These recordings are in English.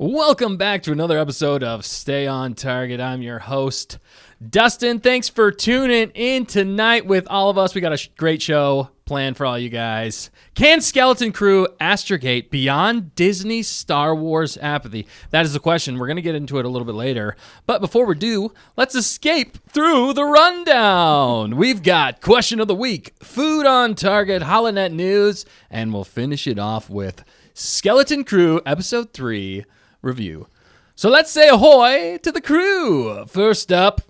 Welcome back to another episode of Stay on Target. I'm your host, Dustin. Thanks for tuning in tonight with all of us. We got a great show planned for all you guys. Can Skeleton Crew Astrogate beyond Disney Star Wars apathy? That is the question. We're going to get into it a little bit later. But before we do, let's escape through the rundown. We've got Question of the Week, Food on Target, Holonet News, and we'll finish it off with Skeleton Crew Episode 3 review. So let's say ahoy to the crew. First up,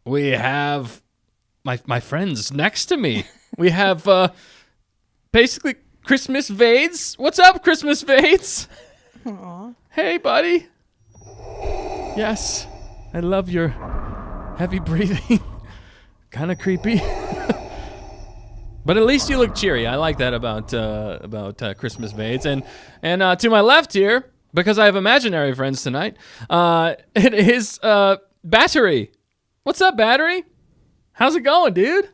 we have my friends next to me. We have basically Christmas Vades. What's up, Christmas Vades? Aww. Hey, buddy. Yes, I love your heavy breathing. Kind of creepy. But at least you look cheery. I like that about Christmas Vades. And to my left here, because I have imaginary friends tonight, it is Battery. What's up, Battery? How's it going, dude?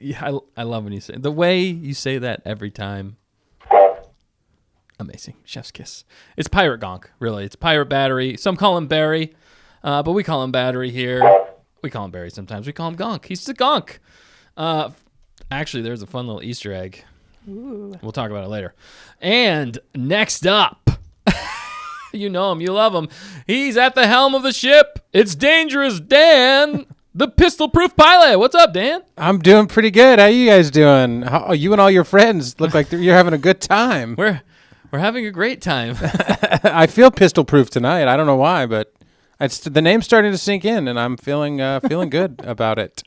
Yeah, I love when you say the way you say that every time. Amazing. Chef's kiss. It's Pirate Gonk, really. It's Pirate Battery. Some call him Barry, but we call him Battery here. We call him Barry sometimes. We call him Gonk. He's the Gonk. Actually, there's a fun little Easter egg. Ooh. We'll talk about it later. And next up, you know him, you love him. He's at the helm of the ship. It's Dangerous Dan, the pistol-proof pilot. What's up, Dan? I'm doing pretty good. How you guys doing? You and all your friends look like you're having a good time. We're having a great time. I feel pistol-proof tonight. I don't know why, but the name's starting to sink in, and I'm feeling good about it.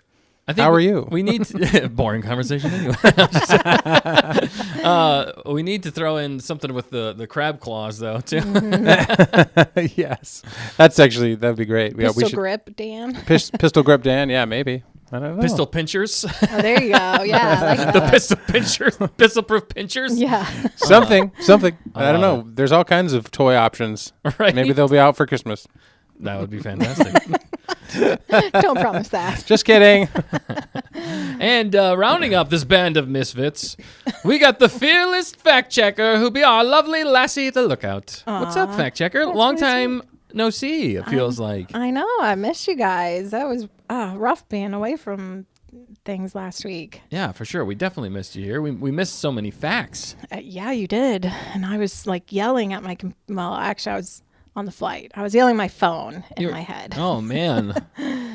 How are you? We need boring conversation anyway. We need to throw in something with the crab claws though too. Yes, that'd be great. Pistol grip, Dan. Pistol grip, Dan. Yeah, maybe. I don't know. Pistol pinchers. Oh, there you go. Yeah, I like that. The pistol pinchers, pistol-proof pinchers. Yeah. Something. I don't know. There's all kinds of toy options. Right. Maybe they'll be out for Christmas. That would be fantastic. Don't promise that. Just kidding. And rounding up this band of misfits, we got the fearless fact checker who be our lovely Lassie the Lookout. Aww, what's up, fact checker? Long time no see, it feels like. I know. I missed you guys. That was rough being away from things last week. Yeah, for sure. We definitely missed you here. We missed so many facts. Yeah, you did. And I was like yelling at actually I was on the flight. I was yelling my phone in my head. Oh, man.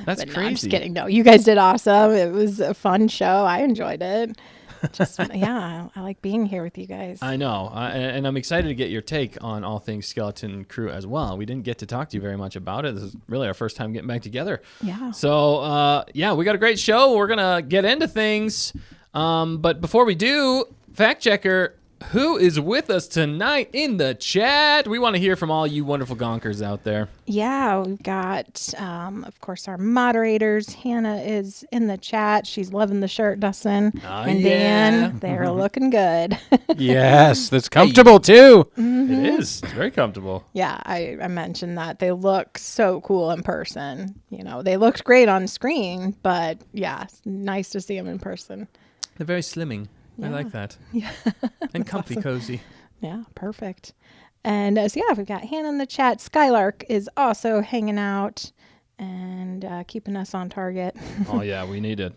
That's crazy. No, I'm just kidding. No, you guys did awesome. It was a fun show. I enjoyed it. I like being here with you guys. I know. And I'm excited to get your take on all things Skeleton Crew as well. We didn't get to talk to you very much about it. This is really our first time getting back together. Yeah. So, we got a great show. We're going to get into things. But before we do, fact checker, who is with us tonight in the chat? We want to hear from all you wonderful gonkers out there. Yeah, we've got, of course, our moderators. Hannah is in the chat. She's loving the shirt, Dustin. And Dan, they're looking good. Yes, that's comfortable too. Mm-hmm. It is. It's very comfortable. Yeah, I mentioned that. They look so cool in person. You know, they looked great on screen, but yeah, it's nice to see them in person. They're very slimming. Yeah. I like that. Yeah. And comfy, awesome. cozy. Yeah, perfect. And we've got Hannah in the chat. Skylark is also hanging out and keeping us on target. Oh, yeah, we need it.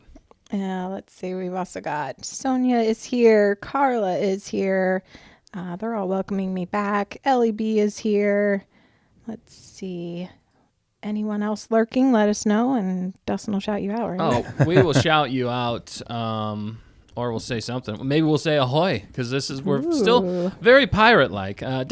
Let's see. We've also got Sonia is here. Carla is here. They're all welcoming me back. Ellie B is here. Let's see. Anyone else lurking, let us know, and Dustin will shout you out, right? Oh, we will shout you out. Or we'll say something. Maybe we'll say ahoy, because we're still very pirate-like. Pirate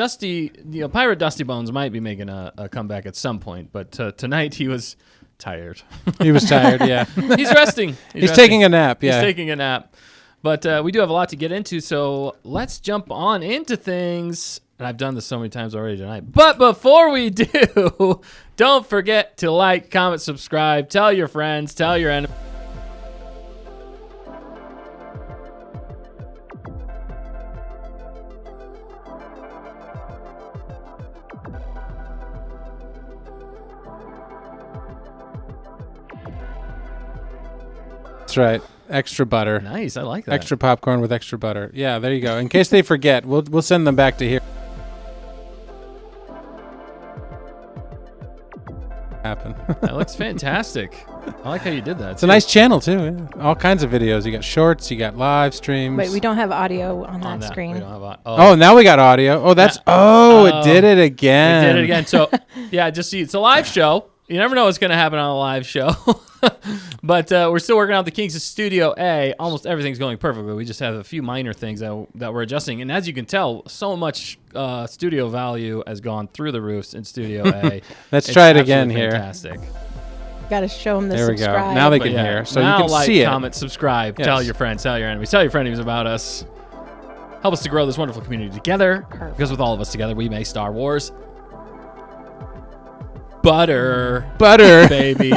Dusty Bones might be making a comeback at some point, but tonight he was tired. He was tired, yeah. He's resting. He's taking a nap, yeah. He's taking a nap. But we do have a lot to get into, so let's jump on into things. And I've done this so many times already tonight. But before we do, don't forget to like, comment, subscribe, tell your friends, tell your enemies. That's right. Extra butter. Nice. I like that. Extra popcorn with extra butter. Yeah, there you go. In case they forget, we'll send them back to here. happen. That looks fantastic. I like how you did that. It's a nice channel too. Yeah. All kinds of videos. You got shorts. You got live streams. Wait, we don't have audio on that screen. We don't have Oh, now we got audio. Oh, that's. It did it again. It did it again. So yeah, just see, it's a live show. You never know what's going to happen on a live show. But we're still working out the kinks of Studio A. Almost everything's going perfectly. We just have a few minor things that we're adjusting. And as you can tell, so much studio value has gone through the roofs in Studio A. Let's try it again here. Fantastic. Got to show them the there subscribe. We go. Now they can hear. So now you can like, see it. Comment, subscribe. Yes. Tell your friends. Tell your enemies. Tell your frenemies about us. Help us to grow this wonderful community together. Perfect. Because with all of us together, we make Star Wars. Butter, baby.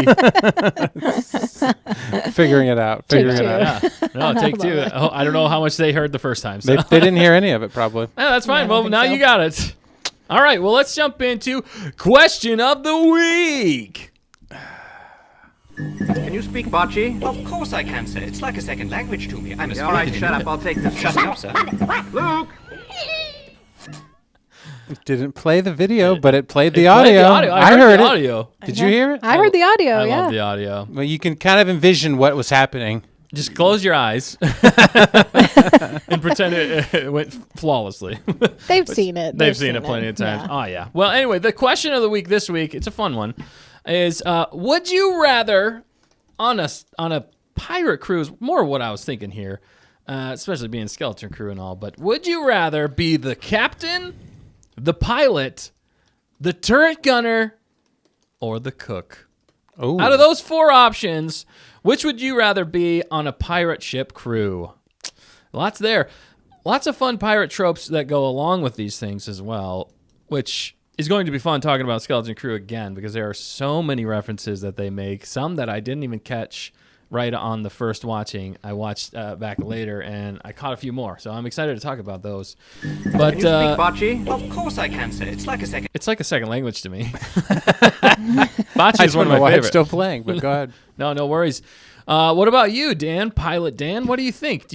Figuring it out. Yeah. No, take two. I don't know how much they heard the first time. So. They didn't hear any of it, probably. Yeah, that's fine. Well, now you got it. All right. Well, let's jump into question of the week. Can you speak Bocce? Of course I can, sir. It's like a second language to me. I'm a All right, shut up. I'll take this. Shut up, sir. Luke! It didn't play the video, but it played the Played audio. the audio. I heard the audio. Did you hear it? I heard the audio, I yeah. love the audio. Well, you can kind of envision what was happening. Just close your eyes and pretend it went flawlessly. They've seen it. They've seen it plenty of times. Yeah. Oh, yeah. Well, anyway, the question of the week this week, it's a fun one, is would you rather on a pirate cruise, more what I was thinking here, especially being skeleton crew and all, but would you rather be the captain, the pilot, the turret gunner, or the cook? Oh, Out of those four options, which would you rather be on a pirate ship crew? Lots there. Lots of fun pirate tropes that go along with these things as well, which is going to be fun talking about Skeleton Crew again because there are so many references that they make, some that I didn't even catch right on the first watching. I watched back later, and I caught a few more, so I'm excited to talk about those. But Can you speak Bocce? Of course I can, sir. It's like a second. it's like a second language to me. I Bocce is don't one know of my why favorites. it's still playing, but go ahead. No worries. What about you, Dan? Pilot Dan, what do you think?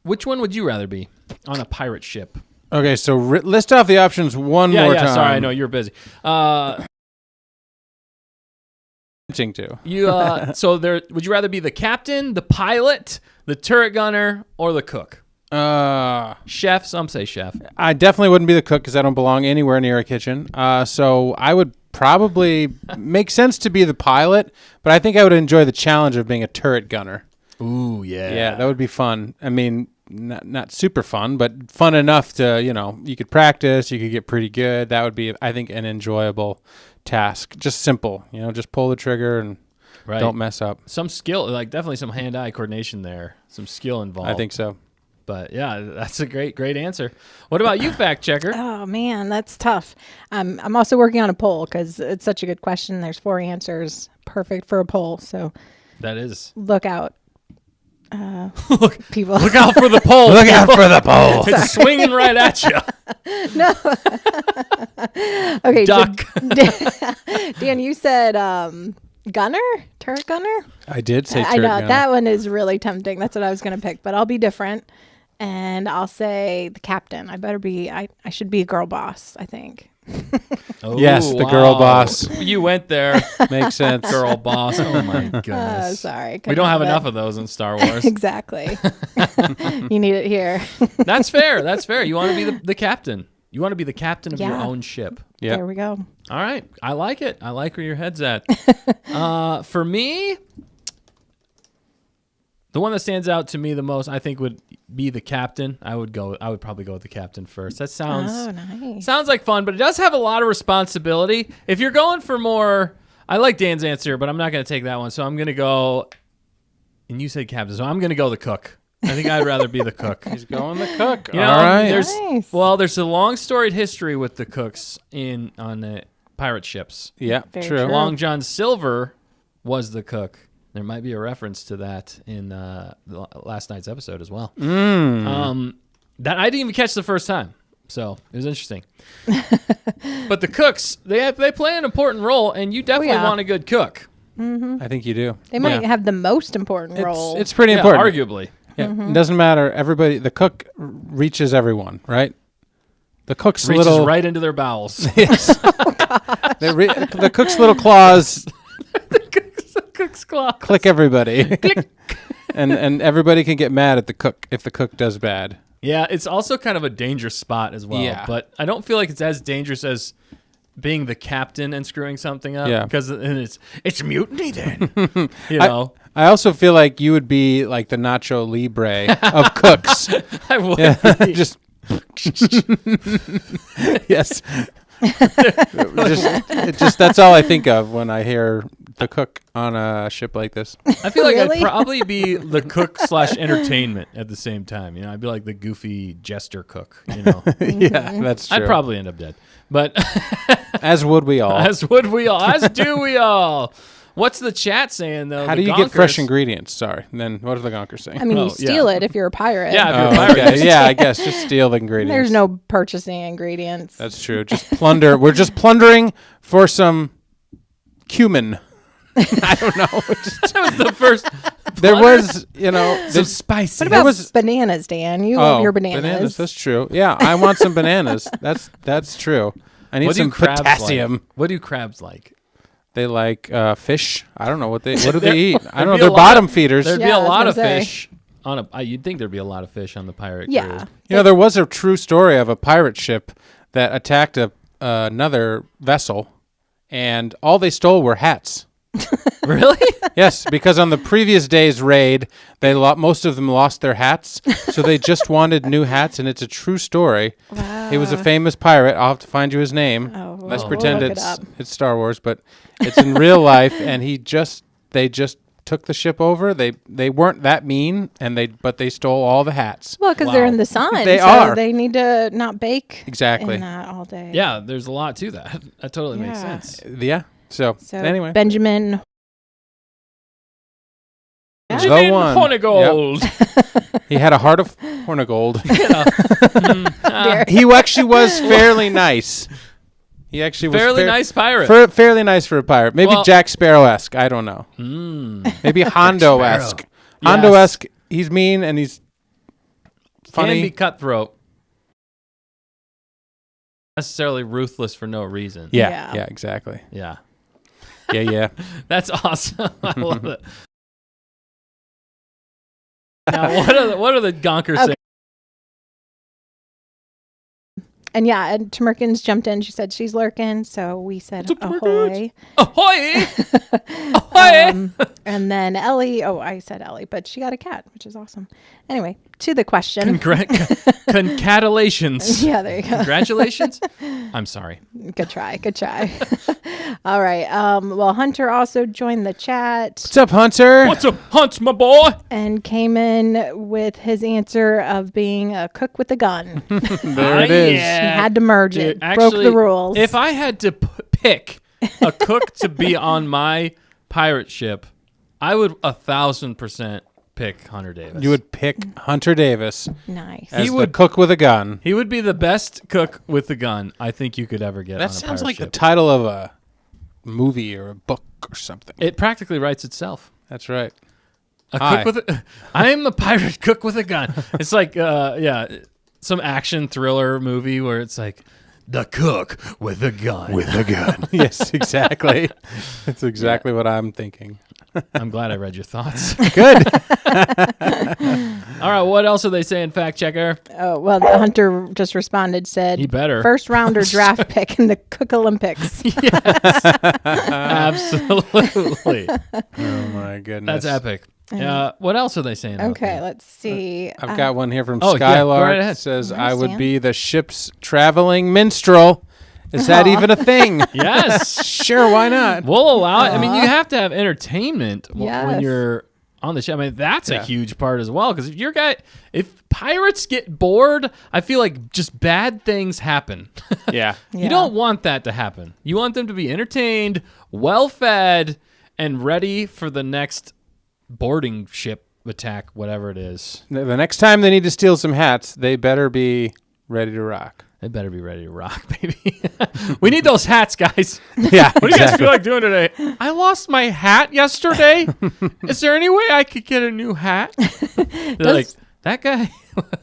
Which one would you rather be on a pirate ship? Okay, so list off the options one more time. Sorry, I know you're busy. To. So would you rather be the captain, the pilot, the turret gunner, or the cook? Chef. Some say chef. I definitely wouldn't be the cook because I don't belong anywhere near a kitchen. So I would probably make sense to be the pilot, but I think I would enjoy the challenge of being a turret gunner. Ooh, yeah. Yeah, that would be fun. I mean, not super fun, but fun enough to, you could practice, you could get pretty good. That would be, I think, an enjoyable task. Just simple, just pull the trigger and don't mess up. Some skill, like definitely some hand-eye coordination there. Some skill involved. I think so. But yeah, that's a great answer. What about you, fact checker? Oh man, that's tough. I'm also working on a poll because it's such a good question. There's 4 answers, perfect for a poll. So That is. look out, people. Look out for the pole. Look out for the pole. It's swinging right at you. No. Okay. Duck. Dan, you said gunner, turret gunner. I did say turret I know gunner. that one is really tempting. That's what I was going to pick, but I'll be different, and I'll say the captain. I better be. I should be a girl boss, I think. Oh, Yes, the girl boss. You went there. Makes sense. Girl boss. Oh my goodness. Sorry, We don't have enough of those in Star Wars. Exactly. You need it here. That's fair. That's fair. You want to be the captain. You want to be the captain of your Yeah. own ship. Yeah. There we go. All right. I like it. I like where your head's at. For me, the one that stands out to me the most, I think, would be the captain. I would probably go with the captain first. That sounds nice. sounds like fun, but it does have a lot of responsibility. If you're going for more, I like Dan's answer, but I'm not going to take that one. So I'm going to go, and you said captain, so I'm going to go the cook. I think I'd rather be the cook. He's going the cook. You know, All right. Nice. There's a long storied history with the cooks on the pirate ships. Yeah, Very true. true. Long John Silver was the cook. There might be a reference to that in last night's episode as well. That I didn't even catch the first time, so it was interesting. But the cooks, they play an important role, and you definitely yeah. want a good cook. I think you do. They might have the most important role. It's pretty Yeah, important. arguably. Yeah, It doesn't matter. Everybody, the cook reaches everyone, right? The cook's Reaches little right into their bowels. Yes. The cook's little claws the cook's claw. click everybody. and everybody can get mad at the cook if the cook does bad. Yeah, it's also kind of a dangerous spot as well. Yeah. But I don't feel like it's as dangerous as being the captain and screwing something up. Yeah. Because it's mutiny then. You know? I also feel like you would be like the Nacho Libre of cooks. I would be. Just yes. just that's all I think of when I hear the cook on a ship like this. I feel like Really? I'd probably be the cook / entertainment at the same time. You know, I'd be like the goofy jester cook. You know, Yeah, that's true. I'd probably end up dead. But As would we all. as would we all, as do we all. What's the chat saying though? How The do you get fresh Gonkers- ingredients? Sorry. And then what are the Gonkers saying? I mean, Oh, you steal yeah. it if you're a pirate. Yeah, if you're a Oh, pirate. okay. Yeah, I guess just steal the ingredients. There's no purchasing ingredients. That's true. Just plunder. We're just plundering for some cumin. I don't know. That was the first. There was, Some spicy. What about was- bananas, Dan? You love your bananas. That's true. Yeah, I want some bananas. That's true. I need What do some crabs potassium. like? What do crabs like? They like fish. I don't know what do they There- eat. I don't know. there'd be They're a lot bottom of- feeders. There'd be Yeah, a I was lot gonna of say. fish on a. You'd think there'd be a lot of fish on the pirate Yeah. cruise. There was a true story of a pirate ship that attacked another vessel, and all they stole were hats. Really? Yes, because on the previous day's raid, most of them lost their hats, so they just wanted new hats, and it's a true story. Wow. He was a famous pirate. I'll have to find you his name. Oh, Let's we'll pretend look it it's up. Star Wars, but it's in real life, and they just took the ship over. They weren't that mean, but they stole all the hats. Well, because they're Wow. in the sun. They so are. They need to not bake Exactly. in that all day. Yeah, there's a lot to that. That totally makes Yeah. sense. Yeah. So So anyway, Benjamin. The Benjamin one. Hornigold. he had a heart of hornigold. Dear. He actually was fairly nice. He actually was Fairly nice pirate. fairly nice for a pirate. Maybe Well- Jack Sparrow-esque. I don't know. Maybe Hondo-esque. Hondo-esque. He's mean and he's funny. Can be cutthroat. Necessarily ruthless for no reason. Yeah, Yeah. exactly. Yeah. Yeah. That's awesome. I love it. Now, what are the Gonkers saying? And yeah, and Tamerkins jumped in. She said she's lurking. So we said ahoy. Ahoy! Ahoy! And then Ellie, I said Ellie, but she got a cat, which is awesome. Anyway, to the question. Congratulations. Yeah, there you go. Congratulations. I'm sorry. Good try. All right. Well, Hunter also joined the chat What's up, Hunter? What's up, Hunt, my boy? and came in with his answer of being a cook with a gun. There it is. He had to merge it. Dude, Broke the rules. If I had to pick a cook to be on my pirate ship, I would 1,000% pick Hunter Davis. You would pick Hunter Davis Nice. as the would- cook with a gun. He would be the best cook with a gun I think you could ever get on That a sounds pirate like ship. the title of a movie or a book or something. It practically writes itself. That's right. A Hi. cook with I am the pirate cook with a gun. It's like some action thriller movie where it's like the cook with a gun. a gun. Yes, exactly. That's exactly what I'm thinking. I'm glad I read your thoughts. Good. All right, what else are they saying, fact checker? Oh, well, Hunter just responded, said, He better. first rounder draft pick in the Cook Olympics. Absolutely. Oh my goodness. That's epic. What else are they saying? out Okay, there? let's see. I've got one here from Oh, yeah, go Skylark. right ahead. Says Nice, I would Dan. be the ship's traveling minstrel. Is that even a thing? Yes. Sure, why not? We'll allow it. I mean, you have to have entertainment when Yes. you're on the ship. I mean, that's a Yeah. huge part as well. Because if pirates get bored, I feel like just bad things happen. Yeah. You don't want that to happen. You want them to be entertained, well fed, and ready for the next boarding ship attack, whatever it is. The next time they need to steal some hats, they better be ready to rock. They better be ready to rock, baby. We need those hats, guys. Yeah. What do you guys feel like doing today? I lost my hat yesterday. Is there any way I could get a new hat? They're like, that guy?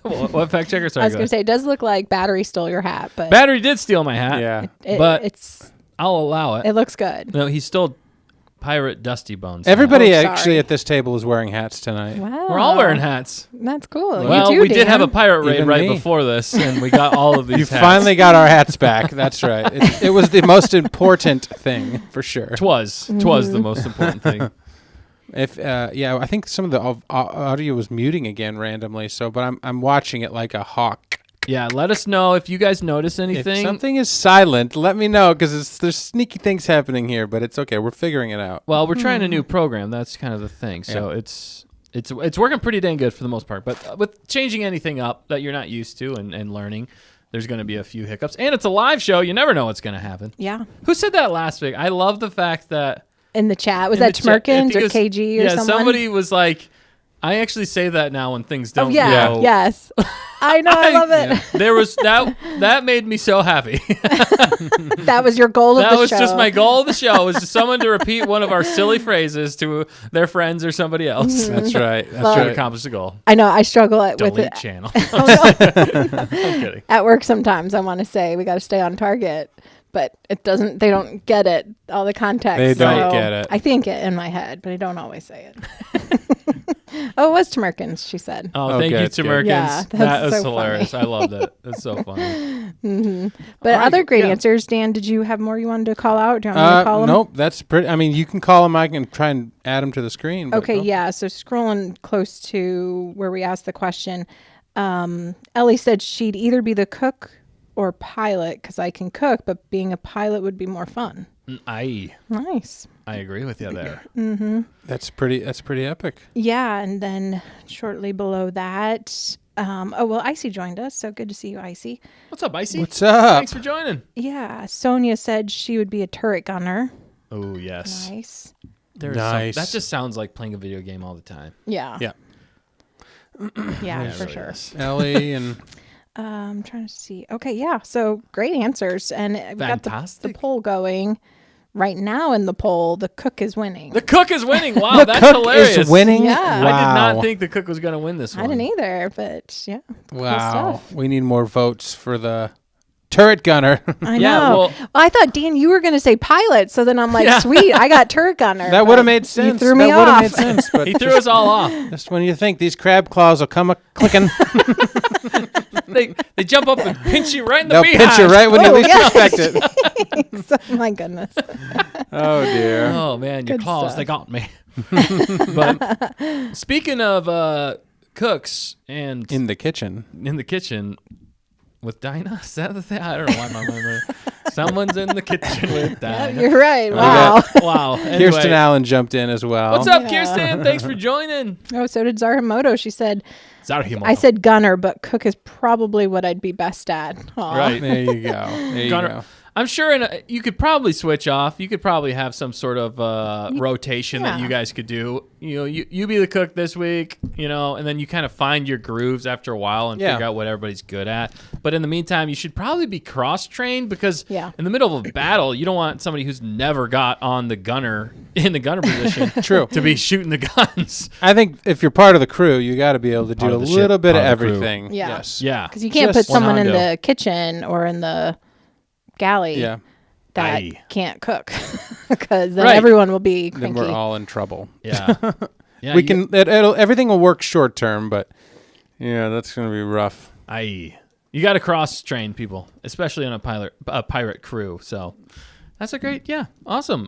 what fact checker? Sorry, I was go going to ahead. say, it does look like Battery stole your hat, but Battery did steal my hat. Yeah. but it's I'll allow it. It looks good. No, he's still Pirate Dusty Bones. Everybody Oh, actually sorry. at this table is wearing hats tonight. Wow. We're all wearing hats. That's cool. Well, you too, we did have a Dan. pirate raid Even right me. before this, and we got all of these You hats. finally got our hats back. That's right. It was the most important thing for sure. Twas the most important thing. If I think some of the audio was muting again randomly. So, but I'm watching it like a hawk. Yeah, let us know if you guys notice anything. If something is silent, let me know because there's sneaky things happening here. But it's okay. We're figuring it out. Well, we're trying a new program. That's kind of the thing. So it's working pretty dang good for the most part. But with changing anything up that you're not used to and learning, there's going to be a few hiccups. And it's a live show. You never know what's going to happen. Yeah. Who said that last week? I love the fact that In the chat. Was in that the chat- I Tmerkins think or it was- KG or yeah, someone? somebody was like, I actually say that now when things don't yeah. go. Yes. I know. I love it. Yeah. There was that made me so happy. That was your goal of That the was show. just my goal of the show, was just someone to repeat one of our silly phrases to their friends or somebody else. That's right. That's Well, To right. accomplish the goal. I know. I struggle with Delete it. channel. Oh, no. I'm kidding. At work sometimes I want to say we got to stay on target, but it doesn't. They don't get it. All the context. They don't so get it. I think it in my head, but I don't always say it. Oh, it was Tmerkins, she said. Oh, Oh, thank you good, to good. Merkins. Yeah, that that's was so hilarious. funny. I loved it. That's so funny. But All right, other great yeah. answers. Dan, did you have more you wanted to call out? Do you want me to call them? Nope. That's pretty. I mean, you can call them. I can try and add them to the screen. but Okay, go. yeah. So scrolling close to where we asked the question, Ellie said she'd either be the cook or pilot because I can cook, but being a pilot would be more fun. I Nice. agree with you there. That's pretty epic. Yeah, and then shortly below that, Icy joined us, so good to see you, Icy. What's up, Icy? What's up? Thanks for joining. Yeah, Sonia said she would be a turret gunner. Oh, yes. Nice. There's Nice. that just sounds like playing a video game all the time. Yeah. Yeah. Yeah, it for really sure. is. Ellie and I'm trying to see. Okay, yeah. So great answers, and we've got the Fantastic. poll going right now. In the poll, the cook is winning. The cook is winning. Wow, the that's cook hilarious. is winning. Yeah. I did Wow. not think the cook was going to win this one. I didn't either, but yeah. cool Wow. stuff. We need more votes for the turret gunner. I Yeah, know. well- I thought, Dan, you were going to say pilot, so then I'm like, Yeah. sweet, I got turret gunner. That but would have made sense. You threw me that would off. have made sense. But He threw us all off. just when you think these crab claws will come a clicking, They jump up and pinch you right in the they'll behind. pinch you right when you Oh, least yeah. expect it. So, my goodness. Oh dear. Oh man, your Good claws, stuff. they got me. But speaking of cooks and In the kitchen. in the kitchen with Dinah, is that the thing? I don't know why my memory. Someone's in the kitchen with Yeah, Dinah. you're right. got- Wow. Wow. Anyway, Kirsten Allen jumped in as well. what's up, Yeah. Kirsten? Thanks for joining. Oh, so did Zarhamoto. She said, Zarhimoto. I said gunner, but cook is probably what I'd be best at. Aw. Right. There you go. There you Gunner- go. I'm sure you could probably switch off. You could probably have some sort of rotation that yeah. you guys could do. You know, you be the cook this week, you know, and then you kind of find your grooves after a while and Yeah. figure out what everybody's good at. But in the meantime, you should probably be cross-trained because Yeah. in the middle of a battle, you don't want somebody who's never got on the gunner in the gunner position True. to be shooting the guns. I think if you're part of the crew, you got to be able to do Part a of the ship, little bit of part of the crew. everything. Yeah. Yes. Yeah. Because you can't Just put someone in one the kitchen or in the galley Yeah. that Aye. can't cook because then Right. everyone will be Then cranky. we're all in trouble. Yeah. Yeah. We can. Everything will work short term, but yeah, that's gonna be rough. Aye. You got to cross-train people, especially on a pirate crew. So that's a great, yeah, awesome.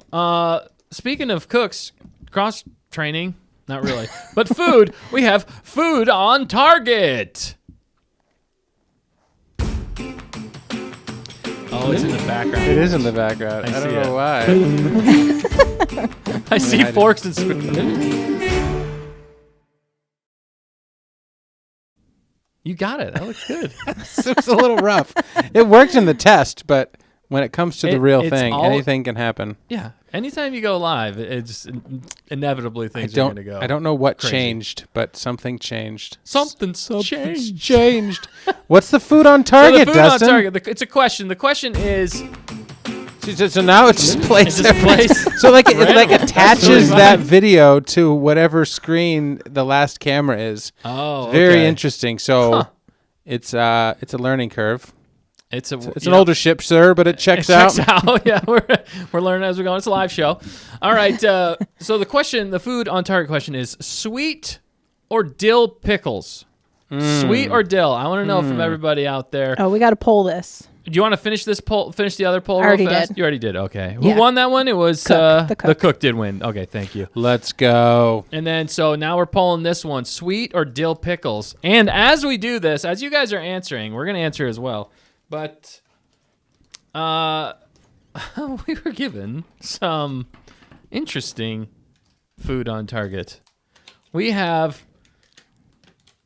Speaking of cooks, cross-training, not really, but food. We have food on target. Oh, it's in the background. It is in the background. I I don't see know it. why. I see hide it. forks and spoons. You got it. That looks good. It was a little rough. It worked in the test, but when it comes to the real It's thing, all- anything can happen. Yeah. Anytime you go live, it's inevitably things are going to go. I don't know what crazy. changed, but something changed. Something's changed. Changed. What's the food on So target, the food Dustin? on target. It's a question. The question is, So now it just plays. It just plays So like it like random. attaches That's really that fine. video to whatever screen the last camera is. oh, Very okay. interesting. So it's a learning curve. It's an older ship, sir, but it checks out. Checks out. Yeah, we're learning as we go. It's a live show. All right. So the food on target question is sweet or dill pickles? Sweet or dill? I want to know from everybody out there. Oh, we got to poll this. Do you want to finish this poll? Finish the other poll I already real fast? did. You already did. Okay. Yeah. Who won that one? It was Cook. the cook did win. Okay, thank you. Let's go. And then so now we're polling this one: sweet or dill pickles. And as we do this, as you guys are answering, we're gonna answer as well. But we were given some interesting food on target. We have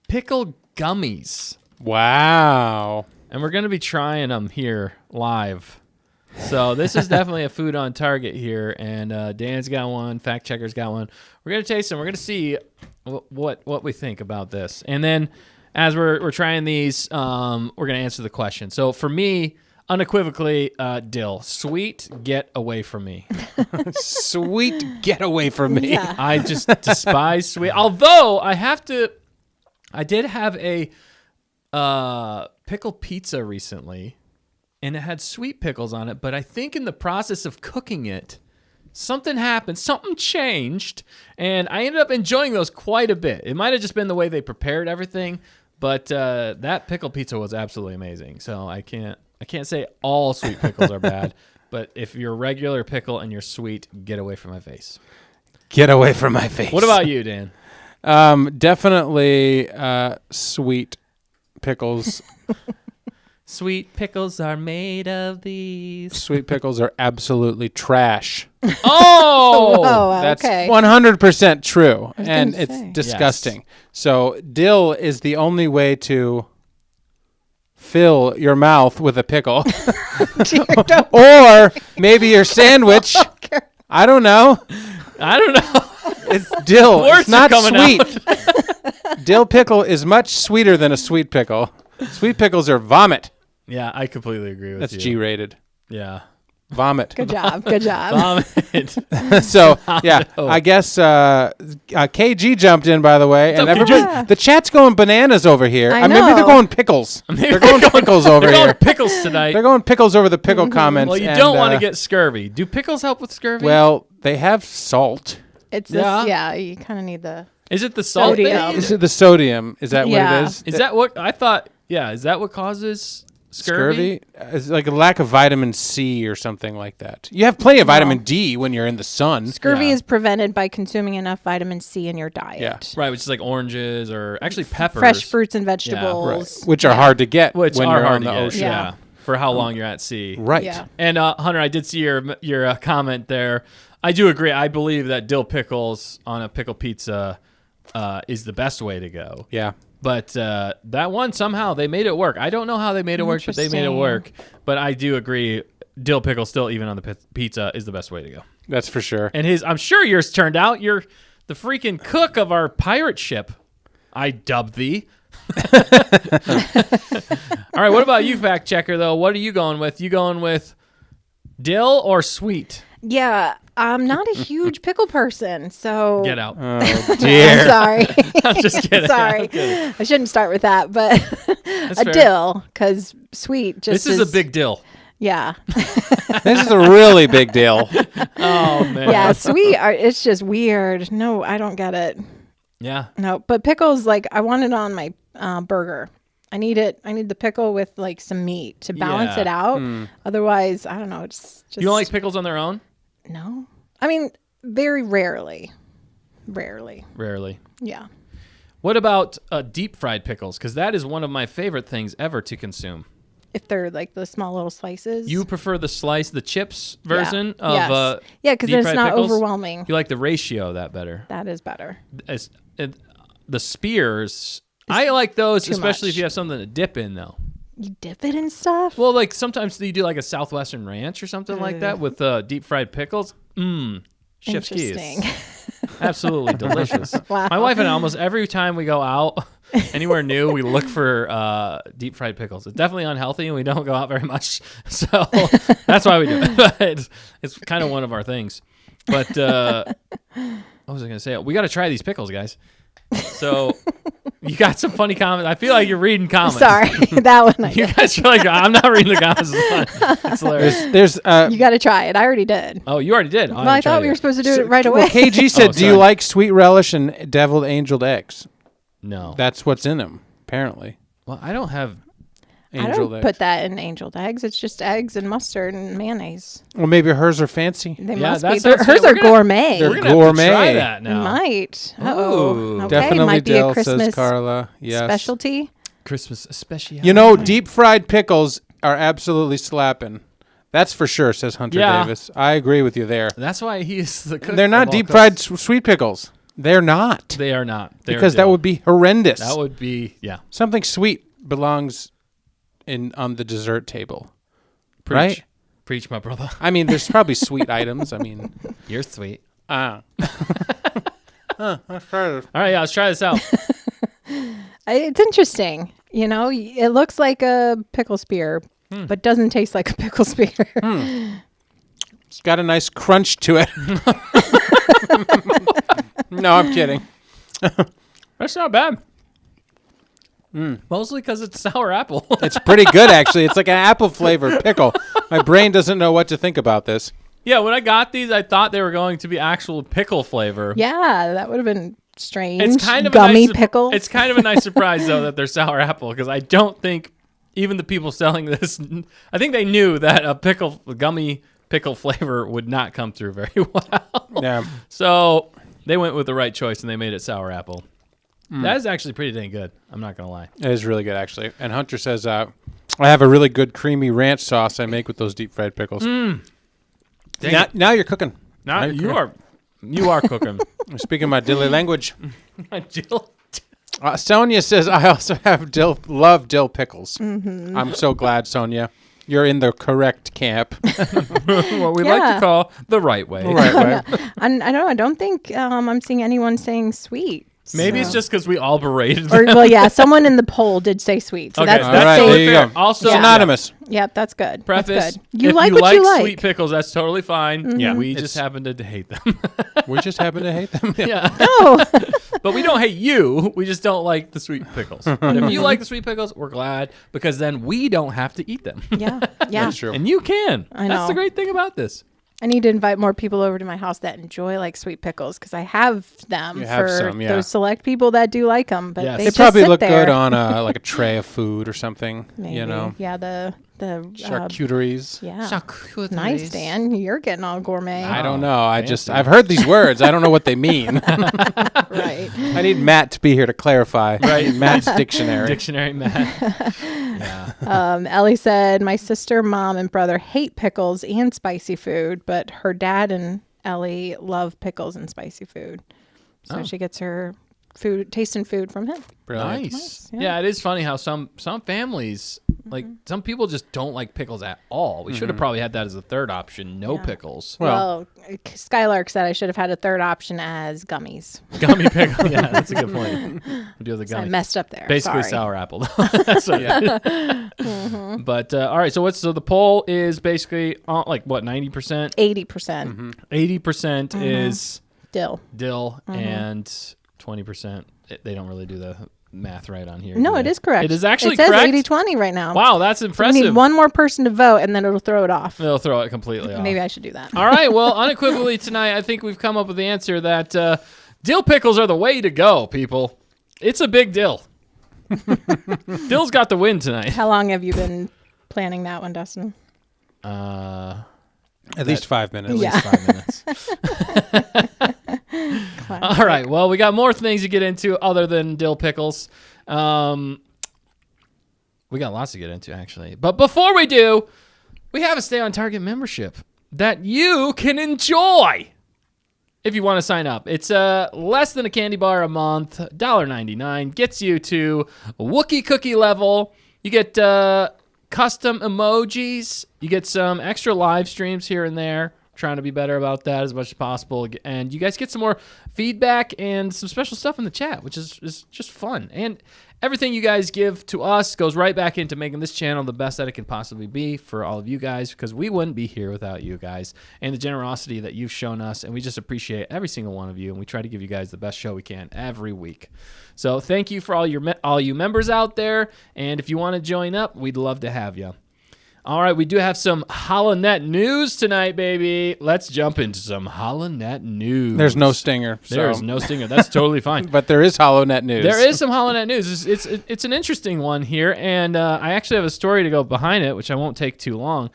pickle gummies. Wow. And we're going to be trying them here live. So this is definitely a food on target here. And Dan's got one. Fact Checker's got one. We're going to taste them. We're going to see what we think about this. And then as we're trying these, we're going to answer the question. So for me, unequivocally, dill. Sweet, get away from me. Sweet, get away from me. Yeah. I just despise sweet. Although I did have a pickle pizza recently, and it had sweet pickles on it, but I think in the process of cooking it, something happened, something changed, and I ended up enjoying those quite a bit. It might have just been the way they prepared everything, but that pickle pizza was absolutely amazing. So I can't say all sweet pickles are bad, but if you're a regular pickle and you're sweet, get away from my face. Get away from my face. What about you, Dan? Definitely sweet pickles. Sweet pickles are made of these. Sweet pickles are absolutely trash. Oh! Oh, That's okay. 100% true, and gonna it's say. disgusting. So dill is the only way to fill your mouth with a pickle. Or maybe your sandwich. I don't know. It's dill. Words It's not are coming sweet. Dill pickle is much sweeter than a sweet pickle. Sweet pickles are vomit. Yeah, I completely agree with That's you. G-rated. Yeah. Vomit. Good job. Good job. Vomit. So, yeah, I guess KG jumped in, by the way. And up, KG? everybody, the chat's going bananas over here. I Maybe they're know. going pickles. They're going pickles over They're going here. pickles tonight. They're going pickles over the pickle comments. Well, you and, don't want to get scurvy. Do pickles help with scurvy? Well, they have salt. It's Yeah. this, yeah, you kind of need the is it the salt? Sodium. thing? Is it the sodium? Is that what Yeah. it is? Is that what I thought? Yeah, is that what causes scurvy? It's like a lack of vitamin C or something like that. You have plenty of vitamin D when you're in the sun. scurvy Yeah. is prevented by consuming enough vitamin C in your diet. Yeah. Right, which is like oranges or actually peppers. Fresh fruits and vegetables. Which are hard to get which when are you're hard on to the get. ocean. Yeah. For how long you're at sea. Right. Yeah. And Hunter, I did see your comment there. I do agree. I believe that dill pickles on a pickle pizza is the best way to go. Yeah. But that one, somehow, they made it work. I don't know how they made it work, but they made it Interesting. work. But I do agree, dill pickle still, even on the pizza, is the best way to go. That's for sure. And I'm sure yours turned out. You're the freaking cook of our pirate ship. I dubbed thee. All right, what about you, Fact Checker, though? What are you going with? You going with dill or sweet? Yeah, I'm not a huge pickle person, so Get out. Oh, I'm dear. sorry. I'm just kidding. Sorry, I'm kidding. I shouldn't start with that, but That's a fair. dill, because sweet just This is a big dill. yeah, This is a really big deal. Oh, man. yeah. Sweet, it's just weird. No, I don't get it. Yeah. No, but pickles, like I want it on my burger. I need it. I need the pickle with like some meat to balance Yeah. it out. Otherwise, I don't know. It's just You don't like pickles on their own? no. I mean, very rarely. Rarely. Rarely. Yeah. What about deep fried pickles? Because that is one of my favorite things ever to consume. If they're like the small little slices. You prefer the chips Yeah. version of Yes. Yeah, because then it's deep-fried not pickles? overwhelming. You like the ratio of that better. That is better. The spears, I like those, too especially if much. you have something to dip in, though. You dip it in stuff. Well, like sometimes you do like a Southwestern ranch or something like that with deep fried pickles. Chef's Interesting. keys. Absolutely delicious. Wow. My wife and I, almost every time we go out anywhere new, we look for deep fried pickles. It's definitely unhealthy, and we don't go out very much, so that's why we do it. But it's kind of one of our things. But what was I going to say? We got to try these pickles, guys. So You got some funny comments. I feel like you're reading comments. Sorry, that one. You guys are like, I'm not reading the comments. It's fun. It's hilarious. There's You got to try it. I already did. Oh, you already did. Well, I thought we were supposed to do it right away. well, KG said, Oh, "Do you sorry. like sweet relish and deviled angeled eggs?" No. That's what's in them, apparently. Well, I don't have. I don't put that in angeled eggs. It's just eggs and mustard and mayonnaise. Well, maybe hers are fancy. They Yeah, must be. that's what I'm Hers saying. are gourmet. They're We're gonna have to gourmet. try that They now. might. Ooh. Oh, okay. Definitely might be dill, a Christmas says Carla. Yes. specialty. Christmas special. You know, deep fried pickles are absolutely slapping. That's for sure, says Hunter Yeah. Davis. I agree with you there. That's why he's the cook. They're of not all deep cooks. fried sweet pickles. They're not. They are not. They're Because that dill. would be horrendous. That would be, yeah. Something sweet belongs on the dessert table. Preach. Right? Preach, my brother. I mean, there's probably sweet items. I mean, You're sweet. let's try this. All right, yeah, let's try this out. It's interesting. You know, it looks like a pickle spear, but doesn't taste like a pickle spear. It's got a nice crunch to it. No, I'm kidding. That's not bad. Mostly because it's sour apple. It's pretty good, actually. It's like an apple flavored pickle. My brain doesn't know what to think about this. Yeah, when I got these, I thought they were going to be actual pickle flavor. Yeah, that would have been strange. It's kind of gummy a nice, pickles. It's kind of a nice surprise though that they're sour apple because I don't think even the people selling this, I think they knew that a gummy pickle flavor would not come through very well. Yeah. So they went with the right choice and they made it sour apple. That is actually pretty dang good. I'm not gonna lie. It is really good, actually. And Hunter says, I have a really good creamy ranch sauce I make with those deep fried pickles. Dang Now, it. now you're cooking. Now you are cooking. I'm speaking my dilly language. Jill. Sonia says, I also love dill pickles. I'm so glad, Sonia. You're in the correct camp. What we like Yeah. to call the right way. Right. I don't think I'm seeing anyone saying sweet. Maybe it's just because we all berated Or them. well, yeah, someone in the poll did say sweet, so Okay, that's All the right, safe. there you go. Also, Yeah. Synonymous. Yep, that's good. Preface: That's good. You if like you what you like like. sweet pickles, that's totally fine. Yeah, we just happen to hate them. We just happen to hate them. Yeah, Oh, but we don't hate you. We just don't like the sweet pickles. But if you like the sweet pickles, we're glad because then we don't have to eat them, yeah, yeah. That's true. and you can. I That's the know. great thing about this. I need to invite more people over to my house that enjoy like sweet pickles because I have them You have for some, yeah. those select people that do like them. But Yes. they They just Probably sit look there. good on like a tray of food or something. Maybe. You know, Yeah, the charcuteries. yeah. Nice, Dan. You're getting all gourmet. I don't know. I've heard these words. I don't know what they mean. Right. I need Matt to be here to clarify. Right, Matt's dictionary. Dictionary Matt. Yeah. Ellie said, my sister, mom, and brother hate pickles and spicy food, but her dad and Ellie love pickles and spicy food. So she gets her tasting food from him. Brilliant. Nice. yeah. Yeah, it is funny how some families, like some people just don't like pickles at all. We should have probably had that as a third option. No pickles. Well, Skylark said I should have had a third option as gummies. Gummy pickle. Yeah, that's a good point. We do the So I gummy. messed up there. Basically Sorry. sour apple. That's what But all right, so the poll is basically like what 90%, 80% 80% is dill. dill, and 20% they don't really do the math right on here. No, do it they? is correct. It is actually it says correct. 80-20 right now. Wow, that's We impressive. need one more person to vote, and then it'll throw it off. They'll throw it completely off. Maybe I should do that. All right, well, unequivocally tonight, I think we've come up with the answer that dill pickles are the way to go, people. It's a big deal. Dill's got the win tonight. How long have you been planning that one, Dustin? At least 5 minutes. Yeah. 5 minutes. All right. Well, we got more things to get into other than dill pickles. We got lots to get into, actually. But before we do, we have a Stay on Target membership that you can enjoy if you want to sign up. It's less than a candy bar a month, $1.99. Gets you to Wookiee cookie level. You get custom emojis. You get some extra live streams here and there. trying to be better about that as much as possible. And you guys get some more feedback and some special stuff in the chat, which is just fun. And everything you guys give to us goes right back into making this channel the best that it can possibly be for all of you guys, because we wouldn't be here without you guys and the generosity that you've shown us. And we just appreciate every single one of you. And we try to give you guys the best show we can every week. So thank you for all you members out there. And if you want to join up, we'd love to have you. All right, we do have some Holonet news tonight, baby. Let's jump into some Holonet news. There's no stinger. There's no stinger. That's totally fine. But there is Holonet news. There is some Holonet news. It's an interesting one here, and I actually have a story to go behind it, which I won't take too long.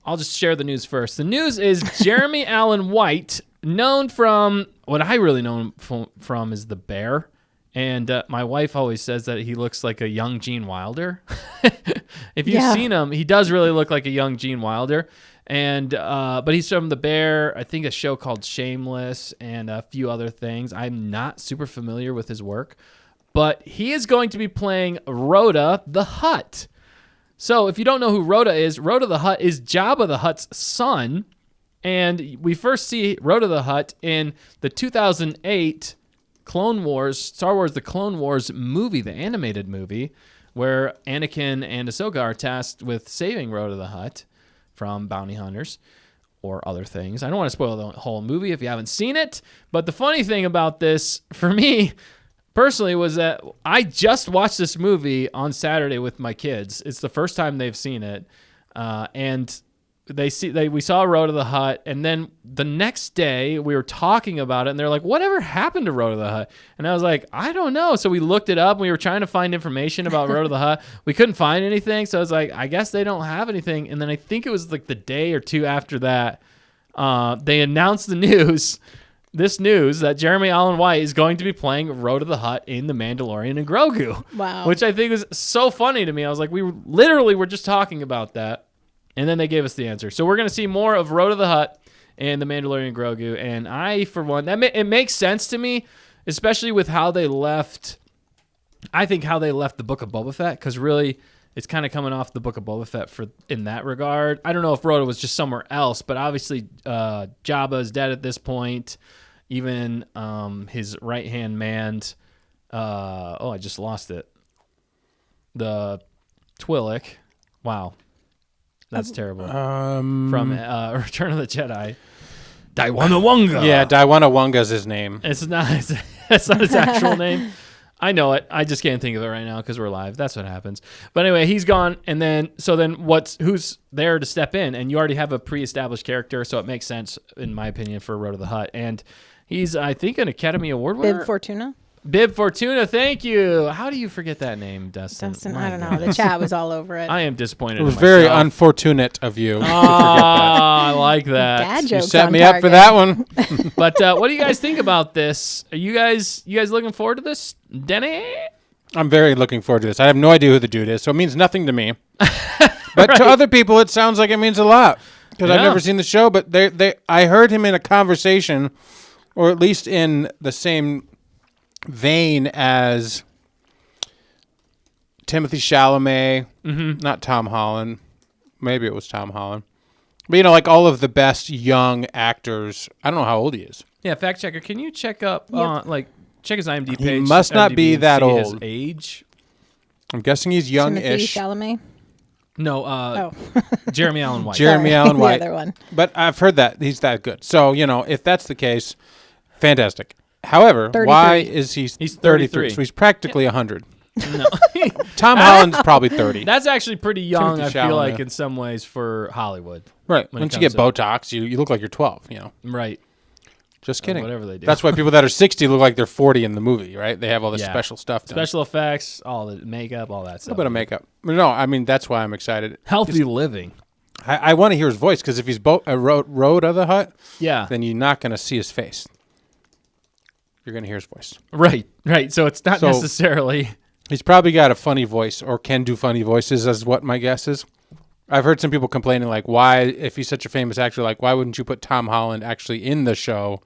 I'll just share the news first. The news is Jeremy Allen White, known from what I really know from is The Bear. And my wife always says that he looks like a young Gene Wilder. If you've seen him, he does really look like a young Gene Wilder. And but he's from The Bear, I think a show called Shameless, and a few other things. I'm not super familiar with his work, but he is going to be playing Rhoda the Hutt. So if you don't know who Rhoda the Hutt is Jabba the Hutt's son. And we first see Rhoda the Hutt in the 2008 Clone Wars, Star Wars The Clone Wars movie, the animated movie, where Anakin and Ahsoka are tasked with saving Rhoda the Hutt from bounty hunters or other things. I don't want to spoil the whole movie if you haven't seen it, but the funny thing about this, for me personally, was that I just watched this movie on Saturday with my kids. It's the first time they've seen it, and we saw Rhoda the Hutt, and then the next day we were talking about it, and they're like, whatever happened to Rhoda the Hutt? And I was like, I don't know. So we looked it up, and we were trying to find information about Rhoda the Hutt. We couldn't find anything, so I was like, I guess they don't have anything. And then I think it was like the day or two after that, they announced this news that Jeremy Allen White is going to be playing Rhoda the Hutt in The Mandalorian and Grogu. Wow. Which I think was so funny to me. I was like, we literally were just talking about that. And then they gave us the answer. So we're going to see more of Rhoda the Hutt and The Mandalorian Grogu. And I, for one, it makes sense to me, especially with how they left, I think how they left the Book of Boba Fett, because really it's kind of coming off the Book of Boba Fett in that regard. I don't know if Rhoda was just somewhere else, but obviously Jabba is dead at this point. Even his right-hand man, I just lost it. The Twi'lek. Wow. That's terrible. From Return of the Jedi. Daiwanawanga. Yeah, Daiwanawanga is his name. It's not his actual name. I know it. I just can't think of it right now because we're live. That's what happens. But anyway, he's gone, and then who's there to step in? And you already have a pre-established character, so it makes sense, in my opinion, for Rhoda the Hutt. And he's, I think, an Academy Award winner. Bib Fortuna. Bib Fortuna, thank you. How do you forget that name, Dustin? I don't know. The chat was all over it. I am disappointed. It was very unfortunate of you. I like that. Dad You jokes set on me up for target. that one. But what do you guys think about this? Are you guys looking forward to this, Denny? I'm very looking forward to this. I have no idea who the dude is, so it means nothing to me. But to other people, it sounds like it means a lot because I've never seen the show. But I heard him in a conversation, or at least in the same vein as Timothy Chalamet, not Tom Holland. Maybe it was Tom Holland. But, like all of the best young actors. I don't know how old he is. Yeah, fact checker. Can you check up, check his IMDb page? He must not be and that see old. His age? I'm guessing he's young-ish. Timothy Chalamet. No, Jeremy Allen White. Jeremy Allen White. The other one. But I've heard that he's that good. So, if that's the case, fantastic. However, 33. why is he's 33? So he's practically 100. No. Tom Holland's probably 30. That's actually pretty young, Timothy I feel Chalamet. like, in some ways for Hollywood. Right. when it Once you get comes to- Botox, you look like you're 12, Right. Just kidding. Whatever they do. That's why people that are 60 look like they're 40 in the movie, right? They have all this special stuff done. Special effects, all the makeup, all that A stuff. little bit of makeup. No, I mean, that's why I'm excited. Healthy living. I want to hear his voice, because if he's Rhoda the Hutt, Yeah. then you're not going to see his face. You're going to hear his voice. Right. So it's not necessarily... He's probably got a funny voice, or can do funny voices, is what my guess is. I've heard some people complaining, like, why, if he's such a famous actor, like, why wouldn't you put Tom Holland actually in the show?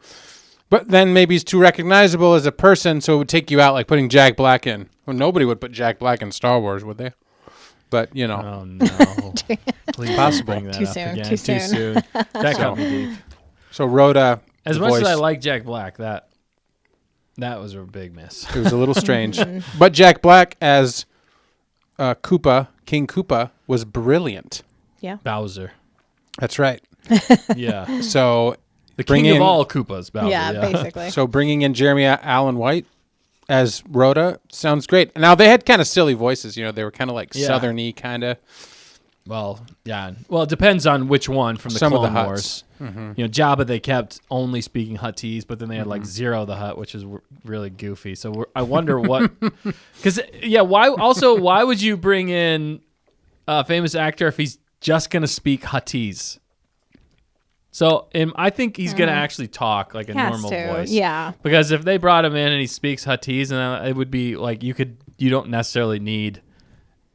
But then maybe he's too recognizable as a person, so it would take you out, like putting Jack Black in. Well, nobody would put Jack Black in Star Wars, would they? but you know, Oh no! Please possible. bring that Too up soon, again. too soon. That got me deep. so Rhoda, As the much voice, as I like Jack Black, that was a big miss. it was a little strange, but Jack Black as Koopa, King Koopa, was brilliant. Yeah. Bowser. That's right. Yeah. So The Bring king of in- all Koopas, Bowser. Yeah, basically. So bringing in Jeremy Allen White as Rhoda sounds great. Now they had kind of silly voices, you know. They were kind of like Yeah. southerny, kind of. Well, yeah. Well, it depends on which one from the Some of Clone the Wars. Hutts. You know, Jabba, they kept only speaking Huttese, but then they had like Zero the Hutt, which is really goofy. So I wonder what... Because, yeah, why would you bring in a famous actor if he's just going to speak Huttese? So I think he's going to actually talk like a normal voice. Yeah. Because if they brought him in and he speaks Huttese, and it would be like you don't necessarily need...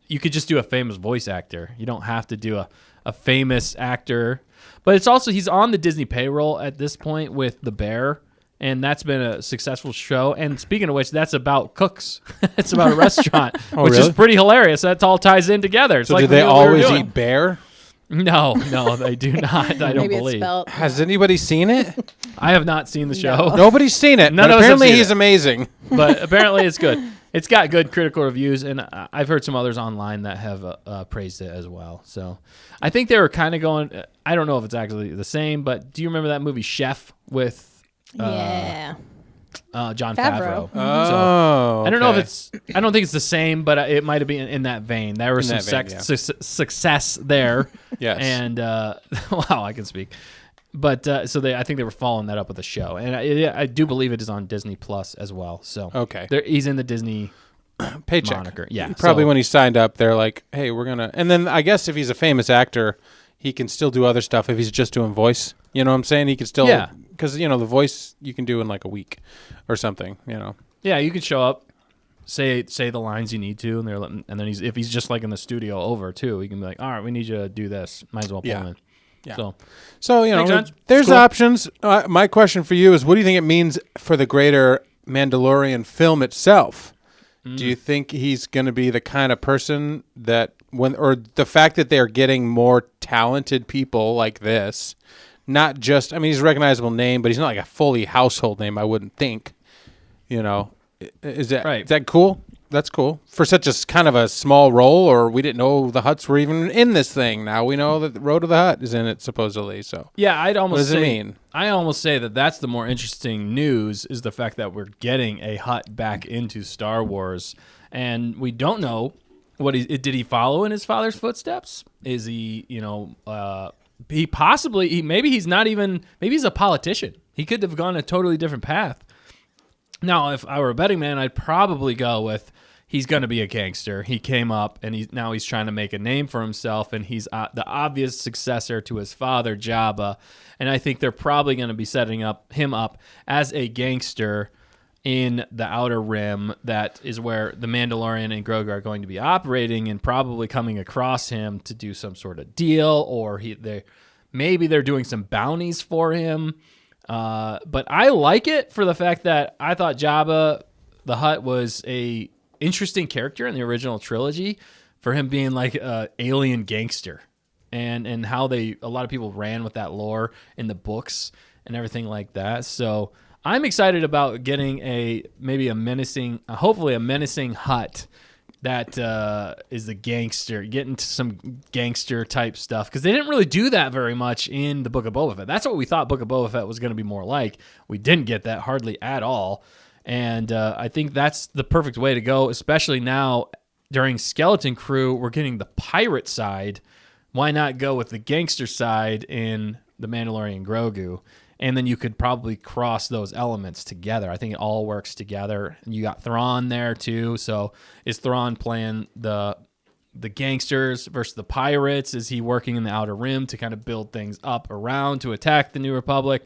You could just do a famous voice actor. You don't have to do a famous actor. But it's also, he's on the Disney payroll at this point with The Bear, and that's been a successful show. And speaking of which, that's about cooks. It's about a restaurant, which really? is pretty hilarious. That all ties in together. It's So like do they what we were always doing. eat bear? No, they do not. I don't Maybe believe. it's spelled. Has anybody seen it? I have not seen the show. Nobody's seen it. None but of us have apparently seen he's it. amazing. But apparently it's good. It's got good critical reviews, and I've heard some others online that have praised it as well. So I think they were kind of going, I don't know if it's actually the same, but do you remember that movie Chef with Yeah. Jon Favreau. Favreau? Oh, I don't know if okay. I don't think it's the same, but it might have been in that vein. There was In some that vein, success there. Yes. And, wow, I can speak. But so I think they were following that up with a show, and I do believe it is on Disney Plus as well. So Okay. he's in the Disney Paycheck moniker. Yeah, Probably so- when he signed up, they're like, "Hey, we're gonna." And then I guess if he's a famous actor, he can still do other stuff. If he's just doing voice, you know what I'm saying? He can still, Yeah. because you know the voice you can do in like a week or something. You know. Yeah, you could show up, say the lines you need to, and then if he's just like in the studio over too, he can be like, all right, we need you to do this. Might as well pull Yeah. him in. Yeah. So you know, Makes sense. there's Cool. options. My question for you is, what do you think it means for the greater Mandalorian film itself? Do you think he's going to be the kind of person that or the fact that they're getting more talented people like this, not just, I mean, he's a recognizable name, but he's not like a fully household name, I wouldn't think. You know, is that Right. Is that cool? That's cool for such a kind of a small role. Or we didn't know the Hutts were even in this thing. Now we know that the Road to the Hutt is in it supposedly. So yeah, I'd almost what does say, it mean? I almost say that that's the more interesting news is the fact that we're getting a Hutt back into Star Wars, and we don't know what did he follow in his father's footsteps? Is he, maybe he's not even, maybe he's a politician. He could have gone a totally different path. Now, if I were a betting man, I'd probably go with he's going to be a gangster. He came up, and he's trying to make a name for himself, and he's the obvious successor to his father, Jabba. And I think they're probably going to be setting him up as a gangster in the Outer Rim. That is where the Mandalorian and Grogu are going to be operating, and probably coming across him to do some sort of deal, or maybe they're doing some bounties for him. But I like it for the fact that I thought Jabba the Hutt was a interesting character in the original trilogy, for him being like a alien gangster, and how a lot of people ran with that lore in the books and everything like that. So I'm excited about getting hopefully a menacing Hutt that is the gangster, getting to some gangster type stuff, because they didn't really do that very much in the Book of Boba Fett. That's what we thought Book of Boba Fett was going to be more like. We didn't get that hardly at all, and I think that's the perfect way to go, especially now during Skeleton Crew. We're getting the pirate side. Why not go with the gangster side in The Mandalorian Grogu? And then you could probably cross those elements together. I think it all works together. You got Thrawn there too. So is Thrawn playing the gangsters versus the pirates? Is he working in the Outer Rim to kind of build things up around to attack the New Republic?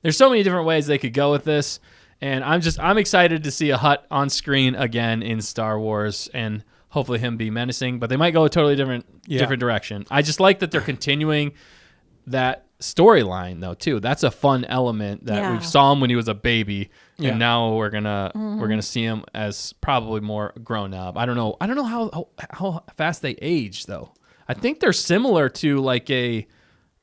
There's so many different ways they could go with this. And I'm excited to see a Hutt on screen again in Star Wars, and hopefully him be menacing. But they might go a totally different direction. I just like that they're continuing that storyline though too. That's a fun element that we saw him when he was a baby, Yeah. and now we're gonna see him as probably more grown up. I don't know how fast they age though. I think they're similar to like a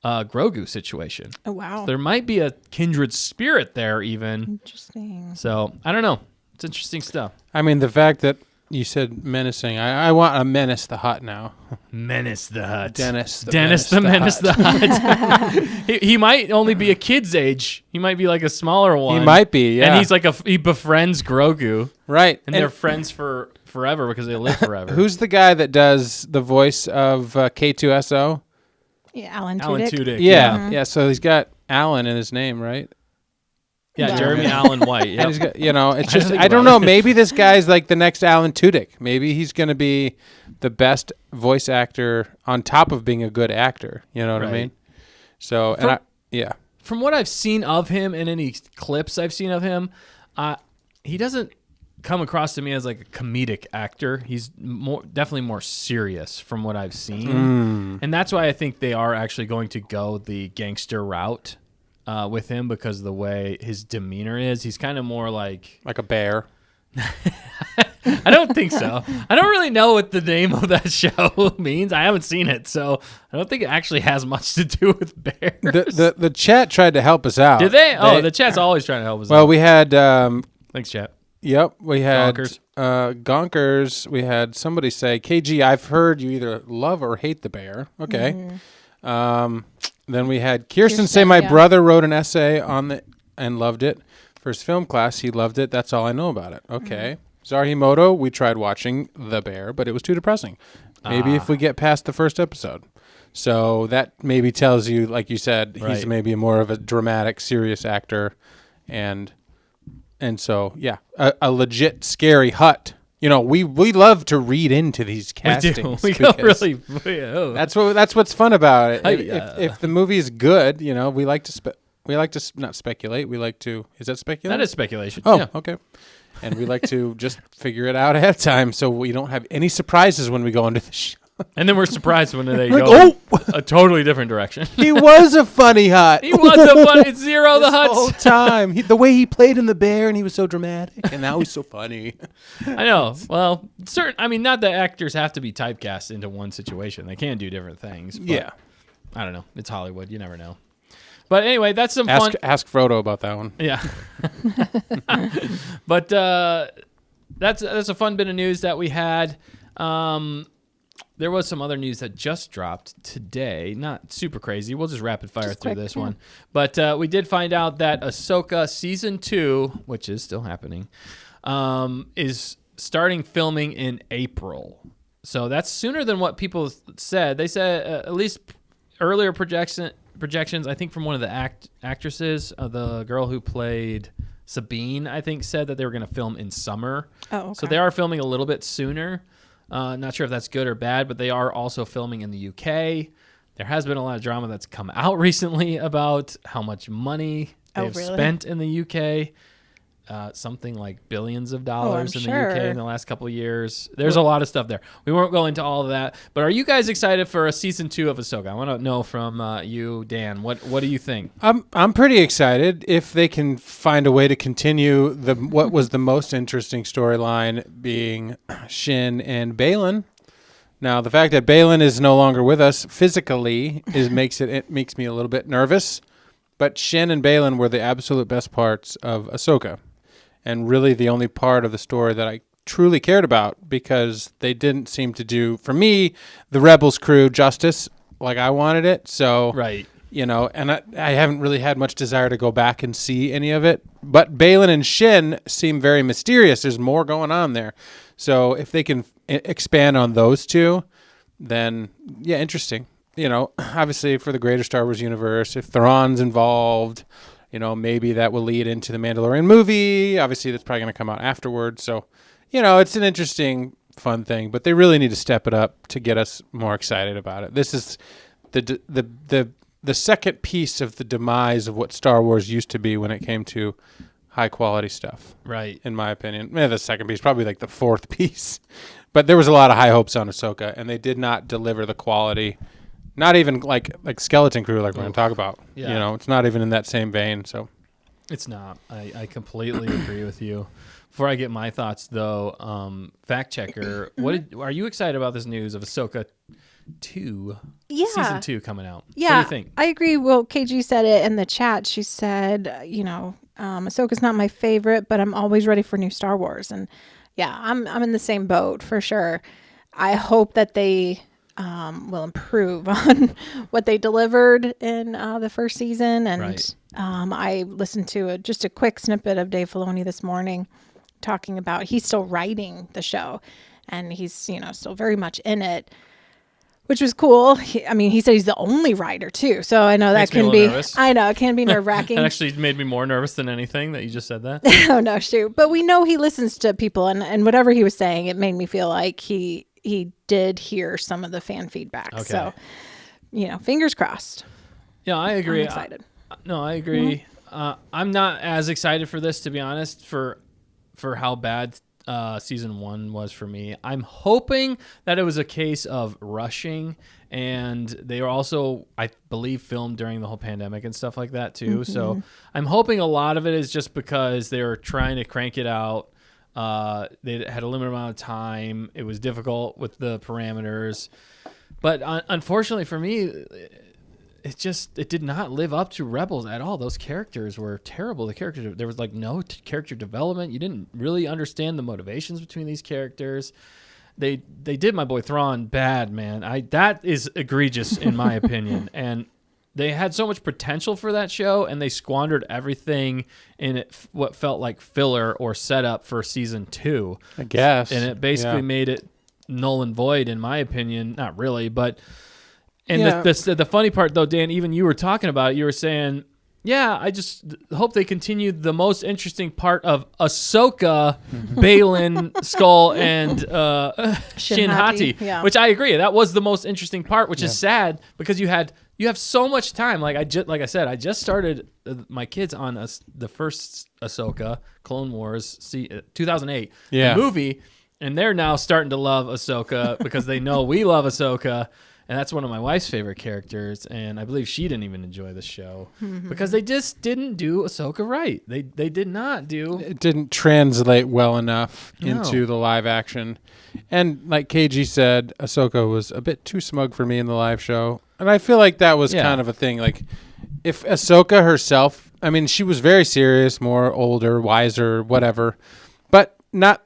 Grogu situation. Oh wow. So there might be a kindred spirit there even. Interesting. So I don't know. It's interesting stuff. I mean, the fact that you said menacing, I want a Menace the Hutt now. Menace the Hutt. Dennis the Menace the Hutt. he might only be a kid's age. He might be like a smaller one. He might be, yeah. And he's like he befriends Grogu. Right. And they're friends for forever because they live forever. Who's the guy that does the voice of K2SO? Yeah, Alan Alan Tudyk. Tudyk. Yeah. Yeah, so he's got Alan in his name, right? Yeah, Yeah. Jeremy Allen White. And Yep. he's got, it's I just, think I don't about know. Maybe this guy's like the next Alan Tudyk. Maybe he's going to be the best voice actor on top of being a good actor. You know what I Right. mean? So, yeah. From what I've seen of him and any clips I've seen of him, he doesn't come across to me as like a comedic actor. He's definitely more serious from what I've seen. And that's why I think they are actually going to go the gangster route with him, because of the way his demeanor is. He's kind of more like Like a bear. I don't think so. I don't really know what the name of that show means. I haven't seen it, so I don't think it actually has much to do with bears. The chat tried to help us out. Did they? Oh, the chat's always trying to help us Well, out. we had... Thanks, chat. Yep, we had Gonkers. Gonkers. We had somebody say, "KG, I've heard you either love or hate the bear." Okay. Then we had Kirsten say, "My brother wrote an essay on it and loved it for his film class. He loved it. That's all I know about it." Okay. Zarhimoto, we tried watching The Bear, but it was too depressing. Maybe if we get past the first episode. So that maybe tells you, like you said, Right. he's maybe more of a dramatic, serious actor, and so yeah, a legit scary Hutt. You know, we love to read into these castings. We go because really. Oh. That's what's fun about it. Yeah. If the movie is good, we like to not speculate. We like to. Is that speculation? That is speculation. Oh, Yeah. okay. And we like to just figure it out ahead of time, so we don't have any surprises when we go into the show. And then we're surprised when they Like, go a totally different direction. He was a funny Hutt. He was a funny Zero the the whole Hutts. time. The way he played in The Bear, and he was so dramatic, and now he's so funny. I know. Well, not that actors have to be typecast into one situation. They can do different things. But Yeah. I don't know. It's Hollywood. You never know. But anyway, that's some fun. Ask Frodo about that one. Yeah. But that's a fun bit of news that we had. There was some other news that just dropped today. Not super crazy. We'll just rapid fire through quick, this yeah. one. But we did find out that Ahsoka Season 2, which is still happening, is starting filming in April. So that's sooner than what people said. They said at least earlier projections, I think from one of the actresses, the girl who played Sabine, I think, said that they were going to film in summer. Oh, okay. So they are filming a little bit sooner. Not sure if that's good or bad, but they are also filming in the UK. There has been a lot of drama that's come out recently about how much money they've really? spent in the UK. Something like billions of dollars in the UK in the last couple of years. There's a lot of stuff there. We won't go into all of that. But are you guys excited for a season 2 of Ahsoka? I want to know from you, Dan. What do you think? I'm pretty excited if they can find a way to continue what was the most interesting storyline, being Shin and Baylan. Now, the fact that Baylan is no longer with us physically makes me a little bit nervous. But Shin and Baylan were the absolute best parts of Ahsoka, and really the only part of the story that I truly cared about, because they didn't seem to do, for me, the Rebels crew justice like I wanted it. So, Right. and I haven't really had much desire to go back and see any of it. But Baylan and Shin seem very mysterious. There's more going on there. So if they can expand on those two, then, yeah, interesting. Obviously for the greater Star Wars universe, if Thrawn's involved, maybe that will lead into the Mandalorian movie. Obviously, that's probably going to come out afterwards. So, it's an interesting, fun thing. But they really need to step it up to get us more excited about it. This is the second piece of the demise of what Star Wars used to be when it came to high quality stuff. Right. In my opinion, the second piece, probably like the fourth piece. But there was a lot of high hopes on Ahsoka, and they did not deliver the quality Not even like Skeleton Crew, like we're going to talk about. Yeah. You know, it's not even in that same vein. So It's not. I completely agree with you. Before I get my thoughts, though, fact checker, are you excited about this news of Ahsoka 2? Yeah. Season 2 coming out. Yeah, What do you think? I agree. Well, KG said it in the chat. She said, Ahsoka's not my favorite, but I'm always ready for new Star Wars. And yeah, I'm in the same boat for sure. I hope that they will improve on what they delivered in the first season. And Right. I listened to just a quick snippet of Dave Filoni this morning talking about he's still writing the show and he's, still very much in it. Which was cool. He said he's the only writer too. So I know Makes that me a can little be. nervous. I know it can be nerve wracking. That actually made me more nervous than anything that you just said that. Oh no, shoot! But we know he listens to people, and whatever he was saying, it made me feel like he did hear some of the fan feedback. Okay. So, fingers crossed. Yeah, I agree. I'm excited. No, I agree. I'm not as excited for this, to be honest, for how bad season 1 was for me. I'm hoping that it was a case of rushing, and they were also, I believe, filmed during the whole pandemic and stuff like that too. So I'm hoping a lot of it is just because they were trying to crank it out. They had a limited amount of time. It was difficult with the parameters, but unfortunately for me, it did not live up to Rebels at all. Those characters were terrible. There was like no character development. You didn't really understand the motivations between these characters. They did my boy Thrawn bad, man. That is egregious in my opinion. And they had so much potential for that show, and they squandered everything in it, what felt like filler or setup for season 2. I guess. And it basically made it null and void, in my opinion. Not really, but. And Yeah. the funny part, though, Dan, even you were talking about it, you were saying, yeah, I just hope they continue the most interesting part of Ahsoka, Balin, Skull, and Shin Hati, yeah. which I agree. That was the most interesting part, which is sad because you have so much time. Like I said, I just started my kids on the first Ahsoka, Clone Wars, 2008 movie, and they're now starting to love Ahsoka because they know we love Ahsoka. And that's one of my wife's favorite characters, and I believe she didn't even enjoy the show because they just didn't do Ahsoka right. They did not do. It didn't translate well enough into the live action. And like KG said, Ahsoka was a bit too smug for me in the live show. And I feel like that was kind of a thing. Like, if Ahsoka herself, she was very serious, more older, wiser, whatever, but not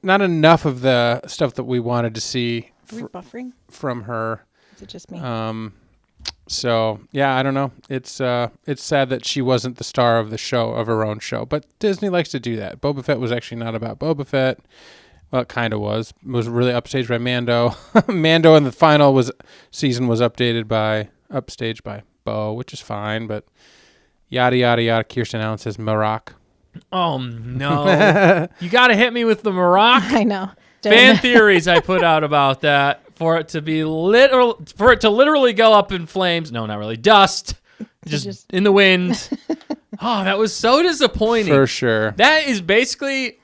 enough of the stuff that we wanted to see Are we buffering? from her. Is it just me? So yeah, I don't know. It's sad that she wasn't the star of the show, of her own show, but Disney likes to do that. Boba Fett was actually not about Boba Fett. Well, it kind of was. It was really upstaged by Mando. Mando in the final season was upstaged by Bo, which is fine, but yada yada yada. Kirsten Allen says Maroc. Oh no! You got to hit me with the Maroc. I know. Fan theories I put out about that for it to be literally go up in flames. No, not really. Dust, just in the wind. Oh, that was so disappointing. For sure. That is basically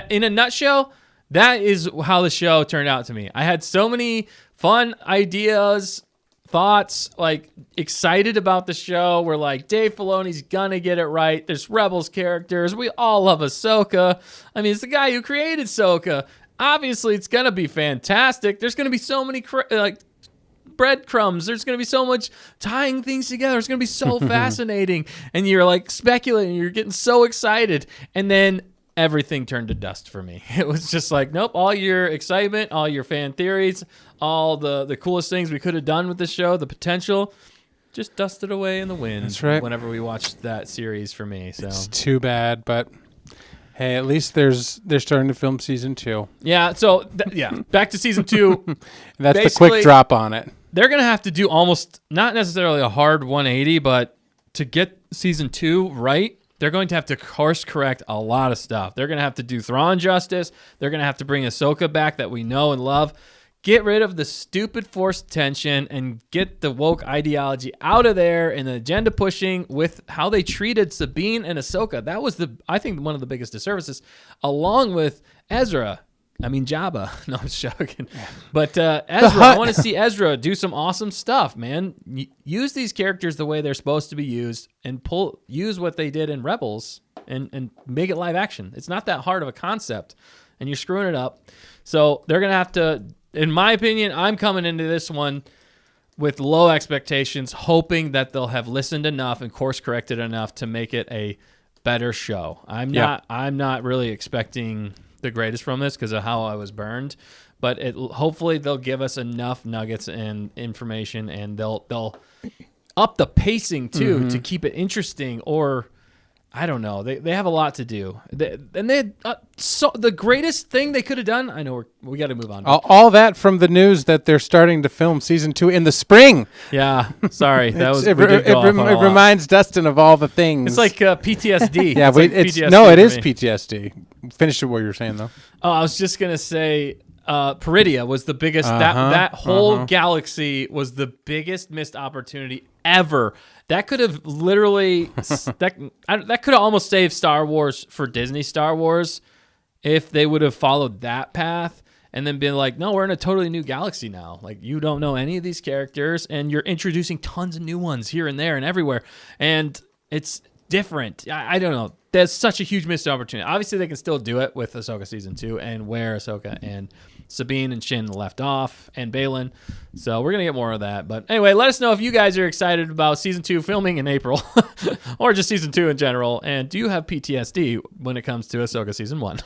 in a nutshell. That is how the show turned out to me. I had so many fun ideas, thoughts, like excited about the show. We're like, Dave Filoni's gonna get it right. There's Rebels characters. We all love Ahsoka. It's the guy who created Ahsoka. Obviously, it's gonna be fantastic. There's gonna be so many breadcrumbs. There's gonna be so much tying things together. It's gonna be so fascinating. And you're like speculating. You're getting so excited, and then everything turned to dust for me. It was just like, nope, all your excitement, all your fan theories, all the coolest things we could have done with the show, the potential, just dusted away in the wind. That's right. Whenever we watched that series for me. So It's too bad, but hey, at least they're starting to film season 2. yeah, so back to season 2. That's the Basically, quick drop on it. They're going to have to do almost, not necessarily a hard 180, but to get season 2 right, they're going to have to course correct a lot of stuff. They're going to have to do Thrawn justice. They're going to have to bring Ahsoka back that we know and love. Get rid of the stupid forced tension and get the woke ideology out of there and the agenda pushing with how they treated Sabine and Ahsoka. That was I think one of the biggest disservices, along with Ezra. I mean, Jabba. No, I'm joking. But Ezra, I want to see Ezra do some awesome stuff, man. Use these characters the way they're supposed to be used, and use what they did in Rebels, and make it live action. It's not that hard of a concept, and you're screwing it up. So they're gonna have to, in my opinion, I'm coming into this one with low expectations, hoping that they'll have listened enough and course corrected enough to make it a better show. I'm not really expecting the greatest from this because of how I was burned, but hopefully they'll give us enough nuggets and information, and they'll up the pacing too to keep it interesting. Or I don't know. They have a lot to do. The greatest thing they could have done. I know we got to move on. All that from the news that they're starting to film season 2 in the spring. Yeah, sorry, It reminds Dustin of all the things. It's like PTSD. Yeah, PTSD it is PTSD. Finish what you were saying though. Oh, I was just gonna say, Peridia was the biggest. That whole galaxy was the biggest missed opportunity ever. That could have literally that could have almost saved Star Wars for Disney Star Wars if they would have followed that path and then been like, no, we're in a totally new galaxy now. Like, you don't know any of these characters, and you're introducing tons of new ones here and there and everywhere, and it's different. I don't know. There's such a huge missed opportunity. Obviously, they can still do it with Ahsoka Season 2 and where Ahsoka and Sabine and Shin left off, and Balin. So we're going to get more of that. But anyway, let us know if you guys are excited about Season 2 filming in April or just Season 2 in general. And do you have PTSD when it comes to Ahsoka Season 1?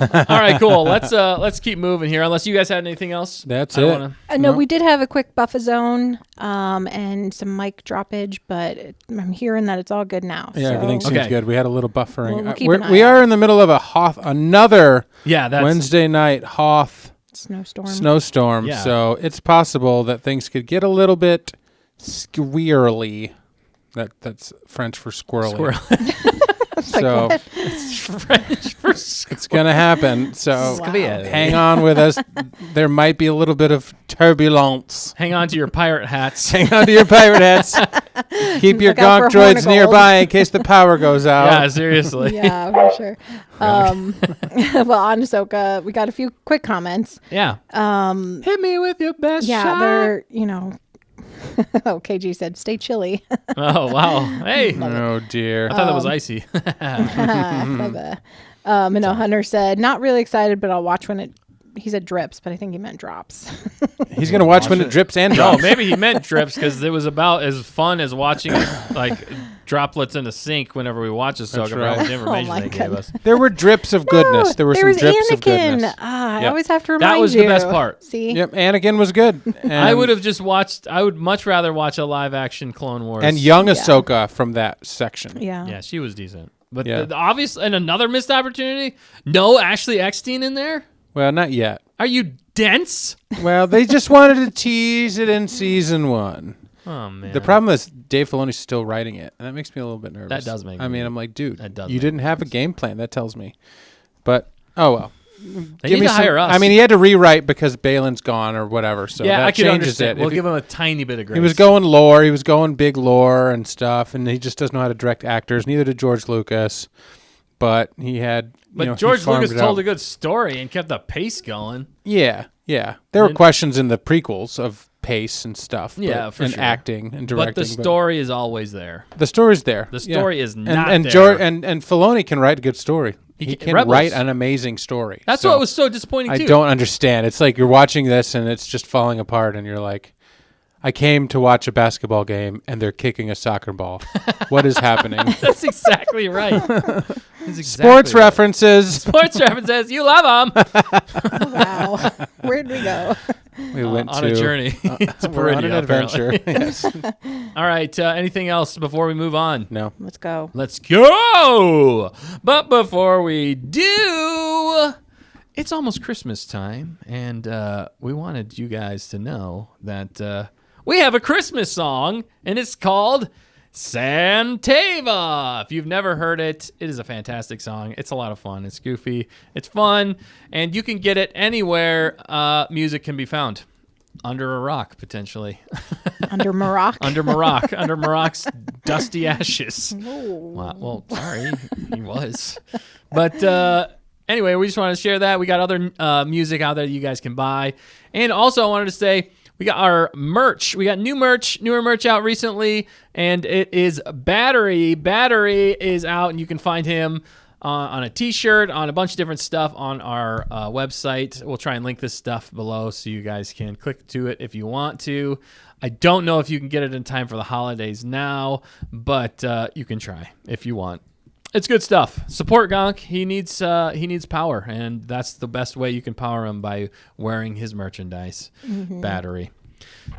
All right, cool. Let's keep moving here. Unless you guys had anything else. That's it. No, we did have a quick buffer zone and some mic droppage, but I'm hearing that it's all good now. Yeah, so. everything seems good. We had a little buffering. We'll keep an eye We out. are in the middle of another that's Wednesday night Hoth snowstorm. Yeah. So it's possible that things could get a little bit squirrely. That's French for squirrely. So French for it's going to happen. So Wow. hang on with us. There might be a little bit of turbulence. Hang on to your pirate hats. Hang on to your pirate hats. Keep your Look out gonk for a horn droids of nearby in case the power goes out. Yeah, seriously. Yeah, for sure. Well, on Ahsoka, we got a few quick comments. Yeah. Hit me with your best shot. They're, KG said, stay chilly. Oh, wow. Hey. Oh, dear. I thought that was icy. And Hunter said, not really excited, but I'll watch when he said drips, but I think he meant drops. He's going to watch when it drips and No, drops. maybe he meant drips because it was about as fun as watching like droplets in a sink whenever we watch Ahsoka. That's For right. how much information my they gave us. There were drips of goodness. There were some was drips of Anakin. goodness. I Yep. always have to remind you. That was the best part. See? Yep, Anakin was good. I would have just watched. I would much rather watch a live action Clone Wars. And young Ahsoka from that section. Yeah. Yeah, she was decent. But Yeah. the obvious and another missed opportunity. No Ashley Eckstein in there. Well, not yet. Are you dense? Well, they just wanted to tease it in season 1. Oh man. The problem is Dave Filoni's still writing it, and that makes me a little bit nervous. That does make me I'm like, dude, That does you make didn't have a game plan. That tells me. But, oh well. They need to hire us. I mean, he had to rewrite because Balin's gone or whatever, so yeah, that I could changes understand. it. We'll If give him a tiny bit of grace. he was going lore. He was going big lore and stuff, and he just doesn't know how to direct actors. Neither did George Lucas. But he had. But George Lucas told a good story and kept the pace going. Yeah. There were questions in the prequels of pace and stuff. Yeah, for and sure. acting and directing. But the story is always there. The story's there. The story is not and there. And Filoni can write a good story. He can Rebels. write an amazing story. That's So what was so disappointing too. I don't understand. It's like you're watching this and it's just falling apart, and you're like, I came to watch a basketball game and they're kicking a soccer ball. What is happening? That's exactly right. That's exactly Sports right. references. Sports references. You love them. Wow. Where'd we go? We went on to a journey. to we're on an Peridia, adventure. apparently. Yes. All right. Anything else before we move on? No. Let's go. Let's go. But before we do, it's almost Christmas time, and we wanted you guys to know that we have a Christmas song, and it's called Santava. If you've never heard it, it is a fantastic song. It's a lot of fun. It's goofy. It's fun, and you can get it anywhere music can be found. Under a rock, potentially. Under Maroc. Under Maroc's dusty ashes. Wow. Well, sorry, he was. But Anyway, we just wanted to share that. We got other music out there that you guys can buy. And also, I wanted to say, we got our merch. We got newer merch out recently, and it is Battery. Battery is out, and you can find him on a t-shirt, on a bunch of different stuff on our website. We'll try and link this stuff below so you guys can click to it if you want to. I don't know if you can get it in time for the holidays now, but you can try if you want. It's good stuff. Support Gonk. He needs power, and that's the best way you can power him, by wearing his merchandise. Battery.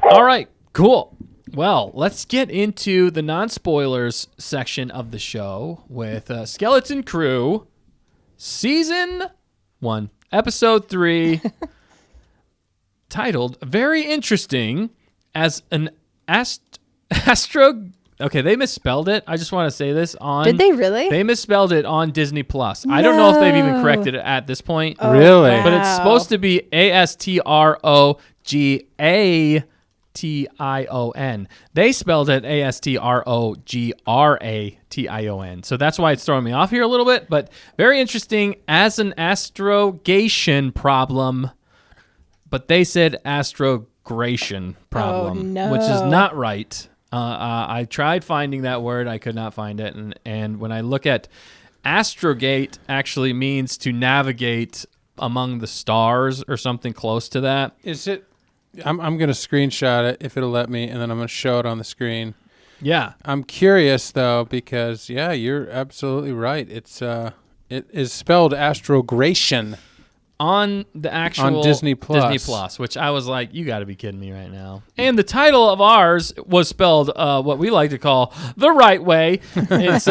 All right, cool. Well, let's get into the non-spoilers section of the show with Skeleton Crew, Season 1, Episode 3, titled, very interesting, as an Astro... Okay, they misspelled it. I just want to say this on... Did they really? They misspelled it on Disney+. I don't know if they've even corrected it at this point. Oh, Really? wow. But it's supposed to be Astrogatation. They spelled it Astrogratation. So that's why it's throwing me off here a little bit. But very interesting, as an astrogation problem. But they said astrogration problem, no. which is not right. I tried finding that word. I could not find it. And when I look at Astrogate, actually means to navigate among the stars or something close to that. Is it? I'm going to screenshot it if it'll let me, and then I'm going to show it on the screen. Yeah. I'm curious though, because you're absolutely right. It is spelled astrogration. On the actual On Disney Plus. Which I was like, you got to be kidding me right now. And the title of ours was spelled what we like to call the right way. It's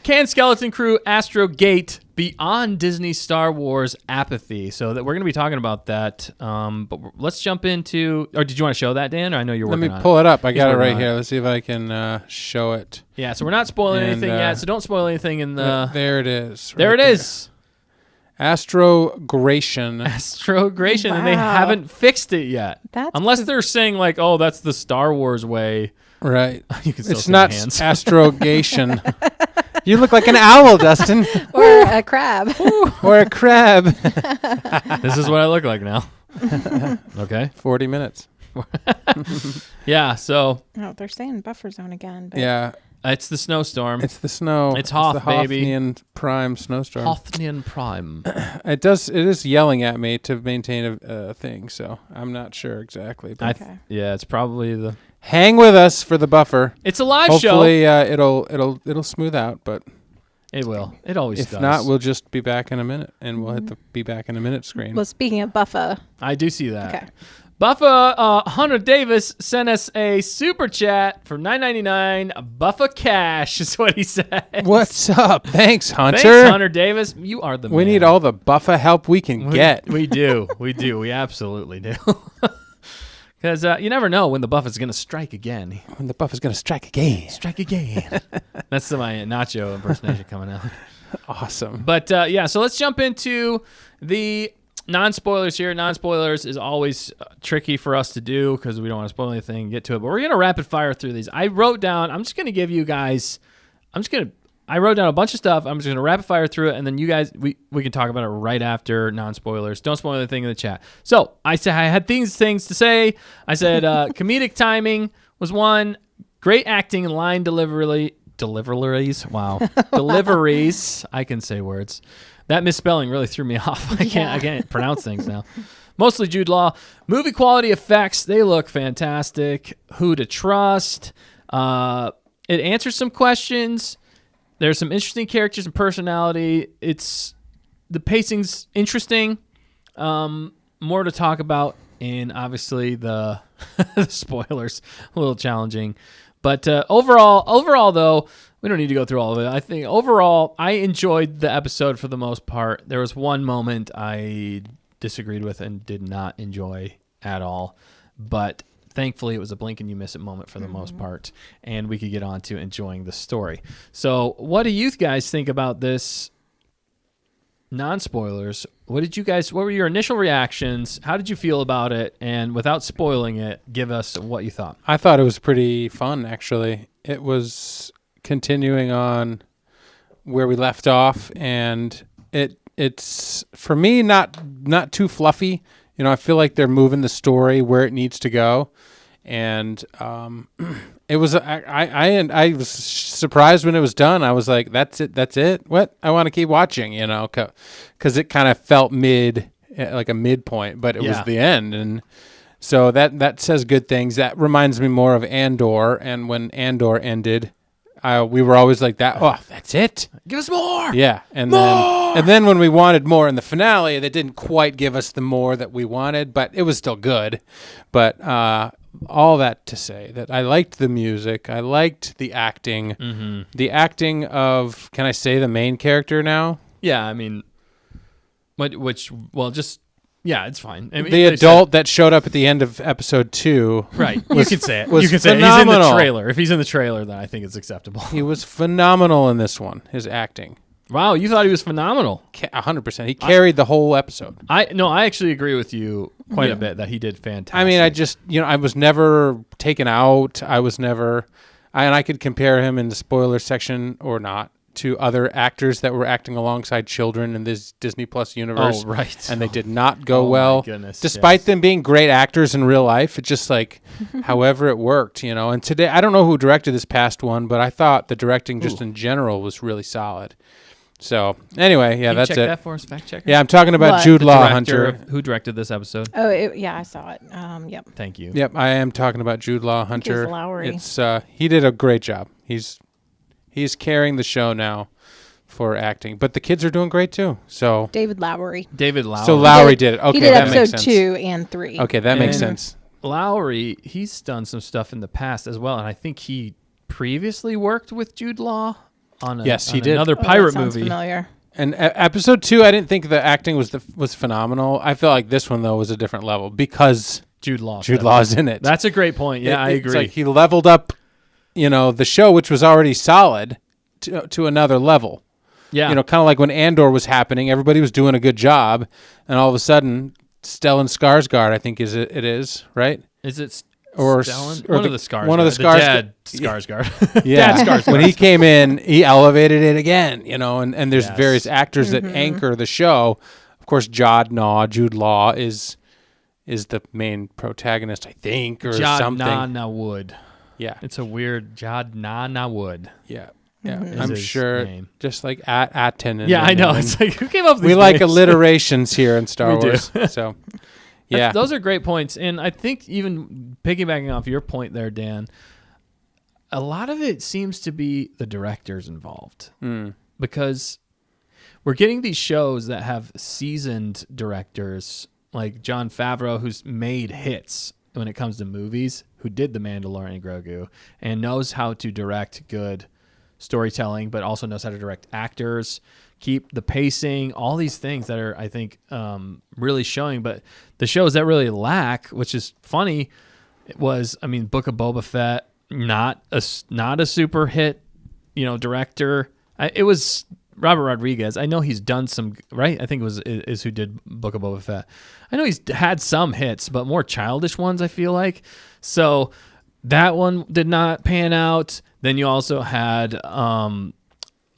Can Skeleton Crew Astrogate Beyond Disney Star Wars Apathy. So that we're going to be talking about that. But let's jump into... Or did you want to show that, Dan? Or I know you're working on it. Let me pull it up. I got it working right on here. it. Let's see if I can show it. Yeah, so we're not spoiling And, anything yet. So don't spoil anything in the... There it is. There right it is. Astrogration. Astrogration, and they Wow. haven't fixed it yet. That's Unless they're saying like, oh, that's the Star Wars way. Right. You can still It's see not my hands. astrogation. You look like an owl, Dustin. Or a crab. Or a crab. This is what I look like now. Okay. 40 minutes. Yeah, so Oh, they're saying buffer zone again. But Yeah. it's the snowstorm. It's the snow. It's Hoth, the baby. Hothnian prime snowstorm. Hothnian Prime. It is yelling at me to maintain a thing, so I'm not sure exactly. But Okay. Yeah, it's probably the... hang with us for the buffer. It's a live Hopefully, show. it'll smooth out, but It will. It always if does. not, we'll just be back in a minute, and we'll hit the be back in a minute screen. Well, speaking of buffer, I do see that. okay. Buffa Hunter Davis sent us a super chat for $9.99. Buffa cash is what he said. What's up? Thanks, Hunter. Thanks, Hunter Davis. You are the We man. need all the buffa help we can get. We do. We do. We absolutely do. Because you never know when the buff is going to strike again. When the buffa's going to strike again. Strike again. That's my Nacho impersonation coming out. Awesome. But yeah, so let's jump into the non-spoilers here. Non-spoilers is always tricky for us to do because we don't want to spoil anything and get to it. But we're going to rapid fire through these. I wrote down, I'm just going to give you guys, I wrote down a bunch of stuff. I'm just going to rapid fire through it, and then you guys, we can talk about it right after non-spoilers. Don't spoil anything in the chat. So I said I had things to say. I said comedic timing was one. Great acting and line deliveries. Wow. Deliveries. I can say words. That misspelling really threw me off. I can't pronounce things now. Mostly Jude Law. Movie quality effects, they look fantastic. Who to trust. It answers some questions. There's some interesting characters and personality. The pacing's interesting. More to talk about, and obviously the spoilers a little challenging. But overall though, we don't need to go through all of it. I think overall, I enjoyed the episode for the most part. There was one moment I disagreed with and did not enjoy at all, but thankfully it was a blink and you miss it moment for the most part, and we could get on to enjoying the story. So what do you guys think about this? Non-spoilers. What were your initial reactions? How did you feel about it? And without spoiling it, give us what you thought. I thought it was pretty fun, actually. It was continuing on where we left off, and it's for me not too fluffy. You know, I feel like they're moving the story where it needs to go, and it was I was surprised when it was done. I was like, that's it. What? I want to keep watching. You know, because it kind of felt like a midpoint, but it was the end, and so that says good things. That reminds me more of Andor, and when Andor ended, we were always like that. Oh, that's it. Give us more. Yeah, and then when we wanted more in the finale, they didn't quite give us the more that we wanted, but it was still good. But all that to say that I liked the music, I liked the acting, the acting of. Can I say the main character now? Yeah, I mean, it's fine. I mean, the adult that showed up at the end of episode 2. Right. You can say it. Was you can say it. He's in phenomenal. the trailer. If he's in the trailer, then I think it's acceptable. He was phenomenal in this one, his acting. Wow, you thought he was phenomenal. 100%. He carried the whole episode. I actually agree with you quite a bit that he did fantastic. I mean, I was never taken out. And I could compare him in the spoiler section or not to other actors that were acting alongside children in this Disney Plus universe. Oh, right. And they did not go well. My goodness, despite them being great actors in real life. It's just like, however it worked, you know. And today, I don't know who directed this past one, but I thought the directing just in general was really solid. So, anyway, yeah, Can you that's check it. that for us, fact checker? Yeah, I'm talking about What? Jude The Law director Hunter. who directed this episode. Oh, I saw it. Yep. Thank you. Yep, I am talking about Jude Law Hunter. Lowry. It's he did a great job. He's carrying the show now for acting, but the kids are doing great too. So David Lowery. So Lowry did it. Okay, he did that makes episode sense. 2 and 3. Okay, that makes And sense. Lowry, he's done some stuff in the past as well, and I think he previously worked with Jude Law on Yes, he did. another Oh, that pirate sounds movie. familiar. And episode 2, I didn't think the acting was phenomenal. I felt like this one though was a different level because Jude Law. Jude Law's in it. That's a great point. Yeah, I It's agree. like he leveled up, you know, the show, which was already solid, to another level. yeah. You know, kind of like when Andor was happening, everybody was doing a good job, and all of a sudden, Stellan Skarsgård, I think it is, right? Is it Or Stellan? or One the- of the Skarsgård. one of the The Skarsgård- dad Skarsgård. Yeah. Dad Skarsgård. When he came in, he elevated it again, you know, and there's Yes. various actors that anchor the show. Of course, Jude Law is the main protagonist, I think, or something. Jadnana Wood. Yeah. It's a weird Jadnana Wood. Yeah. Yeah. Is I'm his sure name. just like Aten. Yeah, I know. It's like, who came up with we these like names? alliterations here in Star We do. Wars. So, yeah. Those are great points. And I think even piggybacking off your point there, Dan, a lot of it seems to be the directors involved. Because we're getting these shows that have seasoned directors like Jon Favreau, who's made hits when it comes to movies, who did The Mandalorian and Grogu, and knows how to direct good storytelling, but also knows how to direct actors, keep the pacing, all these things that are, I think, really showing. But the shows that really lack, which is funny, was, I mean, Book of Boba Fett, not a super hit, director. It was Robert Rodriguez. I know he's done some, right? I think is who did Book of Boba Fett. I know he's had some hits, but more childish ones, I feel like. So that one did not pan out. Then you also had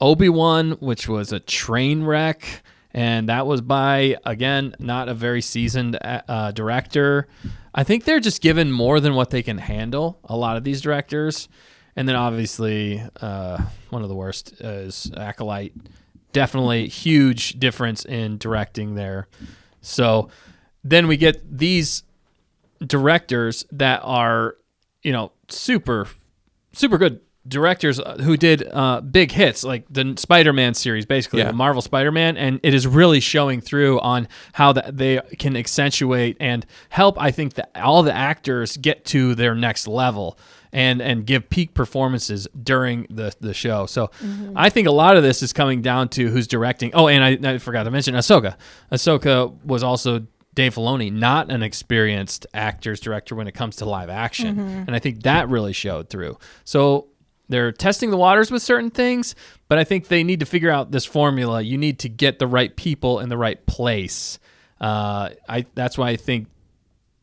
Obi-Wan, which was a train wreck, and that was by, again, not a very seasoned director. I think they're just given more than what they can handle, a lot of these directors. And then obviously one of the worst is Acolyte. Definitely huge difference in directing there. So then we get these directors that are, super, super good directors who did big hits like the Spider-Man series, basically the Marvel Spider-Man, and it is really showing through on how they can accentuate and help, I think, that all the actors get to their next level and give peak performances during the show. So I think a lot of this is coming down to who's directing. Oh, and I forgot to mention Ahsoka. Ahsoka was also Dave Filoni, not an experienced actor's director when it comes to live action. And I think that really showed through. So they're testing the waters with certain things, but I think they need to figure out this formula. You need to get the right people in the right place. That's why I think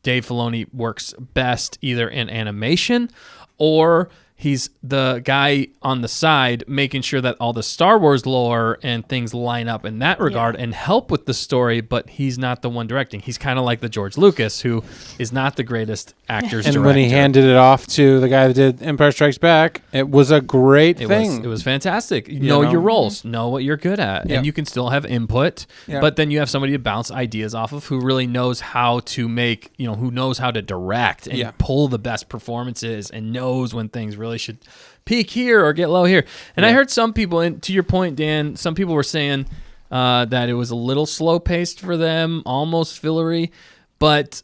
Dave Filoni works best either in animation or he's the guy on the side making sure that all the Star Wars lore and things line up in that regard and help with the story, but he's not the one directing. He's kind of like the George Lucas, who is not the greatest actor's director. And when he handed it off to the guy that did Empire Strikes Back, it was a great thing. It was fantastic. Know your roles, know what you're good at, and you can still have input, but then you have somebody to bounce ideas off of who really knows how to make, who knows how to direct and pull the best performances and knows when things really should peak here or get low here. And I heard some people, and to your point, Dan, some people were saying that it was a little slow paced for them, almost fillery, but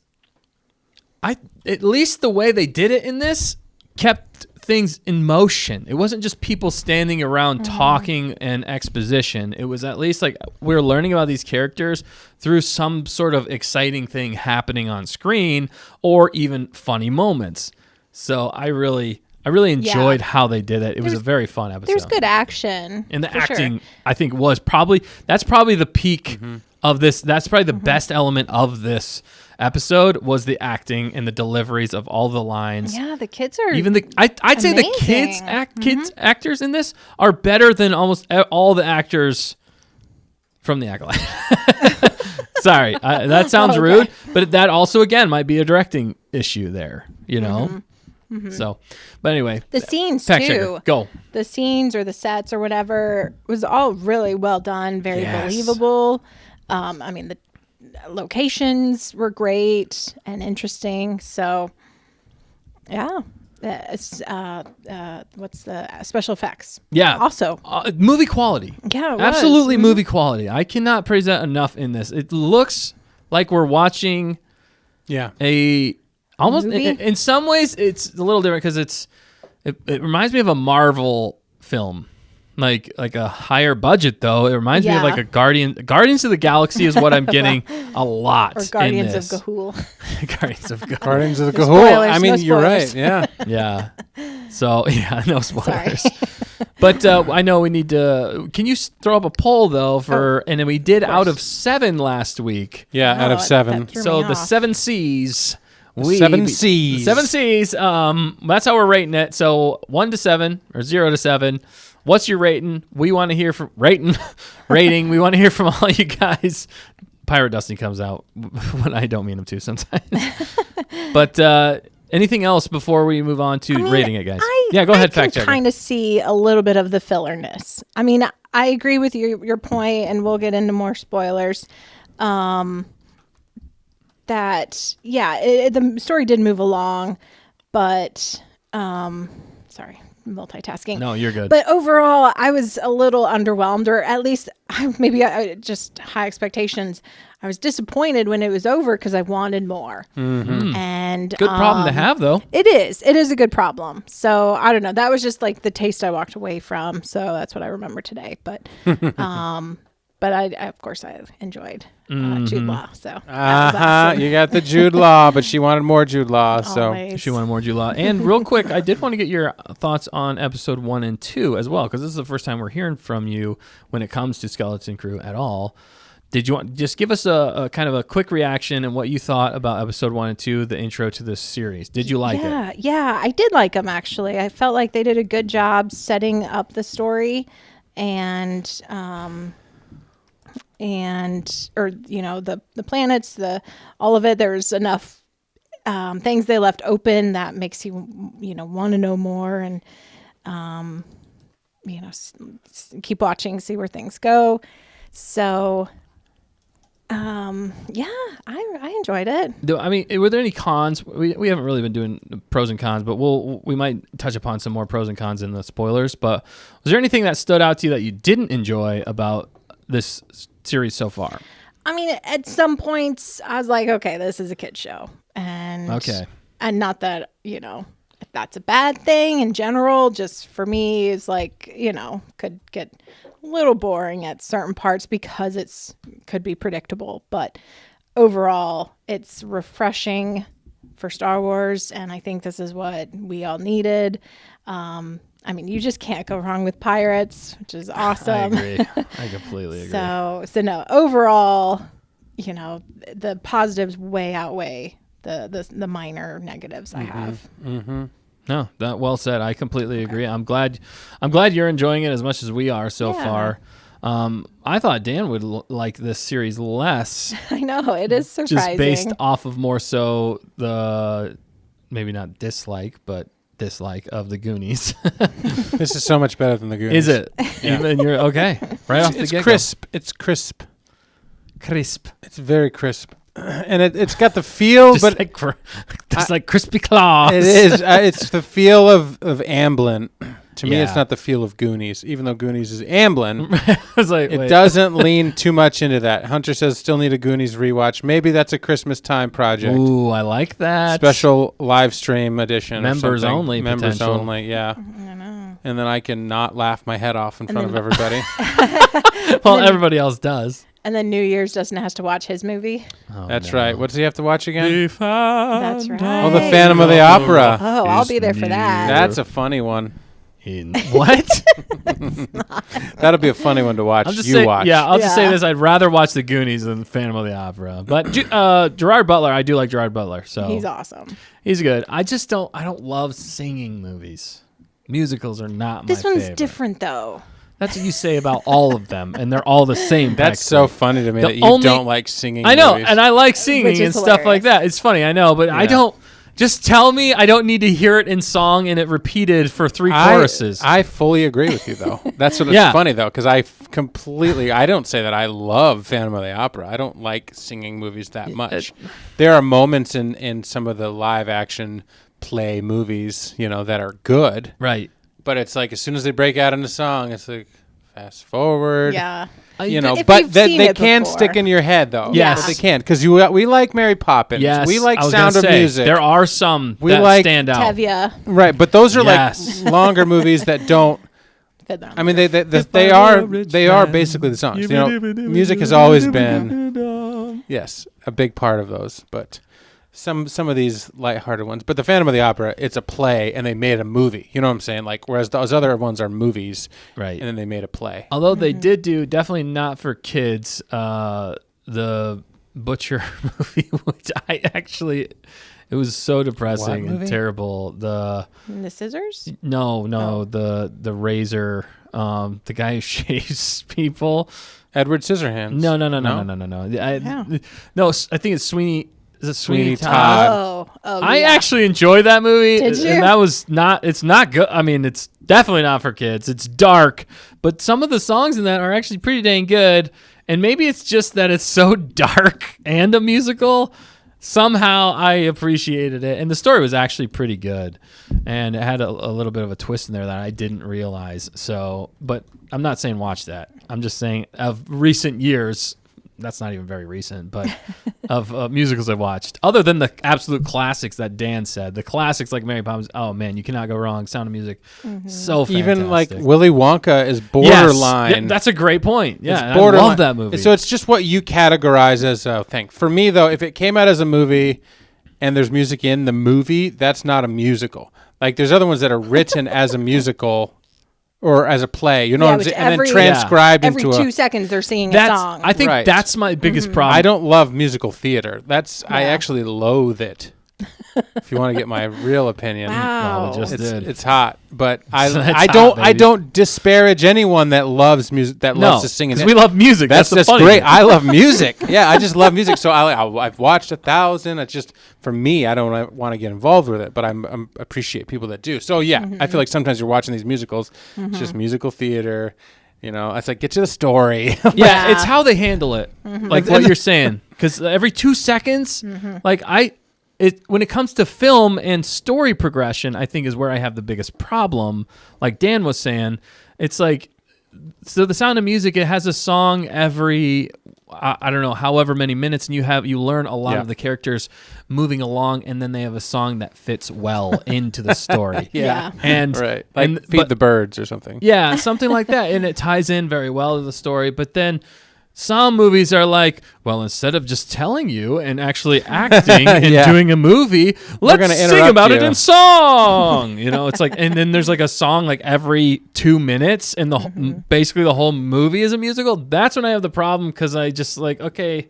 at least the way they did it in this kept things in motion. It wasn't just people standing around talking and exposition. It was at least like we're learning about these characters through some sort of exciting thing happening on screen or even funny moments. So I really enjoyed how they did it. It was a very fun episode. There's good action. And the acting, I think, that's probably the peak of this. That's probably the best element of this episode was the acting and the deliveries of all the lines. Yeah, the kids are even I'd say the kids actors in this are better than almost all the actors from The Acolyte. Sorry, that sounds rude, but that also again might be a directing issue there. So, but anyway, the scenes fact too. Checker, go. The scenes or the sets or whatever was all really well done, very believable. The locations were great and interesting. So, yeah. What's the special effects? Yeah. Also, movie quality. Yeah, it absolutely was. Movie quality. I cannot praise that enough in this. It looks like we're watching a almost in some ways it's a little different because it reminds me of a Marvel film. Like a higher budget though. It reminds me of like a Guardians of the Galaxy is what I'm getting a lot. Or Guardians in of this. Gahul. Guardians of Gahul. Guardians of the No Gahul. spoilers, I mean, no you're right. spoilers. Yeah. Yeah. So no spoilers. Sorry. But I know we need to. Can you throw up a poll though for? And then we did out of 7 last week. Yeah, out of 7. That threw So me the off. 7 C's. Seven C's. 7 C's. That's how we're rating it. So 1 to 7 or 0 to 7. What's your rating? We want to hear from rating. We want to hear from all you guys. Pirate Dusty comes out when I don't mean him to sometimes. But anything else before we move on to rating it, guys? Go ahead, fact checker. I kind of see a little bit of the fillerness. I mean, I agree with your point, and we'll get into more spoilers. The story did move along, but sorry. Multitasking. No, you're good. But overall, I was a little underwhelmed, or at least I just high expectations. I was disappointed when it was over because I wanted more. Mm-hmm. And good problem to have, though. It is. It is a good problem. So I don't know. That was just like the taste I walked away from. So that's what I remember today. But, but I of course I enjoyed Jude Law. So that was awesome. You got the Jude Law, but she wanted more Jude Law. So Always. She wanted more Jude Law. And real quick, I did want to get your thoughts on episode 1 and 2 as well, because this is the first time we're hearing from you when it comes to Skeleton Crew at all. Did you want just give us a kind of a quick reaction and what you thought about episode 1 and 2, the intro to this series? Did you like it? Yeah, I did like them actually. I felt like they did a good job setting up the story and the planets, all of it. There's enough things they left open that makes you want to know more and keep watching, see where things go. So I enjoyed it. I mean, were there any cons? We haven't really been doing pros and cons, but we might touch upon some more pros and cons in the spoilers. But was there anything that stood out to you that you didn't enjoy about this series so far? I mean, at some points I was like, okay, this is a kid's show. And not that, that's a bad thing in general. Just for me, is like, could get a little boring at certain parts because could be predictable. But overall, it's refreshing for Star Wars, and I think this is what we all needed. I mean, you just can't go wrong with pirates, which is awesome. I agree. I completely agree. So no, overall, the positives way outweigh the minor negatives I have. Mm-hmm. No, that well said. I completely agree. I'm glad you're enjoying it as much as we are so far. I thought Dan would like this series less. I know, it is surprising. Just based off of more so the maybe not dislike, but dislike of the Goonies. This is so much better than the Goonies. Is it? Yeah. Even you're okay. Right off the It's get-go. crisp. It's crisp. Crisp. It's very crisp. And it's got the feel, Just but like crispy claws. it is. It's the feel of Amblin. To me, it's Yeah. not the feel of Goonies, even though Goonies is Amblin. I was like, It wait. doesn't lean too much into that. Hunter says still need a Goonies rewatch. Maybe that's a Christmas time project. Ooh, I like that. Special live stream edition. or Members something. only Members potential. only, yeah. I know. And then I can not laugh my head off in front of everybody. Well, everybody else does. And then New Year's Dustin has to watch his movie. Oh, That's no. right. What does he have to watch again? That's right. Oh, the Phantom of the Opera. Oh, I'll be there for that. That's a funny one. What? That'll be a funny one to watch. I'll just You say, watch. yeah, I'll just say Yeah. this: I'd rather watch the Goonies than Phantom of the Opera. But Gerard Butler, I do like Gerard Butler, so He's awesome. he's good. I don't love singing movies. Musicals are not This my one's favorite. different, though. That's what you say about all of them, and they're all the same. That's so funny to me The that you only- don't like singing I know, movies. and I like singing Which and is stuff like hilarious. that. It's funny, I know, but I Yeah. don't. Just tell me I don't need to hear it in song and it repeated for 3 choruses. I fully agree with you, though. That's what Yeah. it's funny, though, because I don't say that I love Phantom of the Opera. I don't like singing movies that much. There are moments in some of the live action play movies, that are good, right. but it's like as soon as they break out into song, it's like fast forward. Yeah. If But you've they seen it can before. stick in your head, though. Yes. But they can, because we like Mary Poppins. Yes. We like I was Sound gonna of say, Music. There are some We that like stand out. Tevye. Right, but those are Yes. like longer movies that don't. Fit them. I mean, they are basically the songs. Music has always been a big part of those, but some of these lighthearted ones. But the Phantom of the Opera, it's a play, and they made a movie. You know what I'm saying? Like, whereas those other ones are movies, Right. and then they made a play. Although they did do definitely not for kids, the Butcher movie, which it was so depressing What and movie? terrible. The Scissors? the razor, the guy who shaves people. Edward Scissorhands. No. No? No, I think it's Sweeney. Is it Sweeney Sweeney Todd? Oh, I yeah. actually enjoyed that movie. Did you? And that was it's not good. I mean, it's definitely not for kids. It's dark, but some of the songs in that are actually pretty dang good. And maybe it's just that it's so dark and a musical. Somehow I appreciated it. And the story was actually pretty good. And it had a little bit of a twist in there that I didn't realize. So, but I'm not saying watch that. I'm just saying of recent years, that's not even very recent, but of musicals I've watched, other than the absolute classics that Dan said, the classics like Mary Poppins. Oh man, you cannot go wrong. Sound of Music, so fantastic. Even like Willy Wonka is Yes. borderline. Yeah, that's a great point. Yeah, It's borderline. I love that movie. So it's just what you categorize as a thing. For me, though, if it came out as a movie and there's music in the movie, that's not a musical. Like there's other ones that are written as a musical or as a play, you know what I'm which saying? And every- then transcribed Every into 2 a... seconds they're singing a that's. song. I think Right. that's my biggest problem. I don't love musical theater. I Yeah. actually loathe it. If you want to get my real opinion. Wow. Well, we just did. It's hot, but It's I hot, don't baby. disparage anyone that loves music, loves to sing. because we love music. That's the funny great. thing. I love music. Yeah, I just love music. So I've watched 1,000. It's just for me, I don't want to get involved with it, but I'm appreciate people that do. So yeah, I feel like sometimes you're watching these musicals. It's just musical theater. It's like get to the story. Yeah, it's how they handle it, like what you're saying. Because every 2 seconds, when it comes to film and story progression, I think is where I have the biggest problem. Like Dan was saying, it's like, so the Sound of Music, it has a song every, I don't know, however many minutes, and you learn a lot Yeah. of the characters moving along, and then they have a song that fits well into the story. Yeah. And Right, like and, Feed but- the Birds or something. yeah, something like that, and it ties in very well to the story. But then Some movies are like, well, instead of just telling you and actually acting and Yeah. doing a movie, let's gonna sing interrupt about it you. in song. It's like, and then there's like a song like every 2 minutes, and basically the whole movie is a musical. That's when I have the problem, because I just like, okay,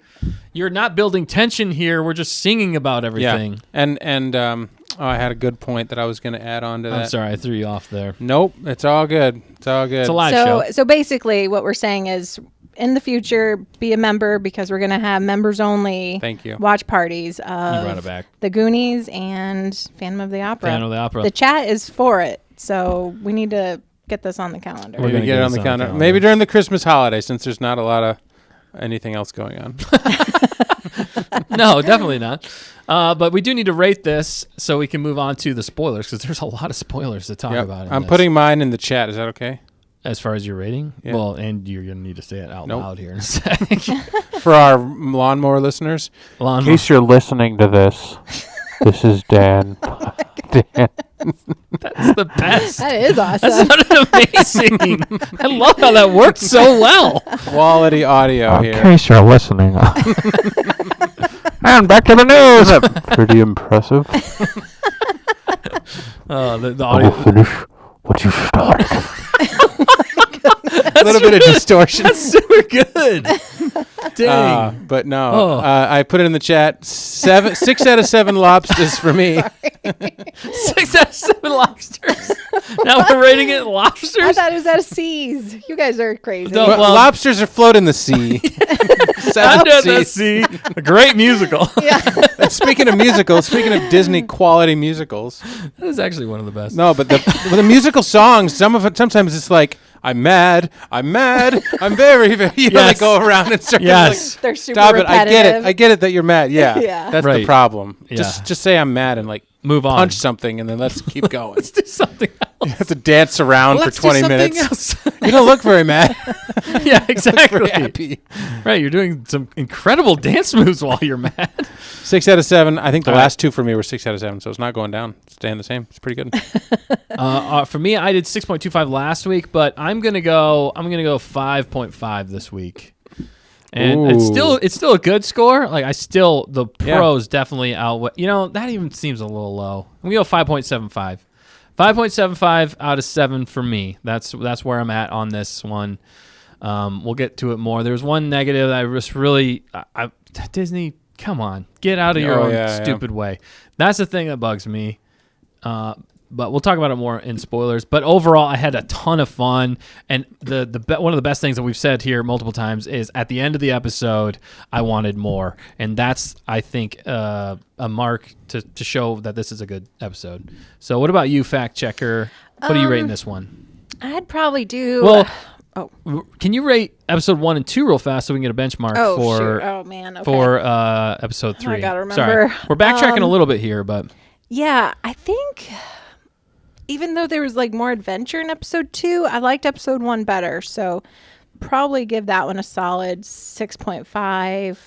you're not building tension here. We're just singing about everything. Yeah. And I had a good point that I was going to add on to that. I'm sorry, I threw you off there. Nope, it's all good. It's all good. It's a live show. So basically, what we're saying is, in the future, be a member, because we're going to have members only. Thank you. Watch parties You brought it of back. The Goonies and Phantom of the Opera. Phantom of the Opera. The chat is for it, so we need to get this on the calendar. We're We're gonna going to get it on this the calendar. Maybe during the Christmas holiday, since there's not a lot of anything else going on. No, definitely not. But we do need to rate this so we can move on to the spoilers, because there's a lot of spoilers to talk Yep. about. in I'm this. putting mine in the chat. Is that okay? As far as your rating? Yeah. Well, and you're going to need to say it out Nope. loud here in a second. For our lawnmower listeners, Lawnmower. In case you're listening to this, this is Dan. Dan. That's the best. That is awesome. That sounded amazing. I love how that worked so well. quality audio In here. case you're listening. And back to the news. Pretty impressive. The I will audio. finish what you started. A little bit of distortion. That's super good. Dang. But no, Oh. I put it in the chat. 6 out of 7 lobsters for me. 6 out of 7 lobsters. Now we're rating it I lobsters? thought it was out of C's. You guys are crazy. No. Well, well- lobsters are float in the sea. Seven Under the seas. sea. A great musical. Speaking of musicals, speaking of Disney quality musicals, That is actually one of the best. no, but the musical songs, sometimes it's like, I'm mad, I'm very, very. You know, Yes. they go around and start. Yes. They're super Stop it! repetitive. I get it that you're mad. Yeah, Yeah. that's Right. the problem. Yeah. Just say I'm mad and like Move on. punch something, and then let's keep going. Let's do something else. You have to dance around Let's for do 20 something minutes. else. You don't look very mad. Yeah, exactly. Very happy. Right, you're doing some incredible dance moves while you're mad. 6 out of 7. I think the All last two for me were 6 out of 7, so it's not going down. It's staying the same. It's pretty good. For me, I did 6.25 last week, but I'm gonna go 5.5 this week. And Ooh. it's still a good score. Like the Yeah. pros definitely outweigh. That even seems a little low. I'm gonna go 5.75. 5.75 out of 7 for me. That's where I'm at on this one. We'll get to it more. There's one negative that I just really Disney. Come on, get out of your own stupid way. That's the thing that bugs me. But we'll talk about it more in spoilers. But overall, I had a ton of fun, and one of the best things that we've said here multiple times is at the end of the episode, I wanted more, and that's I think a mark to show that this is a good episode. So, what about you, fact checker? What are you rating this one? I'd probably do. Well, oh. Can you rate episode 1 and 2 real fast so we can get a benchmark Oh, for sure. Oh, man. Okay. for episode 3? I gotta Sorry, remember. we're backtracking a little bit here, but Yeah, I think even though there was like more adventure in episode 2, I liked episode 1 better. So probably give that one a solid 6.5.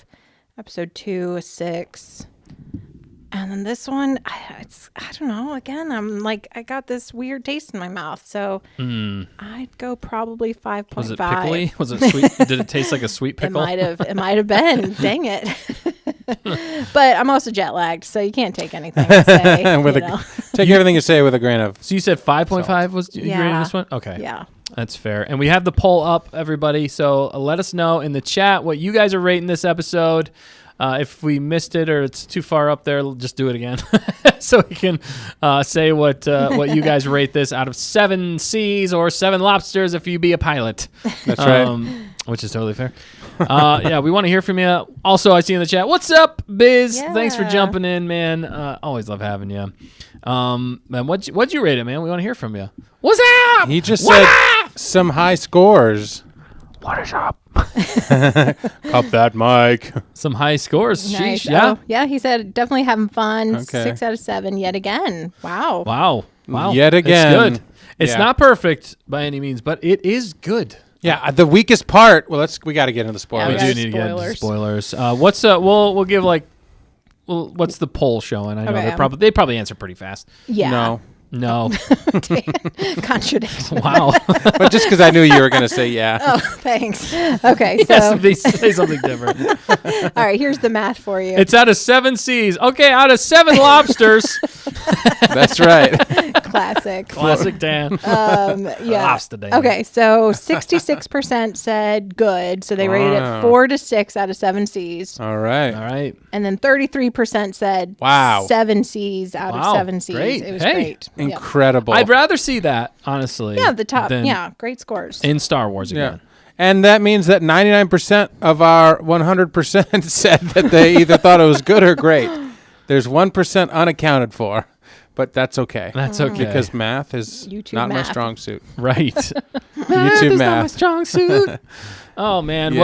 Episode 2 a 6. And then this one, I don't know. Again, I'm like, I got this weird taste in my mouth. So I'd go probably 5.5. was it pickly? Was it sweet? Did it taste like a sweet pickle? It might have been. Dang it. But I'm also jet lagged, so you can't take anything I say. Take everything you say with a grain of. So you said 5.5 was you rating Yeah. this one? Okay. Yeah. That's fair. And we have the poll up, everybody. So let us know in the chat what you guys are rating this episode. If we missed it or it's too far up there, just do it again. So we can say what you guys rate this out of 7 C's or 7 lobsters if you be a pilot. That's right. Which is totally fair. Yeah, we want to hear from you. Also, I see in the chat, what's up, Biz? Yeah. Thanks for jumping in, man. Always love having you. Man, what'd you rate it, man? We want to hear from you. What's up? He just What said up? some high scores. What is up? Cup that mic. Some high scores. Nice. Sheesh. Yeah. Oh, yeah, he said definitely having fun. Okay. 6 out of 7 yet again. Wow. Wow. Yet again. It's good. It's Yeah. not perfect by any means, but it is good. Yeah, the weakest part. Well, we got to get into the spoilers. Yeah, We guys, do need to get into spoilers. spoilers. We'll give what's the poll showing? I know Okay, they probably answer pretty fast. Yeah. No. No. Contradiction. Wow. But just because I knew you were going to say yeah. Oh, thanks. Okay, Yes, so say something different. all right, here's the math for you. It's out of 7 seas. Okay, out of 7 lobsters. That's right. Classic. Classic Dan. Yeah. Lobster Dan. Okay, so 66% said good, so they rated Wow. it 4 to 6 out of 7 C's, All right. All right. and then 33% said Wow. 7 C's out Wow, of 7 C's. great. It was Hey. great. Yeah. Incredible. I'd rather see that, honestly. Yeah, the top. than Yeah, great scores. In Star Wars Yeah. again. And that means that 99% of our 100% said that they either thought it was good or great. There's 1% unaccounted for, but that's okay. That's okay. Because math is YouTube not my math. strong suit. Right. YouTube Is not my math. strong suit. Oh man. Yeah.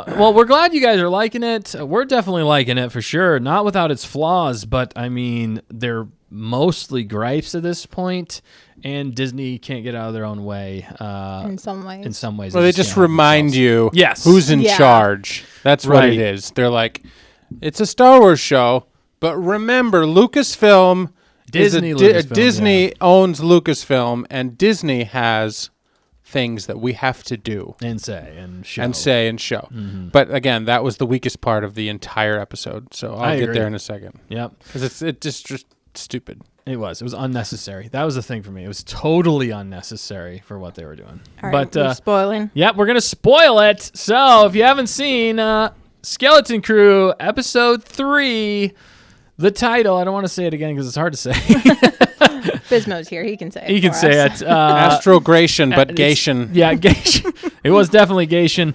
Well, we're glad you guys are liking it. We're definitely liking it for sure. Not without its flaws, but I mean, they're mostly gripes at this point, and Disney can't get out of their own way. In some ways. In some ways, Well, they just can't help remind themselves. you Yes. who's in Yeah. charge. That's what Right. it is. They're like, it's a Star Wars show, but remember, Lucasfilm Disney is Lucasfilm, Disney yeah. owns Lucasfilm, and Disney has things that we have to do and say and show. and say and show. Mm-hmm. But again, that was the weakest part of the entire episode. So I I'll get agree. there in a second Yep. because it's just stupid. It was unnecessary. That was the thing for me. It was totally unnecessary for what they were doing. All right, But we're spoiling. yep, we're gonna spoil it. So if you haven't seen Skeleton Crew episode 3, the title, I don't want to say it again because it's hard to say. Bismo's here. He can say it. You can for say us. it. Astrogration, but it's- Gation. Yeah, Gation. It was definitely Gation.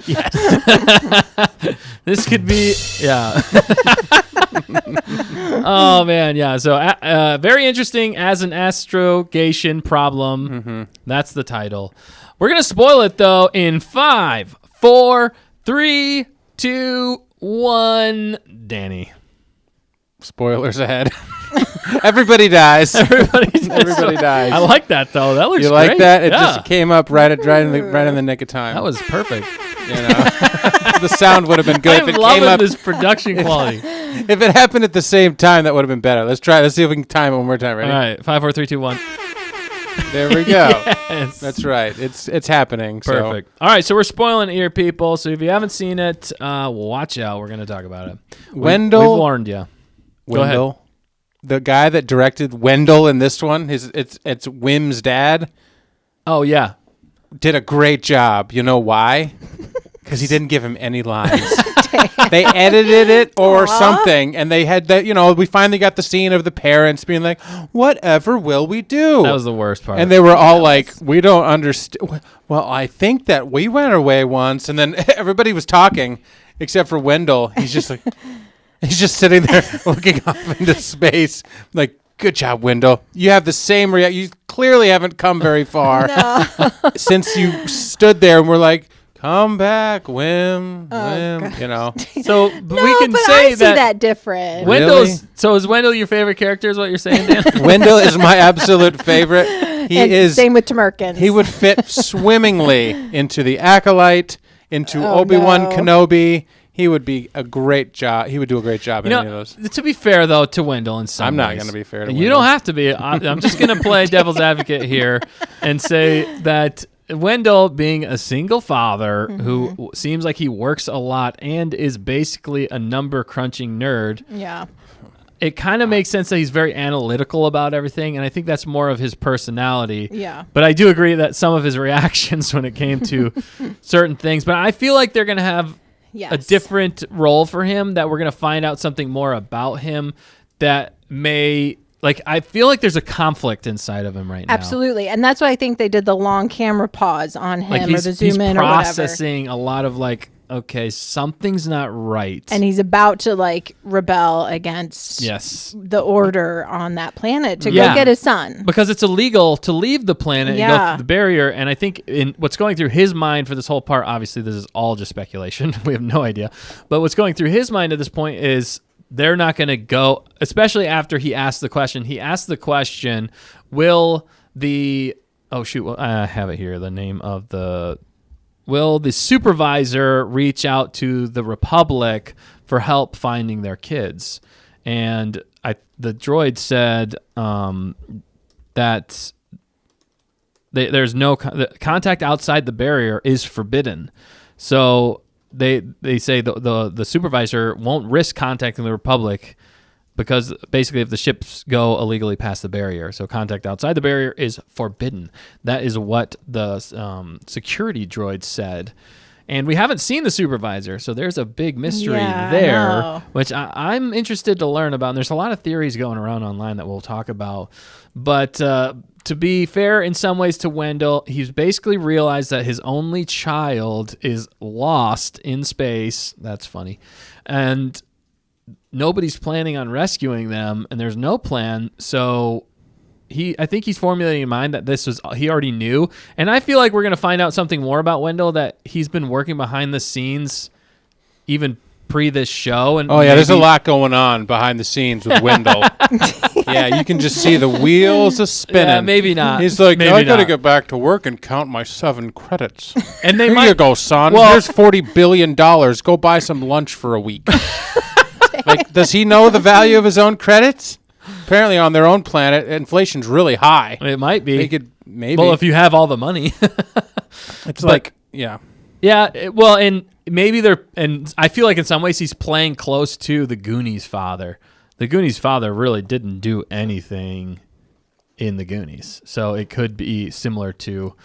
Yes. This could be, yeah. Oh, man, yeah. So, very interesting as an astrogation problem. Mm-hmm. That's the title. We're going to spoil it, though, in 5, 4, 3, 2, 1. Danny. Spoilers ahead. Everybody dies. Everybody dies. I like that, though. That looks You like great. that? It Yeah. just came up right in the nick of time. That was perfect. You know, the sound would have been good if I'm it came loving up. this production quality. If it happened at the same time, that would have been better. Let's try. Let's see if we can time it one more time. Ready? All right, 5, 4, 3, 2, 1. There we go. Yes. That's right. It's happening. Perfect. All right, so we're spoiling it here, people. So if you haven't seen it, watch out. We're going to talk about it. Wendell- We've warned you. So Go ahead. Wendell, the guy that directed Wendell in this one, it's Wim's dad, Oh, yeah. did a great job. You know why? Because he didn't give him any lines. They edited it or something, and they had that. You know, we finally got the scene of the parents being like, "Whatever will we do?" That was the worst part. And they were all like, "We don't understand." Well, I think that we went away once, and then everybody was talking except for Wendell. He's just like, he's just sitting there looking off into space, like, "Good job, Wendell. You have the same reaction. You clearly haven't come very far since you stood there and were like." Come back, Wim. God. You know. so No, we can but say I see that different. Wendell's. Really? So is Wendell your favorite character? Is what you're saying, Dan? Wendell is my absolute favorite. He And is. same with Tamerkins. He would fit swimmingly into the Acolyte, into Oh, Obi-Wan no. Kenobi. He would be a great job. He would do a great job in You any of those. know, to be fair though to Wendell in some I'm not ways. gonna be fair to You Wendell. don't have to be. I'm just going to play devil's advocate here and say that Wendell, being a single father who seems like he works a lot and is basically a number crunching nerd, Yeah. it kind of makes sense that he's very analytical about everything, and I think that's more of his personality. Yeah. But I do agree that some of his reactions when it came to certain things, but I feel like they're going to have Yes. a different role for him, that we're going to find out something more about him that may, like, I feel like there's a conflict inside of him right now. Absolutely. And that's why I think they did the long camera pause on him Like or he's the zoom in or whatever. processing a lot of like, okay, something's not right. And he's about to like rebel against yes. the order on that planet to Yeah. go get his son. Because it's illegal to leave the planet and go Yeah. through the barrier. And I think in what's going through his mind for this whole part, obviously this is all just speculation. We have no idea. But what's going through his mind at this point is they're not going to go, especially after he asked the question. He asked the question, will the, oh shoot, well, I have it here, the name of the, will the supervisor reach out to the Republic for help finding their kids? And the droid said that there's no contact outside the barrier is forbidden. So they say the supervisor won't risk contacting the Republic because basically if the ships go illegally past the barrier, so contact outside the barrier is forbidden. That is what the security droid said. And we haven't seen the supervisor, so there's a big mystery there, which I'm interested to learn about. And there's a lot of theories going around online that we'll talk about. But to be fair in some ways to Wendell, he's basically realized that his only child is lost in space. That's funny. And nobody's planning on rescuing them, and there's no plan. So I think he's formulating in mind that he already knew. And I feel like we're going to find out something more about Wendell, that he's been working behind the scenes even pre this show. And there's a lot going on behind the scenes with Wendell. Yeah, you can just see the wheels are spinning. Yeah, maybe not. He's like, I got to get back to work and count my 7 credits. And Here you go, son. Here's $40 billion. Go buy some lunch for a week. Like, does he know the value of his own credits? Apparently, on their own planet, inflation's really high. It might be. They could maybe. Well, if you have all the money. Yeah. Yeah, and maybe and I feel like in some ways he's playing close to the Goonies' father. The Goonies' father really didn't do anything in the Goonies, so it could be similar to.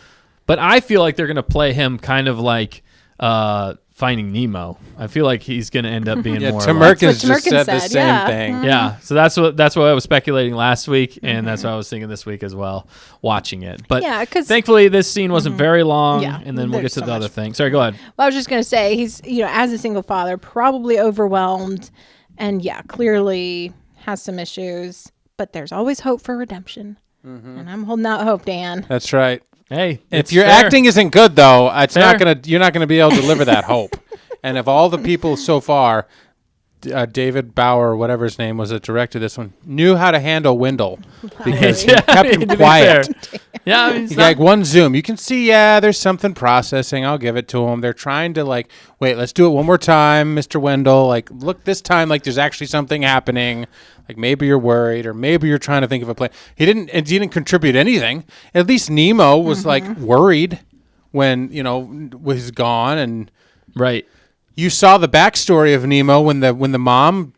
But I feel like they're going to play him kind of like Finding Nemo. I feel like he's going to end up being more. Tim Merkins just said the same thing. Mm-hmm. Yeah, so that's what I was speculating last week, and that's what I was thinking this week as well, watching it. But thankfully, this scene wasn't very long, and then we'll get to the other thing. Sorry, go ahead. Well, I was just going to say, he's, as a single father, probably overwhelmed, and clearly has some issues, but there's always hope for redemption. And I'm holding out hope, Dan. That's right. Hey, if your acting isn't good, though, you're not gonna be able to deliver that hope. And of all the people so far, David Bauer, whatever his name was that directed this one, knew how to handle Wendell because he kept him quiet. Yeah, I mean, like one zoom, you can see, there's something processing. I'll give it to him. They're trying to wait, let's do it one more time, Mr. Wendell. Look this time, there's actually something happening. Maybe you're worried, or maybe you're trying to think of a plan. He didn't contribute anything. At least Nemo was worried when was gone, and right. You saw the backstory of Nemo when the mom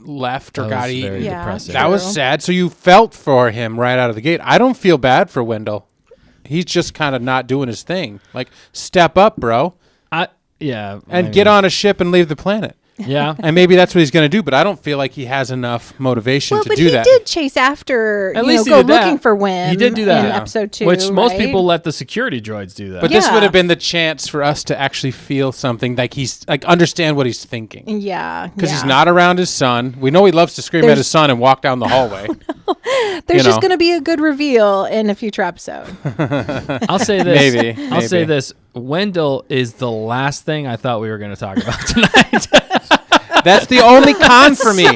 left or got eaten. That was sad. So you felt for him right out of the gate. I don't feel bad for Wendell. He's just kind of not doing his thing. Step up, bro. And get on a ship and leave the planet. Yeah. And maybe that's what he's going to do, but I don't feel like he has enough motivation to do that. But he did chase after, At least go looking for Wim. He did do that in episode 2, which most people let the security droids do that. But this would have been the chance for us to actually feel something, he's understand what he's thinking. Yeah. Because he's not around his son. We know he loves to scream at his son and walk down the hallway. There's just going to be a good reveal in a future episode. I'll say this. Maybe. I'll say this. Wendell is the last thing I thought we were going to talk about tonight. That's the only con for me.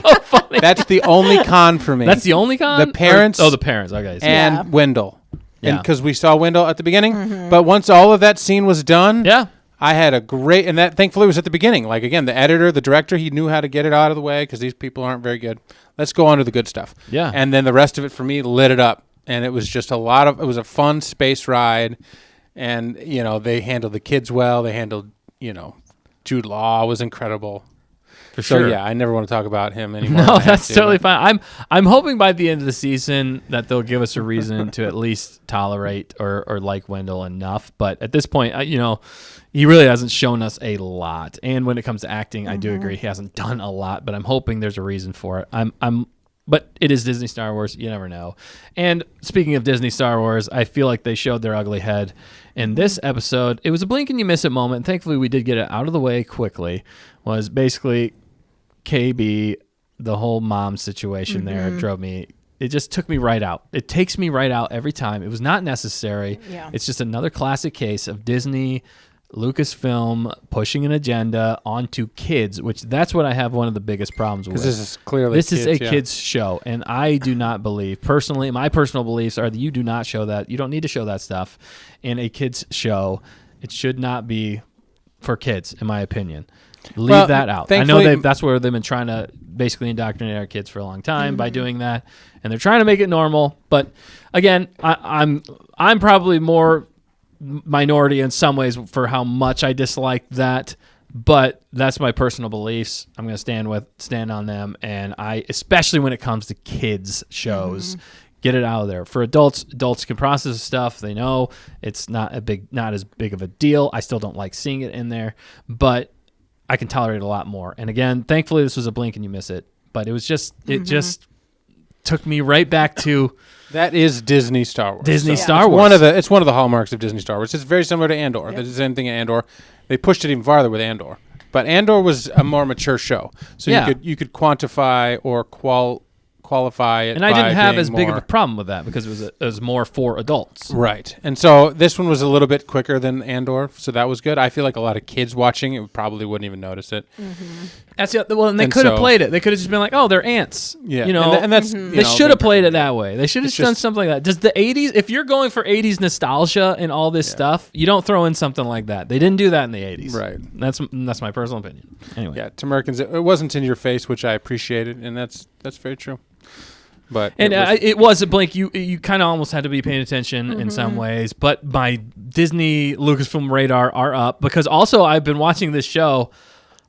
That's the only con for me. That's the only con? The parents. The parents. Okay. And Wendell. Yeah. Because we saw Wendell at the beginning. But once all of that scene was done, I had a great, and that thankfully was at the beginning. Again, the editor, the director, he knew how to get it out of the way because these people aren't very good. Let's go on to the good stuff. Yeah. And then the rest of it for me lit it up. And it was just it was a fun space ride. And, they handled the kids well. They handled, Jude Law was incredible. For sure. So yeah, I never want to talk about him anymore. No, that's totally fine. I'm hoping by the end of the season that they'll give us a reason to at least tolerate or like Wendell enough. But at this point, he really hasn't shown us a lot. And when it comes to acting, I do agree he hasn't done a lot. But I'm hoping there's a reason for it. But it is Disney Star Wars. You never know. And speaking of Disney Star Wars, I feel like they showed their ugly head in this episode. It was a blink and you miss it moment. Thankfully, we did get it out of the way quickly. Was basically KB, the whole mom situation there drove me. It just took me right out. It takes me right out every time. It was not necessary. Yeah. It's just another classic case of Disney, Lucasfilm pushing an agenda onto kids, which that's what I have one of the biggest problems with. Because this is clearly this is a kids show, and I do not believe, personally, my personal beliefs are that you do not show that. You don't need to show that stuff in a kids show. It should not be for kids, in my opinion. Leave that out. I know that's where they've been trying to basically indoctrinated our kids for a long time by doing that, and they're trying to make it normal. But again, I'm probably more minority in some ways for how much I dislike that. But that's my personal beliefs. I'm going to stand on them, and especially when it comes to kids shows, get it out of there. For adults can process stuff. They know it's not as big of a deal. I still don't like seeing it in there, but I can tolerate it a lot more. And again, thankfully, this was a blink and you miss it. But it was just it just took me right back to that is Disney Star Wars. Star Wars. It's one of the hallmarks of Disney Star Wars. It's very similar to Andor. There's the same thing in Andor. They pushed it even farther with Andor. But Andor was a more mature show. So you could quantify or qualify it. And I didn't have as more big of a problem with that because it was more for adults. Right. And so this one was a little bit quicker than Andor, so that was good. I feel like a lot of kids watching it probably wouldn't even notice it. That's and they could have played it. They could have just been like, "Oh, they're ants." Yeah. You know, and that's they should have played it that way. They should have done something like that. Does the 80s, if you're going for 80s nostalgia and all this stuff, you don't throw in something like that. They didn't do that in the 80s. Right. That's my personal opinion. Anyway. Yeah, to Americans, it wasn't in your face, which I appreciated, and that's very true. But it was a blink. You kind of almost had to be paying attention in some ways, but my Disney Lucasfilm radar are up because also I've been watching this show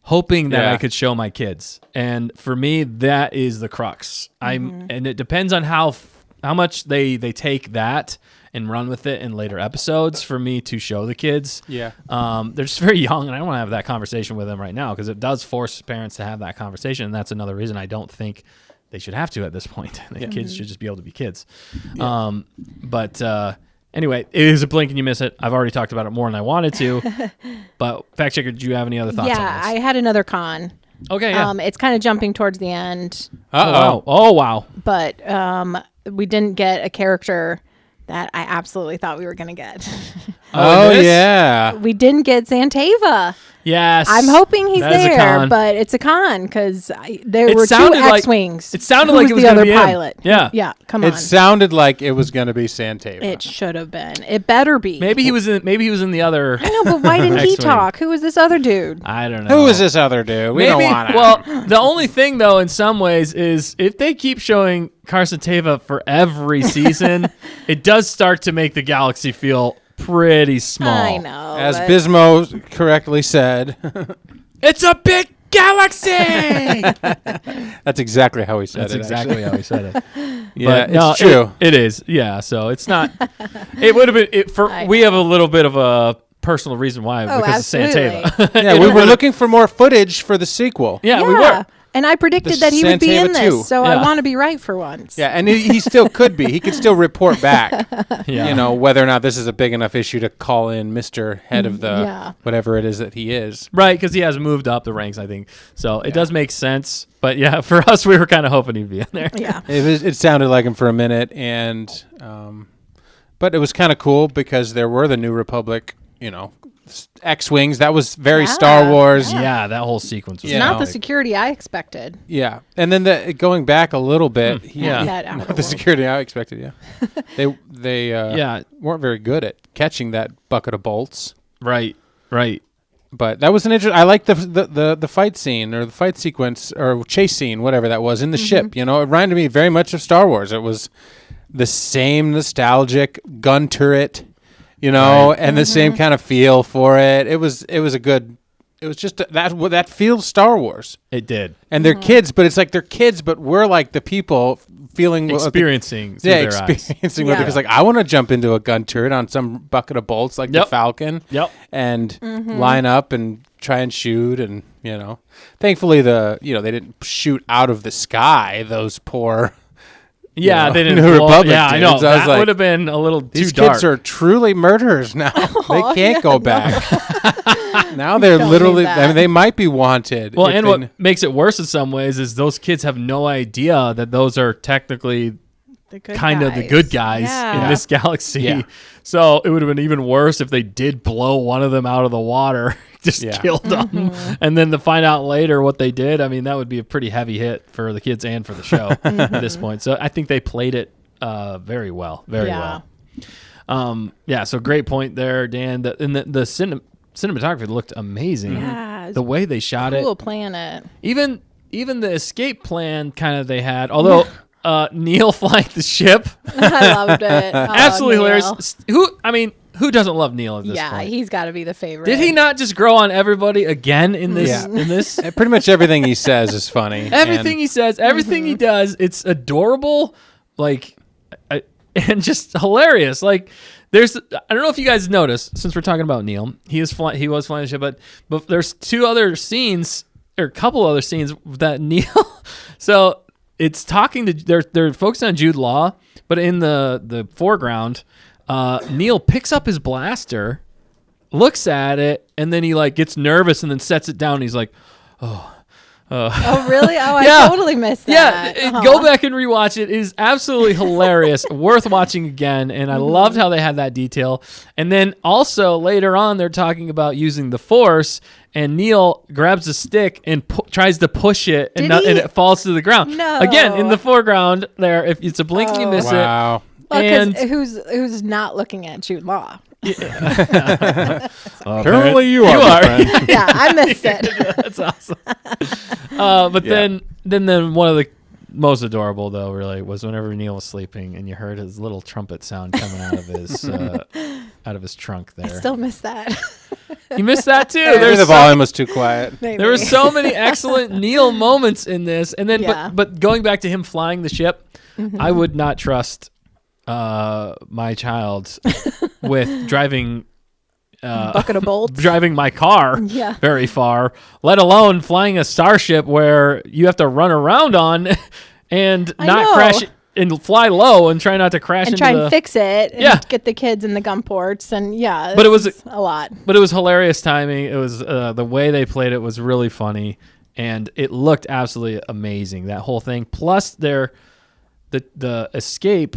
hoping that I could show my kids, and for me that is the crux. And it depends on how much they take that and run with it in later episodes for me to show the kids. Yeah, they're just very young, and I don't want to have that conversation with them right now because it does force parents to have that conversation, and that's another reason I don't think they should have to at this point. The kids should just be able to be kids. Yeah. Anyway, it is a blink and you miss it. I've already talked about it more than I wanted to. But fact checker, do you have any other thoughts on this? Yeah, I had another con. Okay, yeah. It's kind of jumping towards the end. Oh, wow. But we didn't get a character that I absolutely thought we were going to get. Yeah. We didn't get Xanteva. Yes. I'm hoping he's there, but it's a con because there were two X-Wings. It sounded like it was the going to other be pilot. Yeah. Yeah, come on. It sounded like it was going to be Xanteva. It should have been. It better be. Maybe he was in the other. I know, but why didn't he talk? Who was this other dude? I don't know. Who is this other dude? We don't want to. Well, the only thing though, in some ways, is if they keep showing Carson Teva for every season, it does start to make the galaxy feel pretty small. I know. As Bismo correctly said, it's a big galaxy. That's exactly how he said That's it. exactly how he said it. Yeah, but no, it's true. It is. Yeah. So it's not. It would have been. We have a little bit of a personal reason why because absolutely. of Xanteva. Yeah, we were looking for more footage for the sequel. Yeah, we were. And I predicted that he would be in this, too. so I want to be right for once. Yeah, and he still could be. He could still report back, Yeah. Whether or not this is a big enough issue to call in Mr. Head of the whatever it is that he is. Right, because he has moved up the ranks, I think. So it does make sense. But yeah, for us, we were kind of hoping he'd be in there. Yeah. It sounded like him for a minute, and but it was kind of cool because there were the New Republic, X-Wings. That was very Star Wars. Yeah, that whole sequence was Not the security I expected. Yeah, and then going back a little bit, Not the security I expected. Yeah, they weren't very good at catching that bucket of bolts. Right. But that was an interesting. I like the fight scene or the fight sequence or chase scene, whatever that was in the ship. It reminded me very much of Star Wars. It was the same nostalgic gun turret. And the same kind of feel for it. It was just that feels Star Wars. It did. And they're kids, but it's like they're kids, but we're like the people feeling experiencing with it because like I want to jump into a gun turret on some bucket of bolts like the Falcon. Yep. And line up and try and shoot and thankfully they didn't shoot out of the sky, those poor Yeah, they didn't. New Republic. Yeah, dudes. I know. So that would have been a little too these dark. kids are truly murderers now. They can't go back. Now they're literally. I mean, they might be wanted. Well, and what makes it worse in some ways is those kids have no idea that those are technically kind of the good guys in this galaxy. Yeah. So it would have been even worse if they did blow one of them out of the water, just killed them, and then to find out later what they did. I mean, that would be a pretty heavy hit for the kids and for the show at this point. So I think they played it very well, very well. So great point there, Dan. The cinematography looked amazing. Yeah, the way they shot it. Cool planet. Even even the escape plan kind of they had, although Neil flying the ship, I loved it. Oh, absolutely Neil. hilarious. Who doesn't love Neil at this Yeah, point? he's got to be the favorite. Did he not just grow on everybody again in this? Yeah. In this, Pretty much everything he says is funny. everything he says, everything he does, it's adorable, and just hilarious. Like, I don't know if you guys noticed, since we're talking about Neil, he was flying the ship, but there's two other scenes or a couple other scenes that Neil. So it's talking to they're focused on Jude Law, but in the foreground. Neil picks up his blaster, looks at it, and then he gets nervous and then sets it down. And he's like, Oh, really? Oh, Yeah. I totally missed that. Yeah, go back and rewatch it. It is absolutely hilarious, worth watching again. And I loved how they had that detail. And then also later on, they're talking about using the Force, and Neil grabs a stick and tries to push it, and Did he? it falls to the ground. No. Again, in the foreground there, if it's a blink, you miss it. Wow. Well, And 'cause who's not looking at Jude Law? Apparently you are. my friend. Yeah, I missed it. That's awesome. But then one of the most adorable though, really, was whenever Neil was sleeping and you heard his little trumpet sound coming out of his trunk there. Still missed that. You missed that too. Maybe the volume was too quiet. Maybe. There were so many excellent Neil moments in this, and then Yeah. but going back to him flying the ship, I would not trust my child with driving bucket of bolts. driving my car Yeah. very far, let alone flying a starship where you have to run around on and I not know. crash and fly low and try not to crash and into try the. and fix it and Yeah. get the kids in the gun ports and But it was- a lot. But it was hilarious timing. It was the way they played it was really funny, and it looked absolutely amazing. That whole thing, plus the escape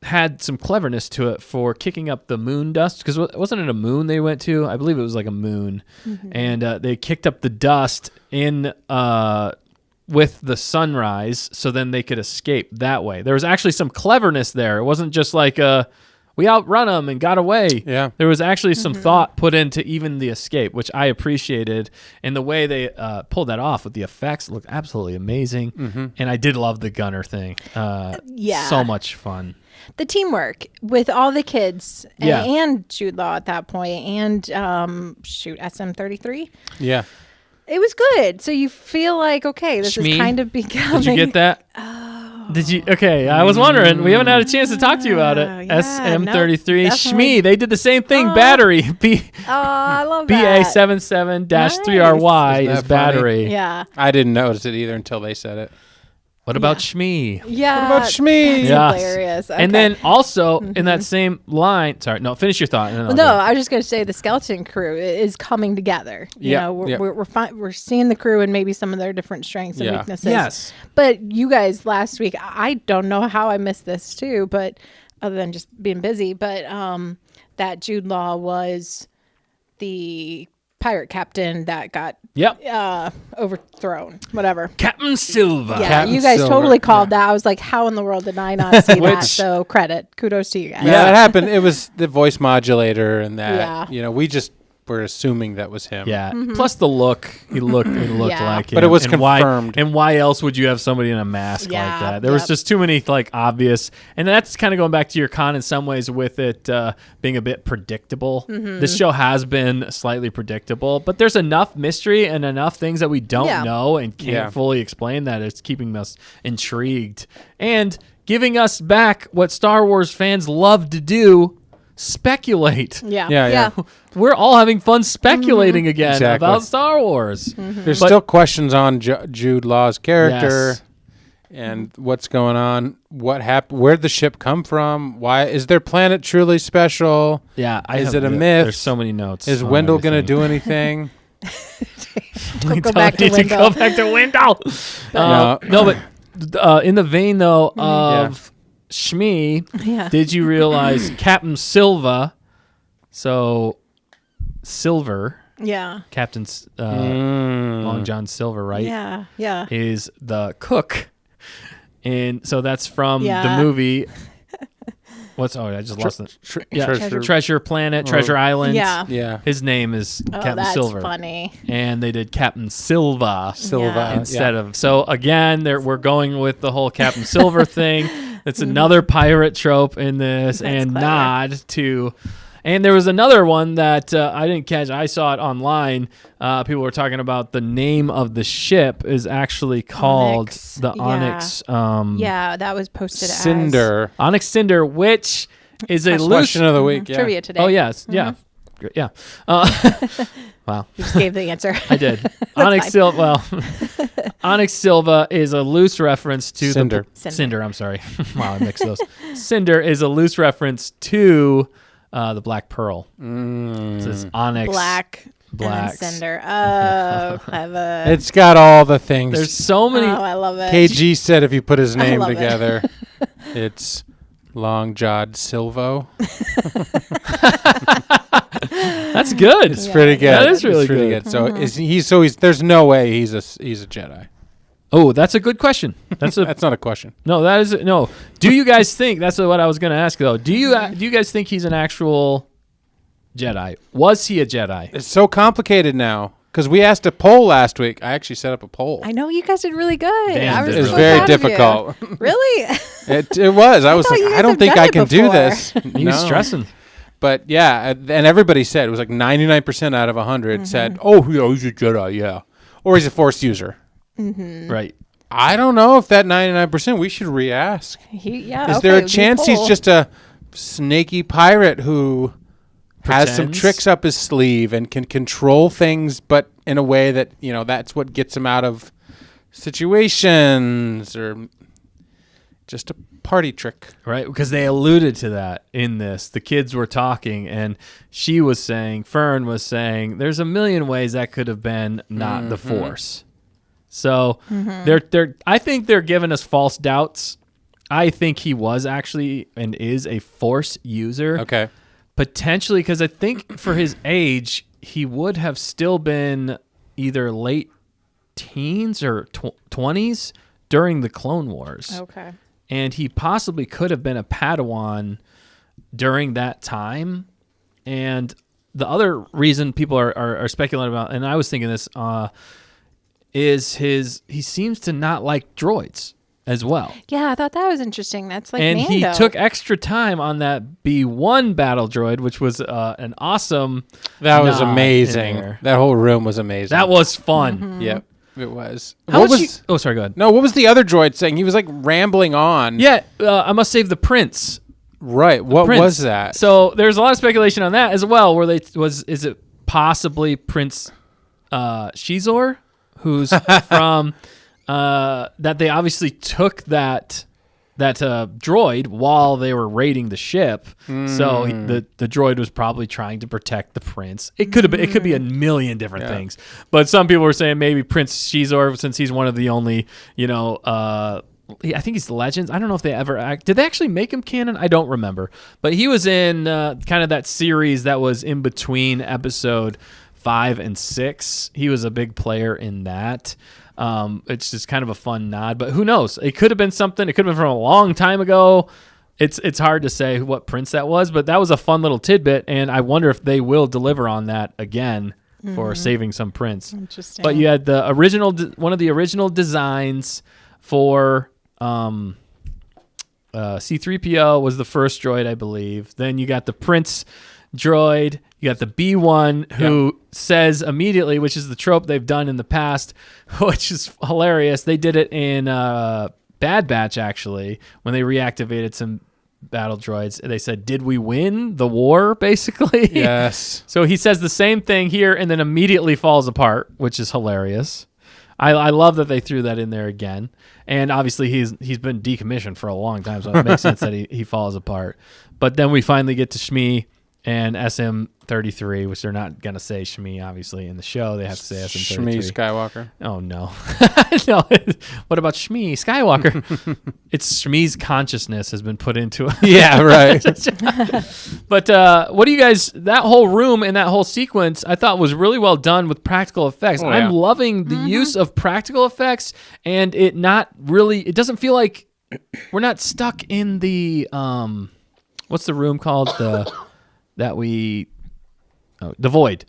had some cleverness to it for kicking up the moon dust, because wasn't it a moon they went to? I believe it was like a moon, and they kicked up the dust in with the sunrise, so then they could escape that way. There was actually some cleverness there. It wasn't just like we outrun them and got away. Yeah. There was actually some thought put into even the escape, which I appreciated, and the way they pulled that off with the effects looked absolutely amazing. And I did love the gunner thing. Yeah. So much fun. The teamwork with all the kids Yeah. and Jude Law at that point and SM33. Yeah. It was good. So you feel like, okay, this Shmee? is kind of becoming. Did you get that? Oh. Did you? Okay, I was wondering. We haven't had a chance to talk to you about it. Yeah, SM33 nope, Shmee. They did the same thing. Battery. Oh, I love that. BA77-3RY Nice. is Isn't that funny? battery. Yeah. I didn't notice it either until they said it. What about Shmee? Yeah. What about Shmee? That's Yes. hilarious. And Okay. then also in that same line, sorry, no, finish your thought. And then I'll No, go. I was just going to say the skeleton crew is coming together. You Yeah, know, yeah. we're seeing the crew and maybe some of their different strengths and Yeah. weaknesses. Yes. But you guys last week, I don't know how I missed this too, but other than just being busy, but that Jude Law was the pirate captain that got Yep. overthrown. Whatever. Captain Silva. Yeah, Captain you guys Silver, totally called that. I was like, how in the world did I not see that? Which- So kudos to you guys. Yeah, it happened. It was the voice modulator and that. Yeah. You know, we just were assuming that was him. Yeah. Plus the look, he looked Yeah. like him. But it was and confirmed. Why else would you have somebody in a mask Yeah, like that? There was yep. just too many obvious, and that's kind of going back to your con in some ways with it being a bit predictable. This show has been slightly predictable, but there's enough mystery and enough things that we don't Yeah. know and can't Yeah. fully explain that it's keeping us intrigued and giving us back what Star Wars fans love to do: speculate. Yeah. Yeah. We're all having fun speculating again Exactly. about Star Wars. There's But- still questions on Jude Law's character Yes. and what's going on. What happened? Where'd the ship come from? Why is their planet truly special? Yeah, Is it a myth? There's so many notes. Is on Wendell going to everything. do anything? We Go don't back to need Wendell. go back to Wendell. No. No, but in the vein though of Shmee, Yeah. did you realize Captain Silva? So Silver, Yeah. Captain Long John Silver, right? Yeah. Yeah. Is the cook, and so that's from Yeah. the movie I just lost it. Treasure. Treasure Planet, Treasure Island. Yeah. His name is Captain that's Silver. funny. And they did Captain Silva Silva instead of. So again, we're going with the whole Captain Silver thing. It's another pirate trope in this, and clever. nod to. And there was another one that I didn't catch. I saw it online. People were talking about the name of the ship is actually called the Onyx. That was posted Cinder. Onyx Cinder, which is a loose Question of the week. Yeah. trivia today. Oh yes, yeah. Wow. You just gave the answer. I did. Onyx Silva. Well, Onyx Silva is a loose reference to Cinder. Cinder. I'm sorry. Wow, I mixed those. Cinder is a loose reference to the Black Pearl. It says Onyx Black. Black. And Cinder. Oh, clever. It's got all the things. There's so many. Oh, I love it. KG said if you put his name love it. together, it's Long Jawed Silvo. That's good. It's pretty good. That is really It's pretty good. So he's there's no way he's a Jedi. Oh, that's a good question. That's not a question. No, that is no. Do you guys think that's what I was going to ask though? Do you guys think he's an actual Jedi? Was he a Jedi? It's so complicated now because we asked a poll last week. I actually set up a poll. I know you guys did really good. Damn, I was It was so very proud of you. difficult. Really? It was. I was thought like, you I guys don't have think done I it can do before. this. He was stressing. But yeah, and everybody said it was like 99% out of 100 said, "Oh, yeah, he's a Jedi, yeah," or he's a Force user. Right. I don't know if that 99%. We should re-ask. Is there a chance he's just a snaky pirate who has some Pretends? tricks up his sleeve and can control things, but in a way that that's what gets him out of situations, or just a party trick? Right, because they alluded to that in this. The kids were talking, and Fern was saying, there's a million ways that could have been not the Force. So I think they're giving us false doubts. I think he was actually and is a Force user. Okay. Potentially, because I think for his age, he would have still been either late teens or 20s during the Clone Wars. Okay. And he possibly could have been a Padawan during that time. And the other reason people are speculating about, and I was thinking this, is he seems to not like droids as well. Yeah, I thought that was interesting. That's like And Mando. he took extra time on that B1 battle droid, which was an awesome. That was nod in amazing. there. That whole room was amazing. That was fun. Yep, it was. How What much was? oh, sorry, go ahead. No, what was the other droid saying? He was like rambling on. Yeah, I must save the prince. Right. What Prince. was that? So there's a lot of speculation on that as well. Where is it possibly Prince Shizor, who's from that they obviously took that droid while they were raiding the ship. So the droid was probably trying to protect the prince. It could have been, it could be a million different things. But some people were saying maybe Prince Shizor, since he's one of the only, I think he's Legends. I don't know if they ever did they actually make him canon? I don't remember. But he was in kind of that series that was in between episode 5 and 6. He was a big player in that. It's just kind of a fun nod, but who knows? It could have been something. It could have been from a long time ago. It's hard to say what prince that was, but that was a fun little tidbit, and I wonder if they will deliver on that again for saving some prince. Interesting. But you had the original, one of the original designs for C-3PO was the first droid, I believe. Then you got the Prince droid. You got the B1 who says immediately, which is the trope they've done in the past, which is hilarious. They did it in Bad Batch, actually, when they reactivated some battle droids. They said, "Did we win the war?" Basically. Yes. So he says the same thing here and then immediately falls apart, which is hilarious. I love that they threw that in there again. And obviously he's been decommissioned for a long time, so it makes sense that he falls apart. But then we finally get to Shmi and SM-33, which they're not going to say Shmi, obviously, in the show. They have to say SM-33. Shmi Skywalker. Oh, no. No. What about Shmi Skywalker? It's Shmi's consciousness has been put into it. Yeah, right. But what do you guys, that whole room and that whole sequence, I thought was really well done with practical effects. Oh, I'm yeah. loving the use of practical effects, and it doesn't feel like we're not stuck in the what's the room called? The void.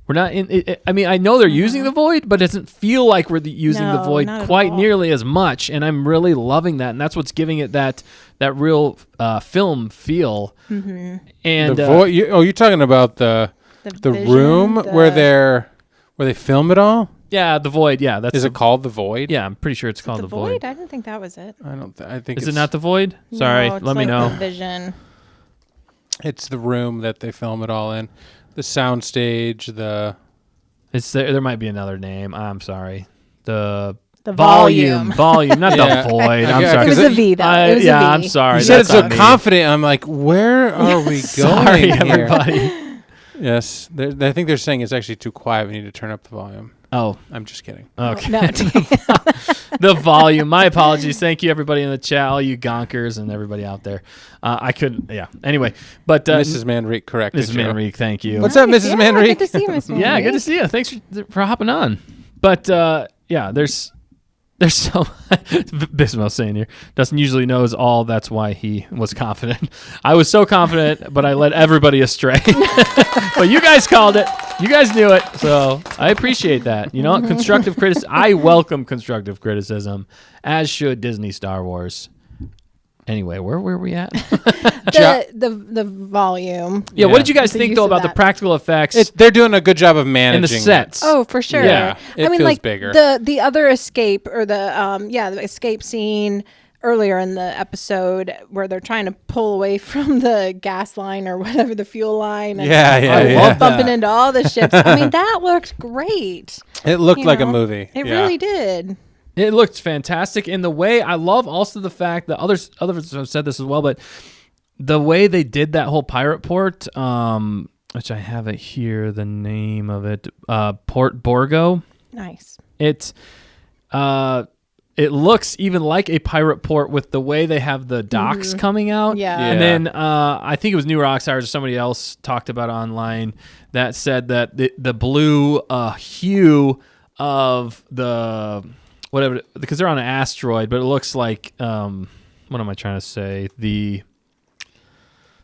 We're not in it. I mean, I know they're using the void, but it doesn't feel like we're using the No, void not at quite all. nearly as much. And I'm really loving that, and that's what's giving it that real film feel. Mm-hmm. And The void. You're talking about the vision, room where they film it all. yeah, the void. Yeah, that's Is it called the void? Yeah, I'm pretty sure it's called the the void. I didn't think that was it. I don't. I think Is it's, it not the void? Sorry, No, it's let me like know. The vision. It's the room that they film it all in. The sound stage. It's there might be another name. I'm sorry. The volume. volume, not Yeah. the void. I'm Yeah, sorry. It was a V, though. It was a V. I'm sorry. You said it That's so on me. confident. I'm like, where are we going Sorry, here? everybody. Yes, I think they're saying it's actually too quiet. We need to turn up the volume. Oh, I'm just kidding. okay. No. The volume. My apologies. Thank you, everybody in the chat, all you gonkers and everybody out there. I couldn't. Yeah. Anyway, but Mrs. Manrique corrected Mrs. you. Manrique, thank you. What's up, Mrs. Manrique? Good to see you, Miss Manrique. Yeah, good to see you. Thanks for hopping on. But yeah, there's so Bismo saying here. Dustin usually knows all. That's why he was confident. I was so confident, but I led everybody astray. But you guys called it. You guys knew it. So I appreciate that. You know, constructive criticism. I welcome constructive criticism, as should Disney Star Wars. Anyway, where were we at? The volume. Yeah, what did you guys The think use though of about the that. practical effects They're doing a good job of and managing the sets? Oh, for sure. Yeah, it I mean, feels like bigger. the other escape or the escape scene earlier in the episode where they're trying to pull away from the gas line or whatever, the fuel line. And Yeah. bumping into all the ships. I mean, that looked great. It looked you like a know? movie. It Yeah. really did. It looked fantastic in the way. I love also the fact that others have said this as well, but the way they did that whole pirate port, which I have it here, the name of it, Port Borgo. Nice. It looks even like a pirate port with the way they have the docks coming out. Yeah. And then I think it was New Rockstars or somebody else talked about online that said that the blue hue of the whatever, because they're on an asteroid, but it looks like what am I trying to say? The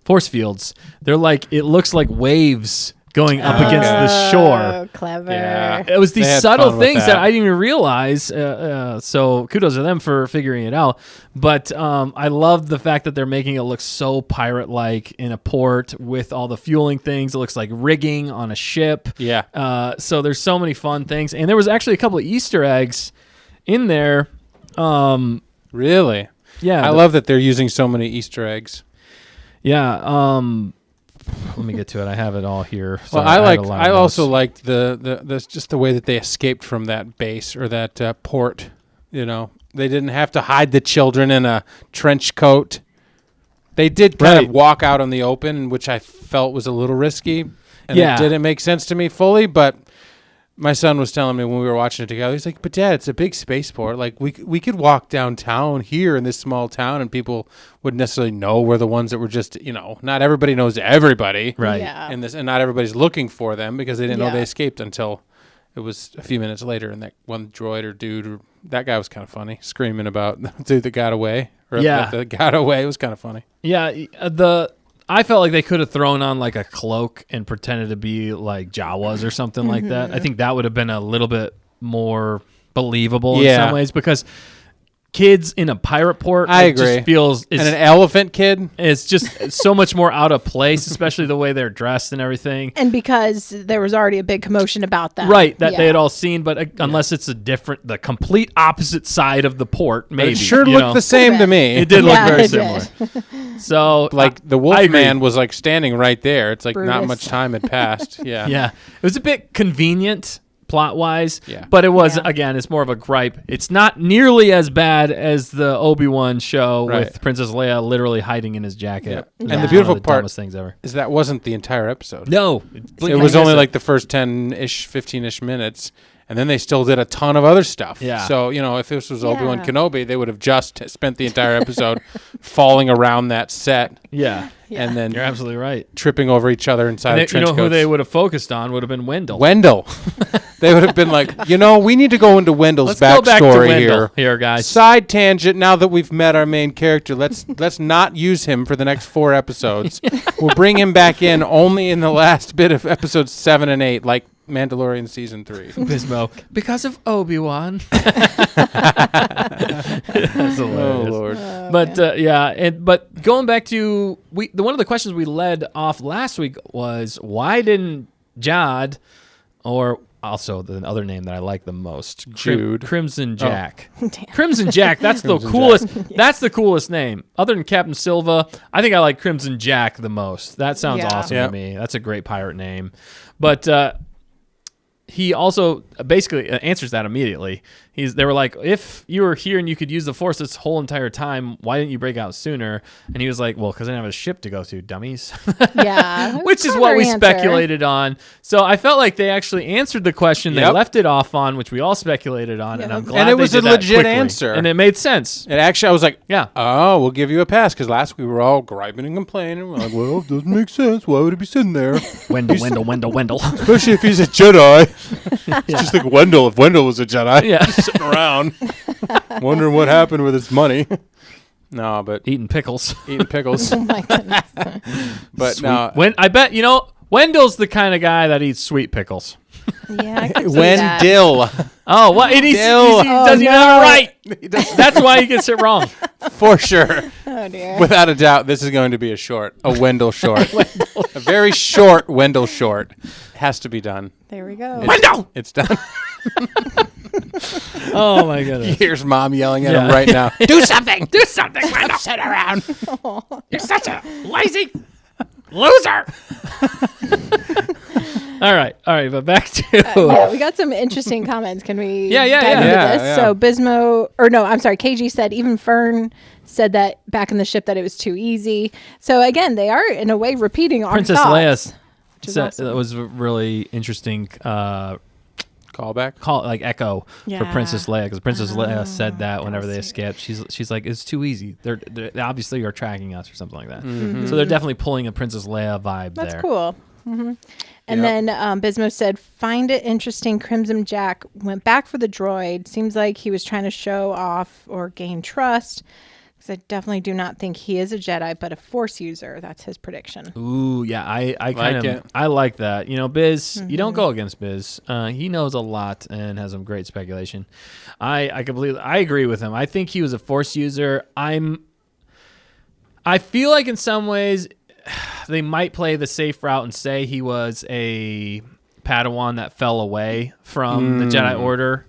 force fields. They're like, it looks like waves going up against the shore. Oh, clever. Yeah. It was these They had subtle fun with things that that. I didn't even realize. So kudos to them for figuring it out. But I love the fact that they're making it look so pirate-like in a port with all the fueling things. It looks like rigging on a ship. Yeah. So there's so many fun things. And there was actually a couple of Easter eggs in there. Really? Yeah. I love that they're using so many Easter eggs. Yeah. Let me get to it. I have it all here. Well, Sorry, had a lot of I also notes. liked the just the way that they escaped from that base or that port. You know, they didn't have to hide the children in a trench coat. They did kind Right. of walk out in the open, which I felt was a little risky, and Yeah. it didn't make sense to me fully. But my son was telling me when we were watching it together, he's like, "But Dad, it's a big spaceport. Like we could walk downtown here in this small town, and people wouldn't necessarily know we're the ones that were just, you know, not everybody knows everybody, Right. Yeah. and not everybody's looking for them because they didn't know Yeah. they escaped until it was a few minutes later. And that one droid or dude, or that guy was kind of funny, screaming about the dude that got away. Or Yeah. that got away. It was kind of funny. Yeah, I felt like they could have thrown on like a cloak and pretended to be like Jawas or something like that. I think that would have been a little bit more believable in Yeah. some ways because kids in a pirate port, I it agree. just feels And an elephant kid. it's just so much more out of place, especially the way they're dressed and everything. And because there was already a big commotion about that. Right, that Yeah. they had all seen, but unless it's the complete opposite side of the port, But maybe. it sure you looked know? the same to me. It did Yeah, look very it similar. did. So, Like the I agree. Wolfman was like standing right there. It's like not Brutus. much time had passed. Yeah. Yeah, it was a bit convenient plot-wise, Yeah. but it was, Yeah. again, it's more of a gripe. It's not nearly as bad as the Obi-Wan show Right. with Princess Leia literally hiding in his jacket. Yeah. That And was the one beautiful of the part dumbest things ever. is that wasn't the entire episode. No. It was only like the first 10-ish, 15-ish minutes, and then they still did a ton of other stuff. Yeah. So, you know, if this was Obi-Wan Yeah. Kenobi, they would have just spent the entire episode falling around that set Yeah, and then you're absolutely right. tripping over each other inside And of you trench know who coats. they would have focused on would have been Wendell. Wendell. They would have been like, we need to go into Wendell's Let's go back to backstory Wendell here, guys. Side tangent. Now that we've met our main character, let's not use him for the next 4 episodes. We'll bring him back in only in the last bit of episodes 7 and 8, like Mandalorian season 3. Bismo, because of Obi-Wan. That's hilarious. Oh Lord. But but going back to one of the questions we led off last week was, why didn't Jod, or also the other name that I like the most, Jude. Crimson Jack. Damn. Crimson Jack, that's the Crimson coolest. That's the coolest name. Other than Captain Silva, I think I like Crimson Jack the most. That sounds Yeah. awesome Yep. to me. That's a great pirate name. But he also basically answers that immediately. They were like, if you were here and you could use the Force this whole entire time, why didn't you break out sooner? And he was like, well, because I didn't have a ship to go to, dummies. Yeah. Which is what we speculated on. So I felt like they actually answered the question they Yep. left it off on, which we all speculated on, and Yep. I'm glad And it was they a did that legit quickly. answer. And it made sense. And actually, I was like, Yeah. oh, we'll give you a pass, because last week we were all griping and complaining. We're like, well, it doesn't make sense. Why would he be sitting there? Wendell. Especially if he's a Jedi. It's just like Wendell, if Wendell was a Jedi. Yeah. Sitting around, wondering what happened with his money. No, but Eating pickles. eating pickles. Oh my goodness. But no, I bet, Wendell's the kind of guy that eats sweet pickles. Yeah, I could see that. Wendell. Oh, what? And he Dill. doesn't no. have it right. He does- That's why he gets it wrong. For sure. Oh dear. Without a doubt, this is going to be a Wendell short. A very short Wendell short. Has to be done. There we go. Wendell! It's done. Oh, my goodness. Here's Mom yelling at Yeah. him right now. Do something. Do something, Wendell. Sit around. You're such a lazy loser. All right. But back to... Yeah, we got some interesting comments. Can we Yeah. dive into Yeah, this? yeah. So KG said even Fern said that back in the ship that it was too easy. So again, they are in a way repeating our Princess thoughts. Leia which is said, awesome. that was a really interesting Callback. echo for Yeah. Princess Leia, because Princess Leia said that whenever they escaped, she's like, it's too easy. They obviously are tracking us or something like that. So they're definitely pulling a Princess Leia vibe That's there. cool. And Yep. then Bismo said, find it interesting Crimson Jack went back for the droid. Seems like he was trying to show off or gain trust. Because I definitely do not think he is a Jedi, but a Force user. That's his prediction. Ooh, yeah, I kind Like of it. I like that. Biz, you don't go against Biz. He knows a lot and has some great speculation. I agree with him. I think he was a Force user. I feel like in some ways they might play the safe route and say he was a Padawan that fell away from the Jedi Order,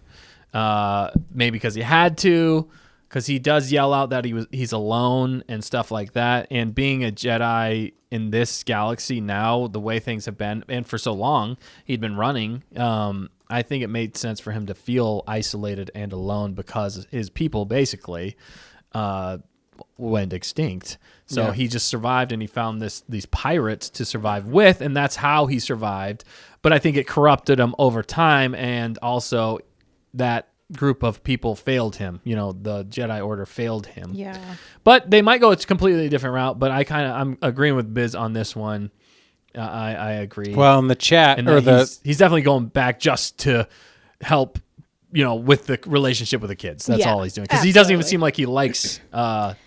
maybe because he had to, because he does yell out that he's alone and stuff like that. And being a Jedi in this galaxy now, the way things have been, and for so long he'd been running, I think it made sense for him to feel isolated and alone because his people basically went extinct. So Yeah. he just survived, and he found these pirates to survive with, and that's how he survived. But I think it corrupted him over time, and also that group of people failed him. The Jedi Order failed him. Yeah. But they might go a completely different route. But I'm agreeing with Biz on this one. I agree. Well, in the chat, and or he's definitely going back just to help, with the relationship with the kids. That's Yeah, all he's doing, because he doesn't even absolutely. seem like he likes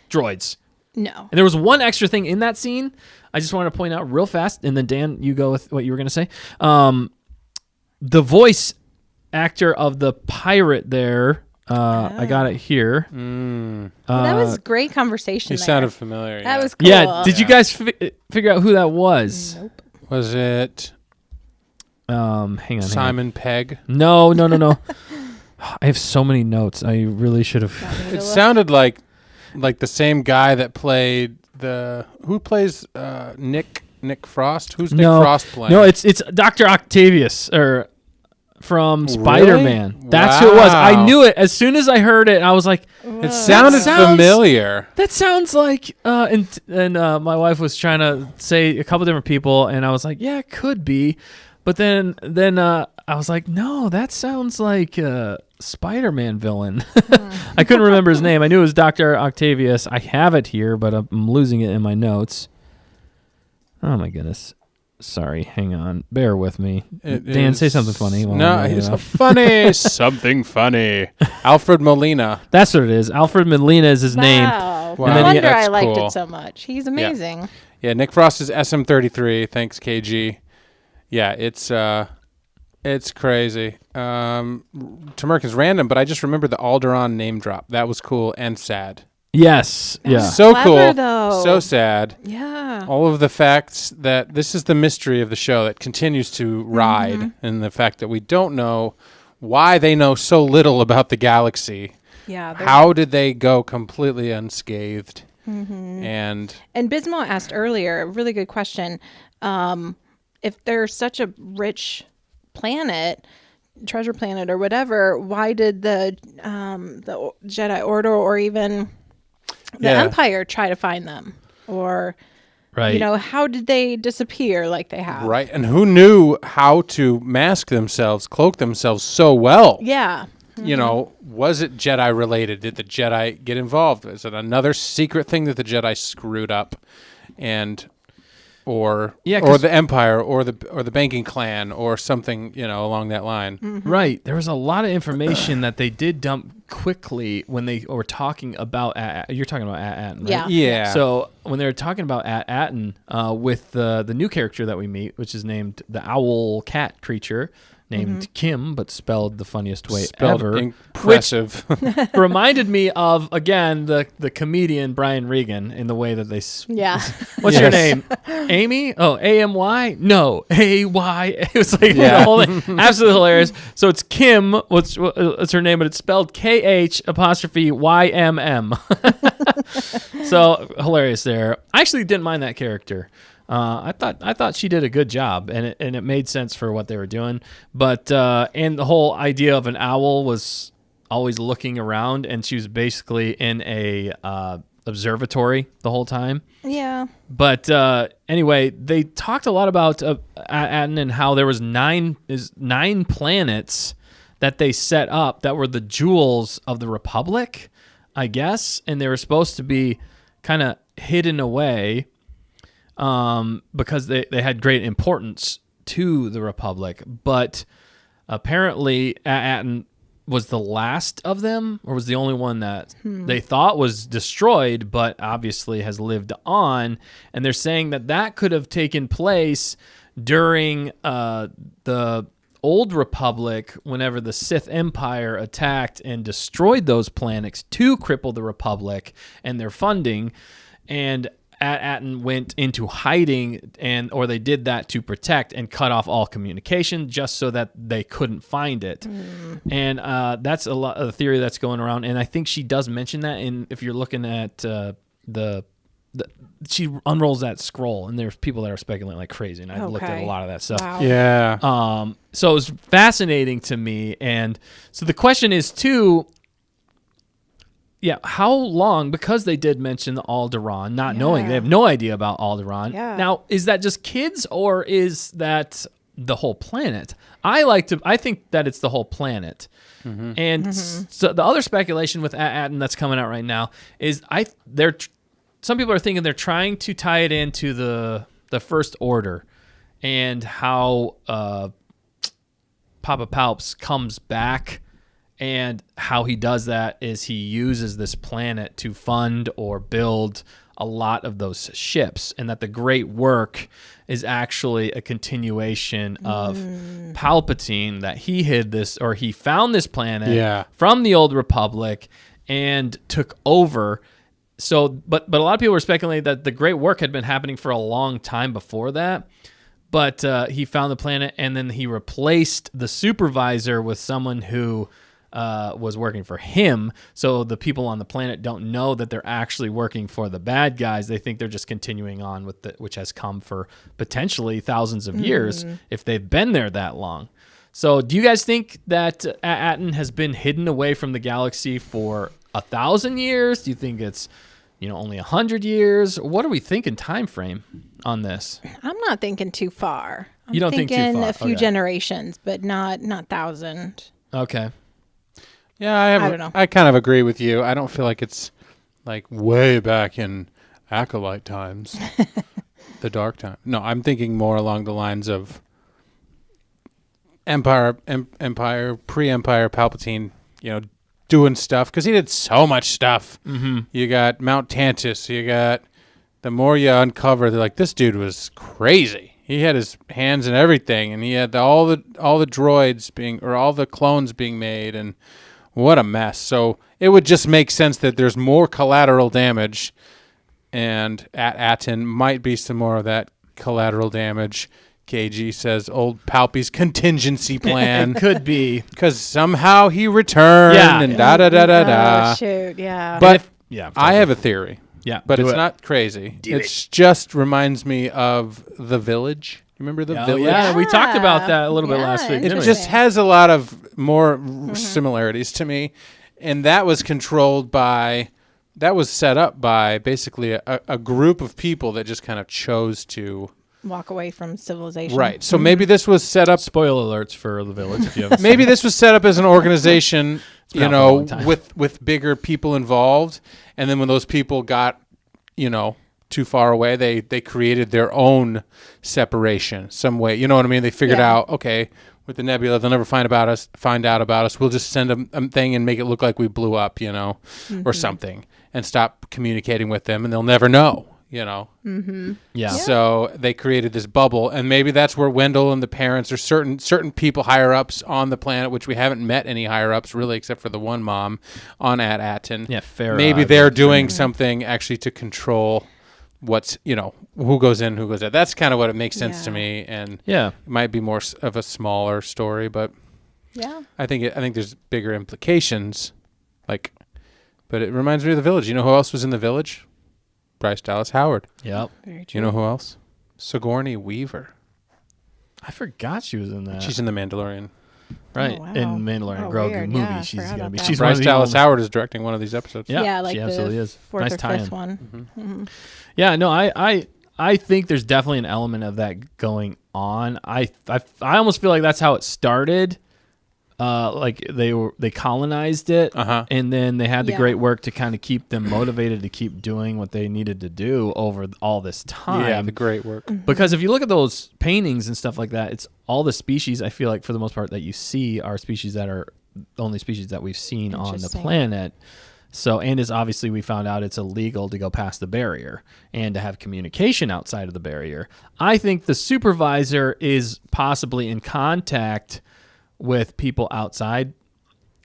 droids. No. And there was one extra thing in that scene I just wanted to point out real fast, and then Dan, you go with what you were going to say. The voice actor of the pirate there, I got it here. Well, that was great conversation. he there. sounded familiar. That was cool. Yeah, did you guys figure out who that was? Nope. Was it Hang on. Simon Pegg? No. I have so many notes. I really should have. It sounded like the same guy that played who plays Nick Frost? Who's Nick Frost playing? No, it's Dr. Octavius from Spider-Man. Really? That's who it was. I Wow. knew it as soon as I heard it. I was like, It sounded sounds- familiar. that sounds like. And my wife was trying to say a couple different people, and I was like, yeah, it could be. But then I was like, no, that sounds like a Spider-Man villain. I couldn't remember his name. I knew it was Dr. Octavius. I have it here, but I'm losing it in my notes. Oh, my goodness. Sorry, hang on. Bear with me. It Dan, say is- something funny. while No, I'm looking he's it up. funny. Something funny. Alfred Molina. That's what it is. Alfred Molina is his name. Wow. Wow. No And then wonder that's I liked cool. it so much. He's amazing. Yeah, Nick Frost is SM33. Thanks, KG. Yeah, it's crazy. Tamerkin's random, but I just remember the Alderaan name drop. That was cool and sad. Yes. Yeah. So Clever, cool. though. So sad. Yeah. All of the facts that this is the mystery of the show that continues to ride, and the fact that we don't know why they know so little about the galaxy. Yeah. How did they go completely unscathed? And Bismo asked earlier, a really good question. If they're such a rich planet, treasure planet or whatever, why did the Jedi Order or even the Yeah. Empire try to find them? Or, Right. how did they disappear like they have? right, and who knew how to mask themselves, cloak themselves so well? Yeah. You know, was it Jedi related? Did the Jedi get involved? Is it another secret thing that the Jedi screwed up, or Yeah, 'cause- the Empire, or the banking clan, or something along that line? Right. There was a lot of information that they did dump quickly when they were talking about. You're talking about At-Atten, right? Yeah. Yeah. So when they were talking about At-Atten with the new character that we meet, which is named the owl cat creature, named Kim, but spelled the funniest way Spelled ever. impressive. Reminded me of, again, the comedian Brian Regan in the way that they... Yeah. What's your Yes. name? Amy? Oh, A-M-Y? No, A-Y. It was like Yeah. the whole thing. Absolutely hilarious. So it's Kim. What's her name? But it's spelled K-H''Y-M-M. So hilarious there. I actually didn't mind that character. I thought she did a good job, and it made sense for what they were doing. But and the whole idea of an owl was always looking around, and she was basically in a observatory the whole time. Yeah. But anyway, they talked a lot about Aten and how there was nine planets that they set up that were the jewels of the Republic, I guess, and they were supposed to be kind of hidden away. Because they had great importance to the Republic. But apparently Aten was the last of them, or was the only one that they thought was destroyed, but obviously has lived on. And they're saying that could have taken place during the Old Republic, whenever the Sith Empire attacked and destroyed those planets to cripple the Republic and their funding. And Aten went into hiding, or they did that to protect and cut off all communication just so that they couldn't find it. And that's a lot of the theory that's going around. And I think she does mention that. And if you're looking at she unrolls that scroll, and there's people that are speculating like crazy. And I've looked at a Okay. lot of that stuff. Wow. Yeah. So it was fascinating to me. And so the question is too, how long, because they did mention the Alderaan, not knowing, they have no idea about Alderaan. Yeah. Now, is that just kids, or is that the whole planet? I think that it's the whole planet. And so the other speculation with Aten that's coming out right now is some people are thinking they're trying to tie it into the First Order and how Papa Palps comes back. And how he does that is he uses this planet to fund or build a lot of those ships, and that the great work is actually a continuation of Palpatine, that he hid this, or he found this planet from the Old Republic and took over. So, but a lot of people were speculating that the great work had been happening for a long time before that. But he found the planet, and then he replaced the supervisor with someone who was working for him. So the people on the planet don't know that they're actually working for the bad guys. They think they're just continuing on with which has come for potentially thousands of years if they've been there that long. So do you guys think that Aten has been hidden away from the galaxy for 1,000 years? Do you think it's only 100 years? What are we thinking time frame on this? I'm not thinking too far. You don't think too thinking far. a few Okay. generations, but not 1,000. Okay. Yeah, I don't know. I kind of agree with you. I don't feel like it's like way back in acolyte times. The dark time. No, I'm thinking more along the lines of Empire, pre-Empire Palpatine, doing stuff, because he did so much stuff. Mm-hmm. You got Mount Tantus. You got, the more you uncover, they're like, this dude was crazy. He had his hands in everything, and he had all the droids all the clones being made, and what a mess. So it would just make sense that there's more collateral damage, and at Aten might be some more of that collateral damage. KG says old Palpy's contingency plan. It could be. Because somehow he returned and da-da-da-da-da. Oh, shoot, yeah. But Yeah, I have a theory. Yeah, But do it's it. not crazy. It's just reminds me of The Village. You remember The Village? Yeah, we talked about that a little bit last week. It didn't we? just has a lot of more similarities to me. And that was set up by basically a group of people that just kind of chose to walk away from civilization. Right. So maybe this was set up. Spoiler alerts for The Village. If you haven't Maybe this was set up as an organization, been out for a long time. with bigger people involved, and then when those people got, too far away, they created their own separation some way. You know what I mean? They figured out, okay, with the nebula, they'll never find out about us. We'll just send a thing and make it look like we blew up, or something, and stop communicating with them, and they'll never know. Mm-hmm. Yeah. So they created this bubble, and maybe that's where Wendell and the parents, or certain people higher ups on the planet, which we haven't met any higher ups really, except for the one mom on Aten. Yeah, fair. Maybe they're doing something actually to control what's who goes in, who goes out. That's kind of what it makes sense to me, and it might be more of a smaller story, but I think there's bigger implications. But it reminds me of The Village. You know who else was in The Village? Bryce Dallas Howard. Yep. Very Do you know who else? Sigourney Weaver. I forgot she was in that. She's in The Mandalorian. Right. Oh, wow. In Mandalorian Oh, Grogu weird. movie. Yeah, I She's forgot gonna about be. that. She's one of Bryce the Dallas only- Howard is directing one of these episodes. Yeah, like she the absolutely is. fourth Nice or tie-in. fifth one. Mm-hmm. Yeah, no, I think there's definitely an element of that going on. I almost feel like that's how it started. Like they colonized it, and then they had the great work to kind of keep them motivated to keep doing what they needed to do over all this time. Yeah, the great work. Because if you look at those paintings and stuff like that, it's all the species, I feel like, for the most part, that you see are species that are the only species that we've seen on the Interesting. planet. So, and it's obviously, we found out it's illegal to go past the barrier and to have communication outside of the barrier. I think the supervisor is possibly in contact with people outside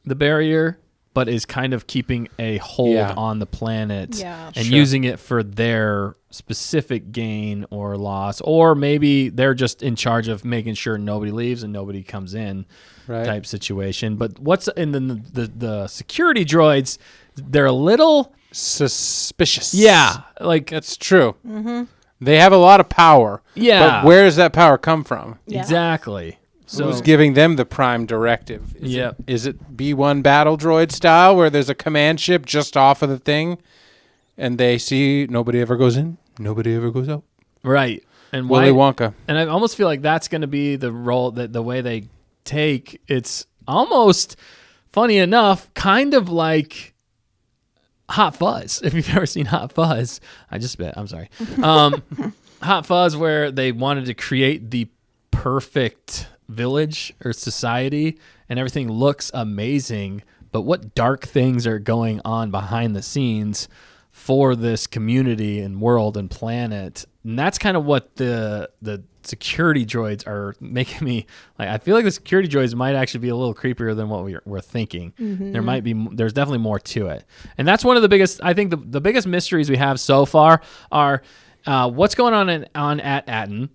the barrier, but is kind of keeping a hold on the planet and using it for their specific gain or loss, or maybe they're just in charge of making sure nobody leaves and nobody comes in, type situation. But what's in the security droids? They're a little suspicious. Yeah, like that's true. Mm-hmm. They have a lot of power. Yeah, but where does that power come from? Yeah. Exactly. So who's giving them the prime directive? Is it B-1 battle droid style where there's a command ship just off of the thing and they see nobody ever goes in, nobody ever goes out? Right. And Willy Wonka. And I almost feel like that's going to be the role that the way they take. It's almost, funny enough, kind of like Hot Fuzz. If you've ever seen Hot Fuzz, I just spit. I'm sorry. Hot Fuzz, where they wanted to create the perfect village or society and everything looks amazing, but what dark things are going on behind the scenes for this community and world and planet. And that's kind of what the security droids are making me like. I feel like the security droids might actually be a little creepier than what we're thinking. Mm-hmm. There's definitely more to it. And that's one of the biggest, I think the biggest mysteries we have so far are what's going on at Aten.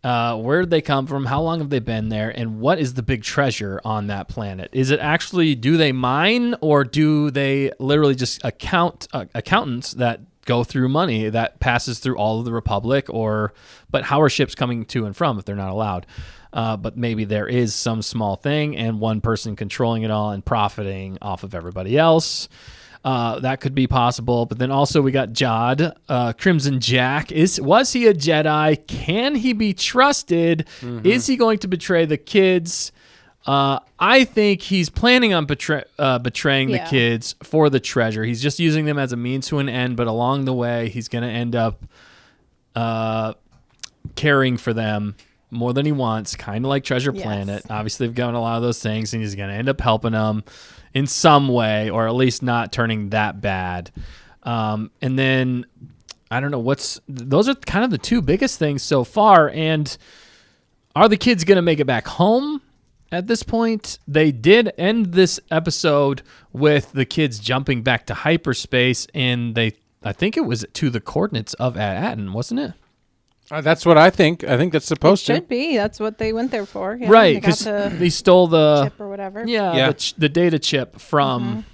Where did they come from? How long have they been there? And what is the big treasure on that planet? Is it actually, do they mine, or do they literally just accountants that go through money that passes through all of the Republic? But how are ships coming to and from if they're not allowed? But maybe there is some small thing and one person controlling it all and profiting off of everybody else. That could be possible. But then also we got Jod, Crimson Jack. Was he a Jedi? Can he be trusted? Mm-hmm. Is he going to betray the kids? I think he's planning on betraying the kids for the treasure. He's just using them as a means to an end, but along the way, he's going to end up caring for them more than he wants, kind of like Treasure Yes. Planet. Obviously, they've given a lot of those things, and he's going to end up helping them in some way, or at least not turning that bad. And then, I don't know, those are kind of the two biggest things so far. And are the kids going to make it back home at this point? They did end this episode with the kids jumping back to hyperspace, and I think it was to the coordinates of Aten, wasn't it? That's what I think. I think that's supposed Should be. That's what they went there for. Yeah, Right, they got because the they stole the chip or whatever. yeah. The data chip from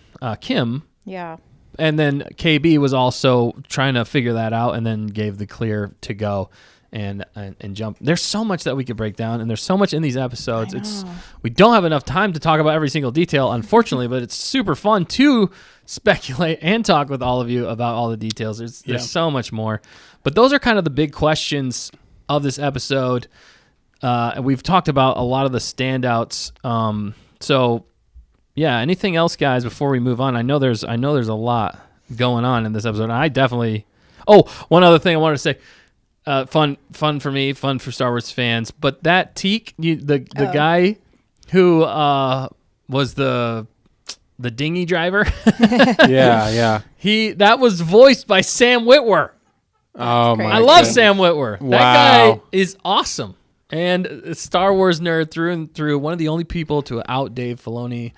Kim, Yeah. and then KB was also trying to figure that out, and then gave the clear to go and jump. There's so much that we could break down, and there's so much in these episodes. We don't have enough time to talk about every single detail, unfortunately, but it's super fun to speculate and talk with all of you about all the details. There's so much more. But those are kind of the big questions of this episode. And we've talked about a lot of the standouts. So, yeah, anything else, guys, before we move on? I know there's a lot going on in this episode. And I definitely... Oh, one other thing I wanted to say. Fun for me, fun for Star Wars fans. But that Teak, the guy who was the dinghy driver... Yeah. That was voiced by Sam Witwer. Oh, great. my I love goodness. Sam Witwer. Wow. That guy is awesome. And a Star Wars nerd through and through. One of the only people to out Dave Filoni,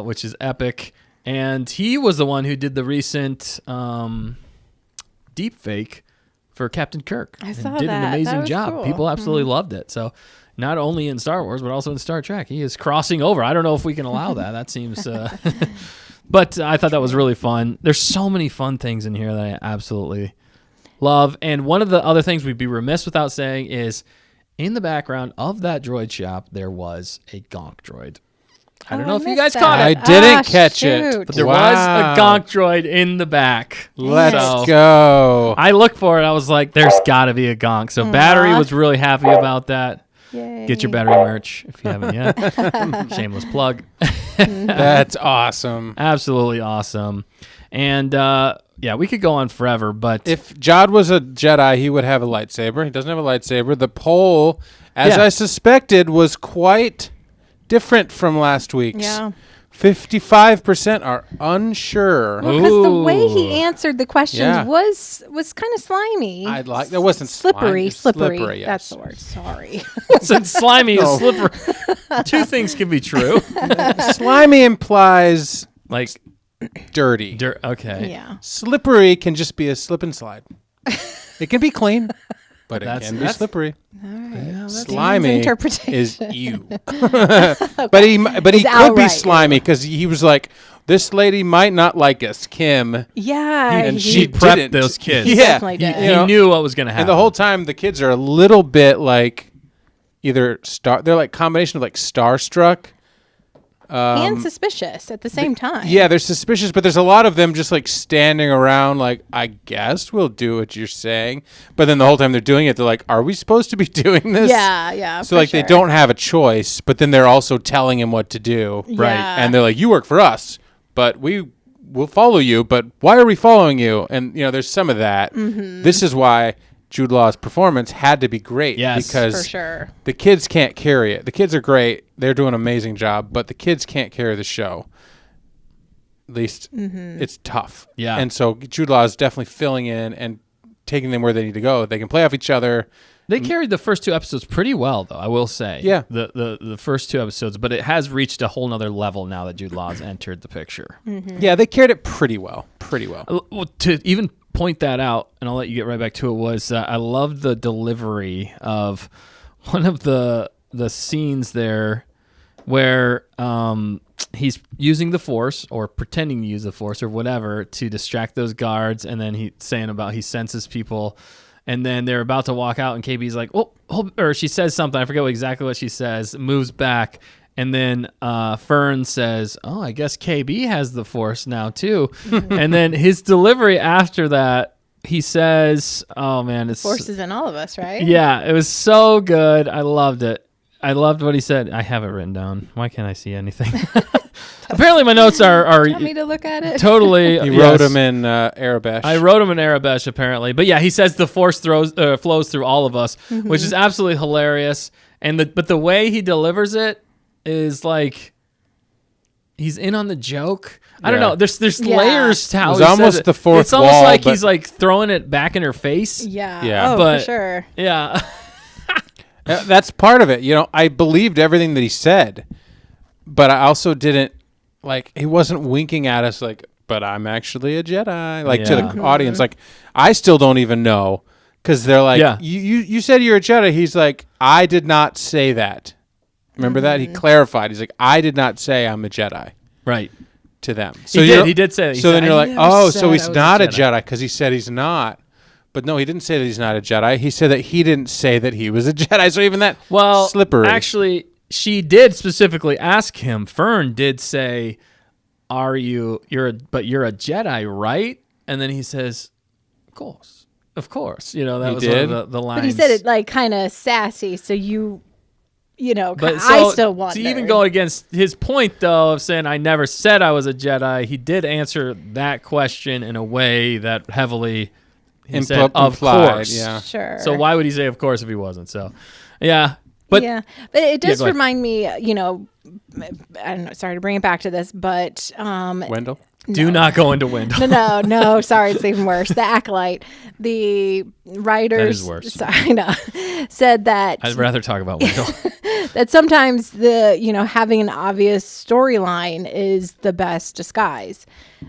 which is epic. And he was the one who did the recent deep fake for Captain Kirk. I saw and did that. an That amazing was job. cool. People absolutely loved it. So not only in Star Wars, but also in Star Trek. He is crossing over. I don't know if we can allow that. That seems... But I thought that was really fun. There's so many fun things in here that I absolutely love. And one of the other things we'd be remiss without saying is in the background of that droid shop, there was a gonk droid. I don't know if you guys caught I it, didn't catch it. shoot. but there Wow. was a gonk droid in the back. Let's So go. I looked for it. I was like, there's got to be a gonk. So Battery was really happy about that. Yay. Get your Battery merch if you haven't yet. Shameless plug. That's awesome. Absolutely awesome. And yeah, we could go on forever, but If Jod was a Jedi, he would have a lightsaber. He doesn't have a lightsaber. The poll, as Yeah. I suspected, was quite different from last week's. Yeah. 55% are unsure. Well, because the way Ooh. he answered the questions Yeah. was kind of slimy. I like that wasn't slippery. slimy, Slippery. yes. That's the word. Sorry. since slimy is slippery, two things can be true. Slimy implies Like dirty. dirt. Okay. Yeah. Slippery can just be a slip and slide. It can be clean, but it That's- can be that's- slippery. Dan's Slimy interpretation. is you. But he could be outright slimy because he was like, this lady might not like us, Kim. Yeah. And he- she prepped didn't. those kids. Yeah. Definitely did. He You know, knew what was going to happen. and the whole time the kids are a little bit like either they're like combination of like starstruck. and suspicious at the same time. Yeah, they're suspicious, but there's a lot of them just like standing around like, I guess we'll do what you're saying. But then the whole time they're doing it, they're like, are we supposed to be doing this? Yeah. So like they don't have a choice, but then they're also telling him what to do. Right. Yeah. And they're like, you work for us, but we will follow you, but why are we following you? And there's some of that. Mm-hmm. This is why Jude Law's performance had to be great. Yes. Because For sure. the kids can't carry it. The kids are great. They're doing an amazing job, but the kids can't carry the show. At least it's tough. Yeah. And so Jude Law is definitely filling in and taking them where they need to go. They can play off each other. They carried the first two episodes pretty well, though, I will say. Yeah. The first two episodes, but it has reached a whole nother level now that Jude Law's entered the picture. Yeah, they carried it pretty well. Pretty well. Well, to even point that out, and I'll let you get right back to it, was I loved the delivery of one of the scenes there where he's using the Force or pretending to use the Force or whatever to distract those guards, and then he's saying about he senses people, and then they're about to walk out, and KB's like, oh, or she says something, I forget exactly what she says, moves back, and then Fern says, oh, I guess KB has the Force now too. And then his delivery after that, he says, oh man, it's Force is in all of us, right? yeah, it was so good. I loved it. I loved what he said. I have it written down. Why can't I see anything? Apparently, my notes are Do you want me to look at it? totally. He wrote them in Arabic. I wrote them in Arabic, apparently. But yeah, he says the force flows through all of us, which is absolutely hilarious. But the way he delivers it is like he's in on the joke. I don't know. There's layers to how It was he almost says it. the fourth It's almost wall, like but- he's like throwing it back in her face. Yeah. Yeah. Oh, But- for sure. Yeah. That's part of it. I believed everything that he said, but I also didn't he wasn't winking at us like, but I'm actually a Jedi, to the audience. Like, I still don't even know because they're like, you said you're a Jedi. He's like, I did not say that. Remember that? He clarified. He's like, I did not say I'm a Jedi Right. to them. So He did say that. He So said, then you're "I like, never oh, said so I he's was not a Jedi because he said he's not. But no, he didn't say that he's not a Jedi. He said that he didn't say that he was a Jedi. So even that slippery. Actually, she did specifically ask him. Fern did say, "Are you're a Jedi, right?" And then he says, "Of course." That He was did? one of the lines. But he said it like kind of sassy, so But I still wonder. to even go against his point, though, of saying I never said I was a Jedi, he did answer that question in a way that heavily he said, of implied, course. yeah. Sure. So why would he say of course if he wasn't? So, yeah. But it does go ahead. remind me, I don't know, sorry to bring it back to this, but Wendell? do not go into Wendell. no, sorry, it's even worse. The Acolyte, the writers, That is worse. Sorry, no, said that I'd rather talk about Wendell. that sometimes having an obvious storyline is the best disguise.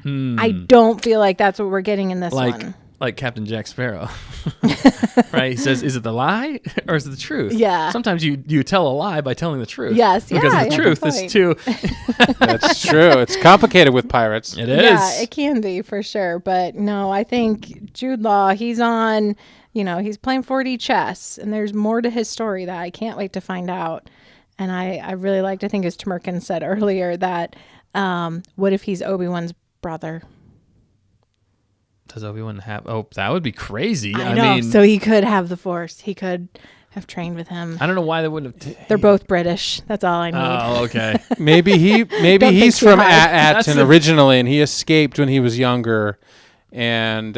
I don't feel like that's what we're getting in this one. Like Captain Jack Sparrow, right? He says, "Is it the lie or is it the truth?" Yeah. Sometimes you tell a lie by telling the truth. Yes, because yeah, the yeah, truth good is point. too. That's true. It's complicated with pirates. It is. Yeah, it can be for sure. But no, I think Jude Law, he's on, he's playing 4D chess, and there's more to his story that I can't wait to find out. And I really liked, I think as Tamerkin said earlier, that what if he's Obi-Wan's brother? Does Obi-Wan have? Oh, that would be crazy. I know. mean, So he could have the Force. He could have trained with him. I don't know why they wouldn't have. They're both British. That's all I need. Oh, okay. Maybe Don't he's think too from hard. That's Atten the- originally, and he escaped when he was younger. And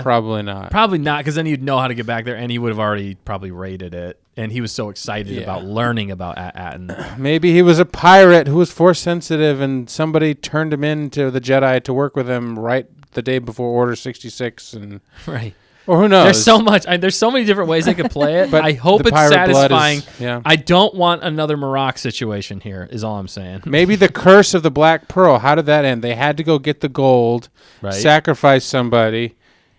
probably not. Probably not, because then he'd know how to get back there, and he would have already probably raided it. And he was so excited about learning about Atten. Maybe he was a pirate who was force sensitive, and somebody turned him into the Jedi to work with him right the day before Order 66, and Right. or who knows? There's so much. There's so many different ways they could play it. But I hope the it's pirate blood satisfying. is- I don't want another Maroc situation here. Is all I'm saying. Maybe the curse of the Black Pearl. How did that end? They had to go get the gold, Right. sacrifice somebody,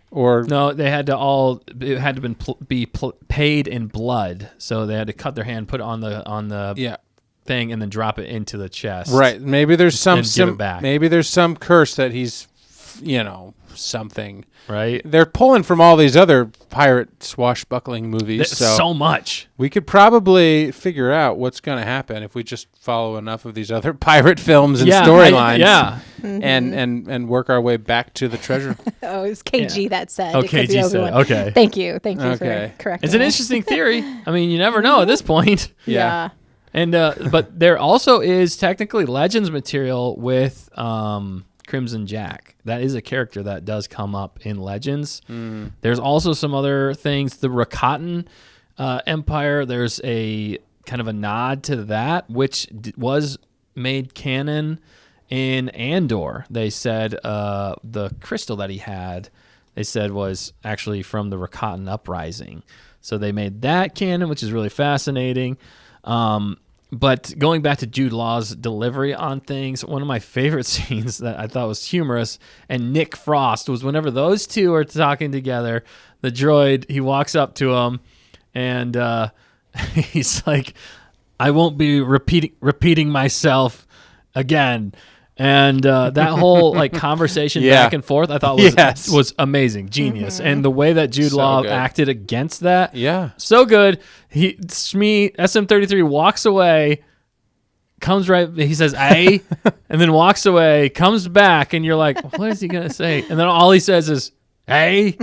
or No, they had to all. It had to be paid in blood. So they had to cut their hand, put it on the yeah. thing, and then drop it into the chest. Right. Maybe there's some And give it back. maybe there's some curse that he's something. Right. They're pulling from all these other pirate swashbuckling movies, There's so much. we could probably figure out what's going to happen if we just follow enough of these other pirate films and storylines. Yeah. And work our way back to the treasure. Oh, it was KG that said. Oh, it could be KG said, Obi-Wan. okay. Thank you Okay. for correcting It's an me. interesting theory. I mean, you never know at this point. Yeah. And but there also is technically Legends material with Crimson Jack. That is a character that does come up in Legends. There's also some other things. The Rakatan Empire, there's a kind of a nod to that, which was made canon in Andor. They said the crystal that he had, they said was actually from the Rakatan Uprising. So they made that canon, which is really fascinating. But going back to Jude Law's delivery on things, one of my favorite scenes that I thought was humorous, and Nick Frost, was whenever those two are talking together, the droid, he walks up to him, and he's like, I won't be repeating myself again. And that whole conversation back and forth, I thought was amazing, genius. And the way that Jude Law good. acted against that, Yeah. so good. SM33 walks away, comes right, he says, "Aye," and then walks away, comes back, and you're like, what is he going to say? And then all he says is, "Aye,"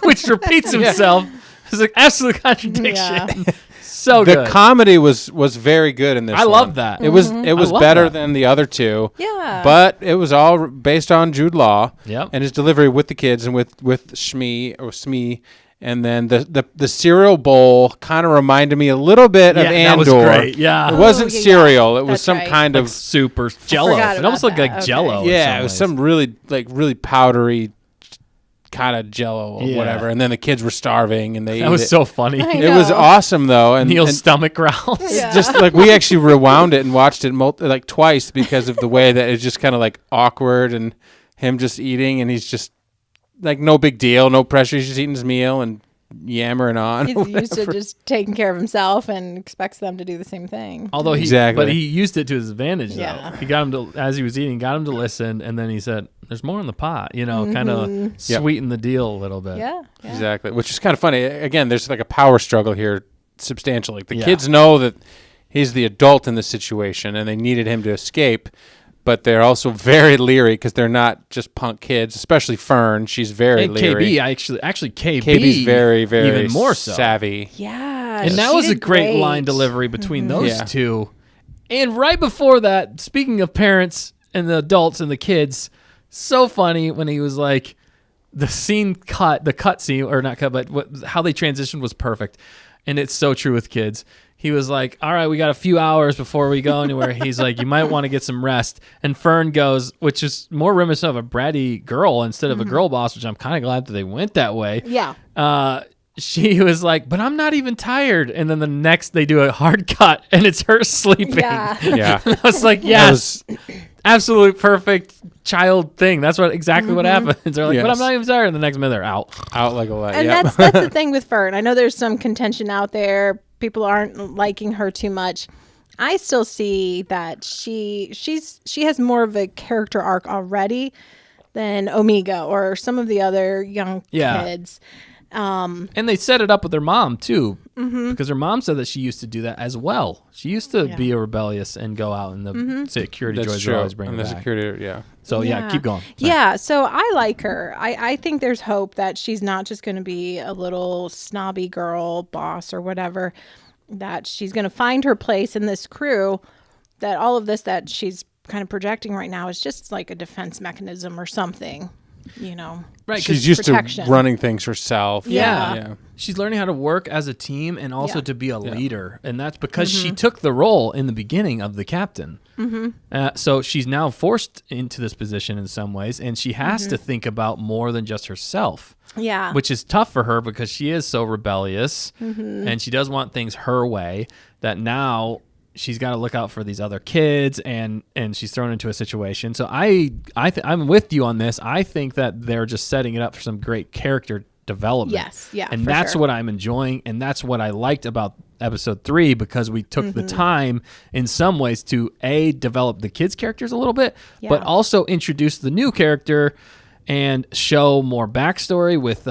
which repeats himself. It's like absolute contradiction. Yeah. So the good. comedy was very good in this. I one. love that. It was I love better that. than the other two. Yeah. But it was all based on Jude Law. Yep. And his delivery with the kids and with Smee. And then the cereal bowl kind of reminded me a little bit of Yeah, Andor. that was great. Yeah. It wasn't yeah, cereal. It was that's some right. kind Like of super Jello. forgot It almost about looked like that. Jello. Okay. in yeah. It was some some really powdery kind of Jello or Yeah. whatever. And then the kids were starving and they That ate was it. so funny. I It was know. awesome though. And Neil's and stomach growls. Yeah. just like we actually rewound it and watched it like twice because of the way that it's just kind of like awkward and him just eating and he's just like no big deal, no pressure. He's just eating his meal and yammering on. He's used to just taking care of himself and expects them to do the same thing. Although Exactly. but he used it to his advantage though. Yeah. He got him to, as he was eating, got him to listen, and then he said, "There's more in the pot," kind of sweeten the deal a little bit. Yeah. Yeah. Exactly, which is kind of funny. Again, there's like a power struggle here substantially. The Yeah. kids know that he's the adult in the situation and they needed him to escape, but they're also very leery because they're not just punk kids, especially Fern. She's very And leery. KB, actually KB, KB's very, very even more so. savvy. Yeah. And that she was a did great line delivery between those Yeah. two. And right before that, speaking of parents and the adults and the kids, so funny when he was like, the cut scene, or not cut, but how they transitioned was perfect. And it's so true with kids. He was like, all right, we got a few hours before we go anywhere. He's like, you might want to get some rest. And Fern goes, which is more reminiscent of a bratty girl instead of a girl boss, which I'm kind of glad that they went that way. Yeah. She was like, but I'm not even tired. And then the next they do a hard cut and it's her sleeping. Yeah. Yeah. I was like, yes, absolute perfect child thing. That's exactly what happens. They're like, but I'm Yes. not even tired. And the next minute they're out. Out like a light. And Yep. that's the thing with Fern. I know there's some contention out there. People aren't liking her too much. I still see that she has more of a character arc already than Omega or some of the other young Yeah. kids. And they set it up with their mom too, because her mom said that she used to do that as well. She used to be rebellious and go out, and the security That's droids true. would always bring and her the back. security, yeah. So yeah, keep going. Sorry. Yeah, so I like her. I think there's hope that she's not just going to be a little snobby girl boss or whatever, that she's going to find her place in this crew, that all of this that she's kind of projecting right now is just like a defense mechanism or something, Right, 'cause She's used protection. to running things herself. Yeah. Yeah. She's learning how to work as a team and also Yeah. to be a leader. And that's because she took the role in the beginning of the captain. So she's now forced into this position in some ways, and she has to think about more than just herself. Yeah. Which is tough for her because she is so rebellious and she does want things her way, that now she's got to look out for these other kids, and she's thrown into a situation. So I'm with you on this. I think that they're just setting it up for some great character development. Yes, yeah, and for that's sure. what I'm enjoying, and that's what I liked about episode 3, because we took the time in some ways to develop the kids' characters a little bit, but Yeah. also introduce the new character and show more backstory with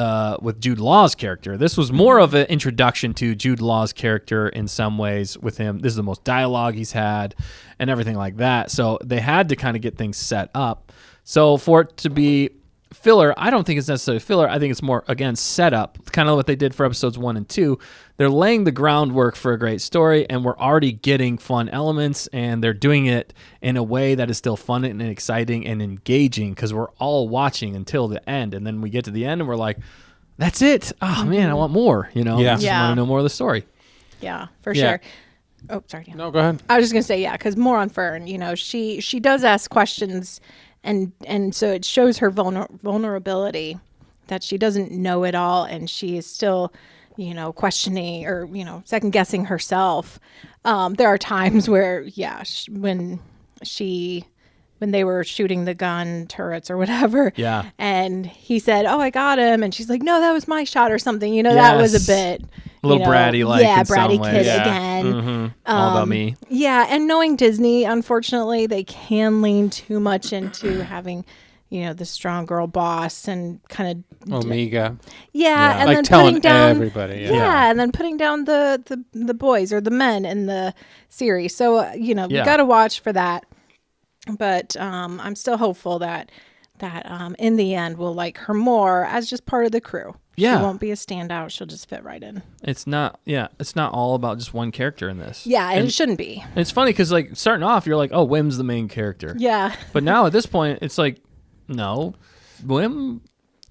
Jude Law's character. This was more of an introduction to Jude Law's character in some ways with him. This is the most dialogue he's had and everything like that. So they had to kind of get things set up. So for it to be filler, I don't think it's necessarily filler. I think it's more, again, setup, kind of what they did for episodes 1 and 2. They're laying the groundwork for a great story, and we're already getting fun elements, and they're doing it in a way that is still fun and exciting and engaging, because we're all watching until the end, and then we get to the end and we're like, that's it. Oh man, I want more. Yeah. I just Yeah. want to know more of the story. Yeah, for Yeah. sure. Oh, sorry. Dan. No, go ahead. I was just gonna say, yeah, because more on Fern. She does ask questions, and so it shows her vulnerability, that she doesn't know it all, and she is still, questioning or second guessing herself. There are times where, yeah, when they were shooting the gun turrets or whatever, Yeah. and he said, "Oh, I got him," and she's like, "No, that was my shot," or something. That was Yes. a bit. A little bratty-like yeah, in some bratty ways. kid Yeah. again. All about me. Yeah, and knowing Disney, unfortunately, they can lean too much into having, the strong girl boss and kind of Omega. and Like then telling putting down everybody. yeah, and then putting down the boys or the men in the series. So you Yeah. got to watch for that. But I'm still hopeful that in the end we'll like her more as just part of the crew. Yeah. She won't be a standout. She'll just fit right in. It's not all about just one character in this. Yeah, and it shouldn't be. And it's funny because like starting off, you're like, oh, Wim's the main character. Yeah. But now at this point, it's like, no, Wim.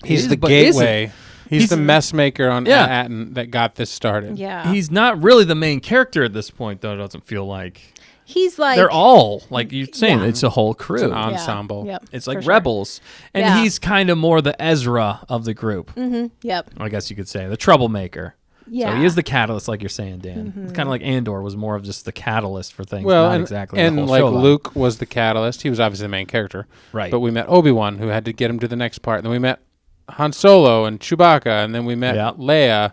He's the but gateway. He's He's- the mess maker on Yeah. Atten that got this started. Yeah. He's not really the main character at this point, though. It doesn't feel like He's like they're all like you're saying. Yeah. It's a whole crew. It's an Yeah. ensemble. Yep. It's like for sure. rebels, and Yeah. he's kind of more the Ezra of the group. Yep. I guess you could say the troublemaker. Yeah. So he is the catalyst, like you're saying, Dan. It's kind of like Andor was more of just the catalyst for things, Well, not and, exactly and the whole like show line. Luke was the catalyst. He was obviously the main character. Right. But we met Obi-Wan, who had to get him to the next part. And then we met Han Solo and Chewbacca, and then we met Yeah. Leia.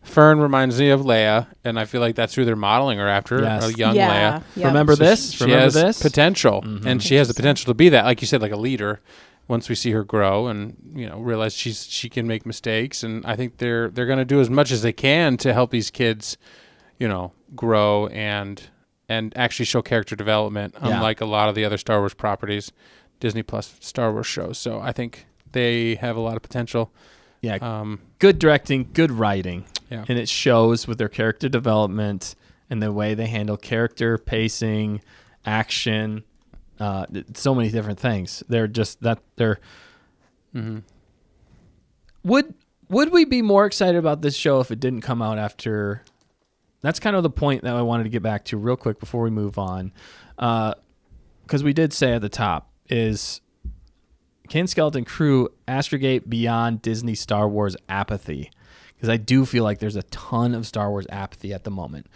Fern reminds me of Leia, and I feel like that's who they're modeling her after, Yes. a young Yeah. Leia. Yep. Remember So this? She Remember has this? potential, and she has the potential to be that, like you said, like a leader. Once we see her grow and realize she can make mistakes, and I think they're going to do as much as they can to help these kids, grow and actually show character development, Yeah. unlike a lot of the other Star Wars properties, Disney Plus Star Wars shows. So I think they have a lot of potential. Yeah. Good directing, good writing. Yeah. And it shows with their character development and the way they handle character, pacing, action, so many different things. They're just that they're. Would we be more excited about this show if it didn't come out after? That's kind of the point that I wanted to get back to real quick before we move on, because we did say at the top is Ken Skeleton Crew Astrogate beyond Disney Star Wars apathy, because I do feel like there's a ton of Star Wars apathy at the moment.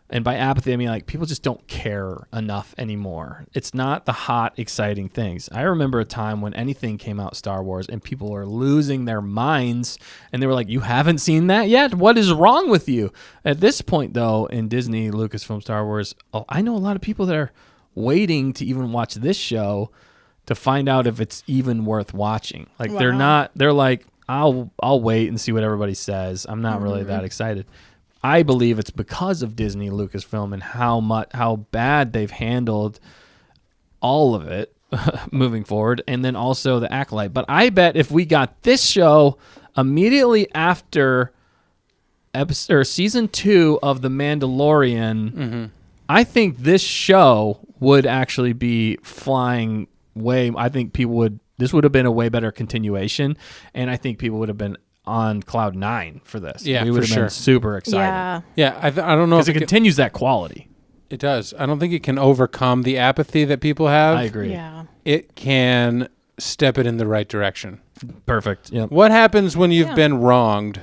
And by apathy, I mean like people just don't care enough anymore. It's not the hot, exciting things. I remember a time when anything came out Star Wars and people were losing their minds and they were like, you haven't seen that yet? What is wrong with you? At this point, though, in Disney, Lucasfilm, Star Wars, I know a lot of people that are waiting to even watch this show to find out if it's even worth watching. Like they're like, I'll wait and see what everybody says. I'm not really that excited. I believe it's because of Disney, Lucasfilm, and how bad they've handled all of it moving forward, and then also the Acolyte. But I bet if we got this show immediately after season 2 of The Mandalorian, I think this show would actually be flying way. I think this would have been a way better continuation, and I think people would have been on cloud 9 for this. Yeah, we would for have been sure. super excited. Yeah. Yeah, I don't know if Because it continues that quality. it does. I don't think it can overcome the apathy that people have. I agree. Yeah. It can step it in the right direction. Perfect. Yep. What happens when you've Yeah. been wronged?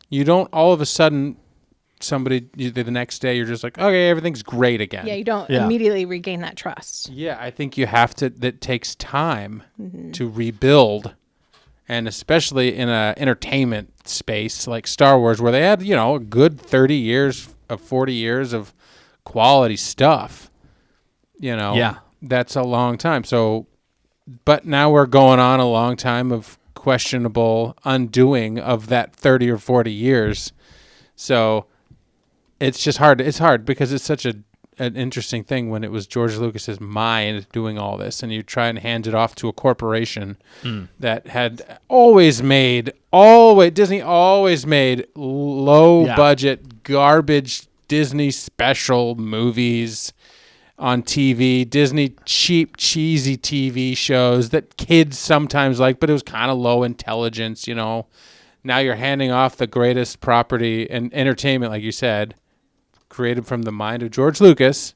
You don't all of a sudden the next day you're just like, okay, everything's great again. Yeah, you don't Yeah. immediately regain that trust. Yeah, I think you have to. That takes time to rebuild, and especially in a entertainment space like Star Wars, where they had a good 30 years of 40 years of quality stuff. Yeah. That's a long time. So, but now we're going on a long time of questionable undoing of that 30 or 40 years. So it's just hard. It's hard because it's such an interesting thing when it was George Lucas's mind doing all this, and you try and hand it off to a corporation that had Disney always made low budget garbage Disney special movies on TV, Disney cheap, cheesy TV shows that kids sometimes like, but it was kind of low intelligence, Now you're handing off the greatest property and entertainment, like you said, created from the mind of George Lucas,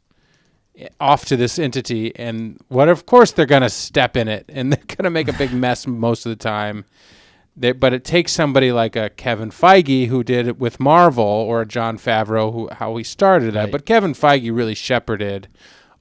off to this entity. And of course they're going to step in it, and they're going to make a big mess most of the time. But it takes somebody like a Kevin Feige who did it with Marvel, or a Jon Favreau, how he started that. Right. But Kevin Feige really shepherded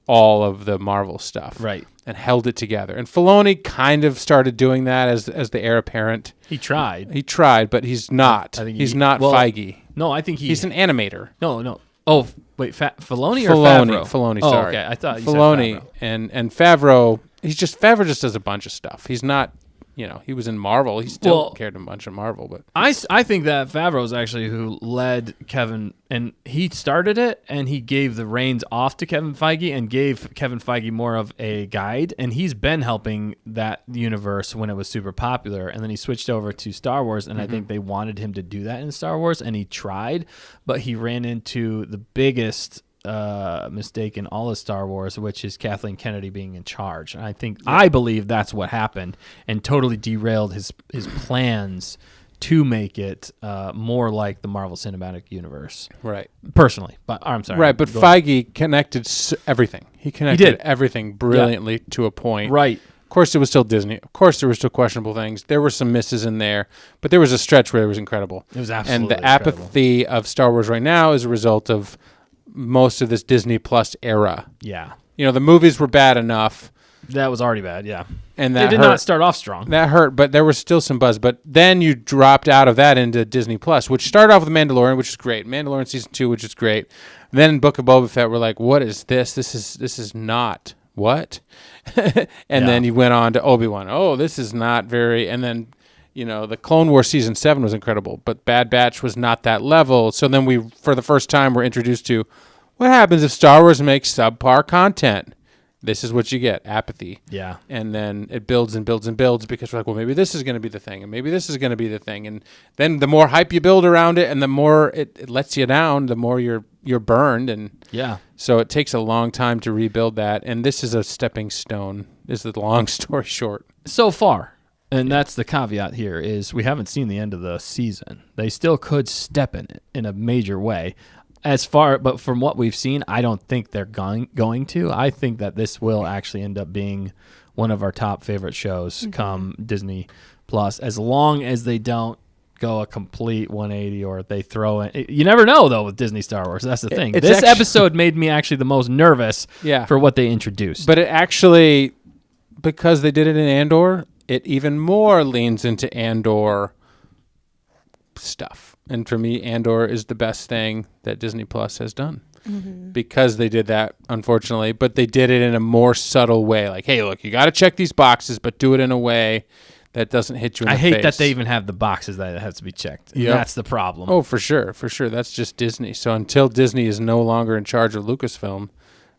all of the Marvel stuff, Right. and held it together. And Filoni kind of started doing that as the heir apparent. He tried. He tried, but he's not. I think He's not Feige. No, I think He's an animator. No. Oh, wait, Filoni or Filoni. Favreau? Filoni, Oh, sorry. okay. I thought you Filoni said Favreau. and Favreau. Favreau just does a bunch of stuff. He's not he was in Marvel. He still Well, cared a bunch of Marvel, but I think that Favreau is actually who led Kevin, and he started it, and he gave the reins off to Kevin Feige and gave Kevin Feige more of a guide, and he's been helping that universe when it was super popular, and then he switched over to Star Wars, and I think they wanted him to do that in Star Wars, and he tried, but he ran into the biggest mistake in all of Star Wars, which is Kathleen Kennedy being in charge. And I believe that's what happened and totally derailed his plans to make it more like the Marvel Cinematic Universe. right. Personally, but I'm sorry. Right, but Go ahead. Feige connected everything. He connected did. everything brilliantly to a point. Right. Of course, it was still Disney. Of course, there were still questionable things. There were some misses in there, but there was a stretch where it was incredible. It was absolutely And the apathy of Star Wars right now is a result of most of this Disney Plus era. Yeah. The movies were bad enough, That was already bad, yeah. and They that did hurt. not start off strong. That hurt, but there was still some buzz. But then you dropped out of that into Disney Plus, which started off with Mandalorian, which is great. Mandalorian season 2, which is great. Then Book of Boba Fett, we're like, what is this? This is not what? And then you went on to Obi-Wan. Oh, this is not very. And then, the Clone Wars season 7 was incredible, but Bad Batch was not that level. So then we, for the first time, were introduced to what happens if Star Wars makes subpar content. This is what you get, apathy. Yeah. And then it builds and builds and builds because we're like, well, maybe this is going to be the thing, and maybe this is going to be the thing. And then the more hype you build around it and the more it lets you down, the more you're burned. And Yeah. so it takes a long time to rebuild that. And this is a stepping stone, is the long story short. So far. And that's the caveat here is we haven't seen the end of the season. They still could step in it in a major way. But from what we've seen, I don't think they're going to. I think that this will actually end up being one of our top favorite shows come Disney Plus, as long as they don't go a complete 180 or they throw in. You never know, though, with Disney Star Wars. That's the thing. It's This actually- episode made me actually the most nervous Yeah. for what they introduced. But it actually, because they did it in Andor, it even more leans into Andor stuff. And for me, Andor is the best thing that Disney Plus has done because they did that, unfortunately. But they did it in a more subtle way. Like, hey, look, you got to check these boxes, but do it in a way that doesn't hit you in I the hate face. that they even have the boxes that have to be checked. Yep. That's the problem. Oh, for sure. For sure. That's just Disney. So until Disney is no longer in charge of Lucasfilm,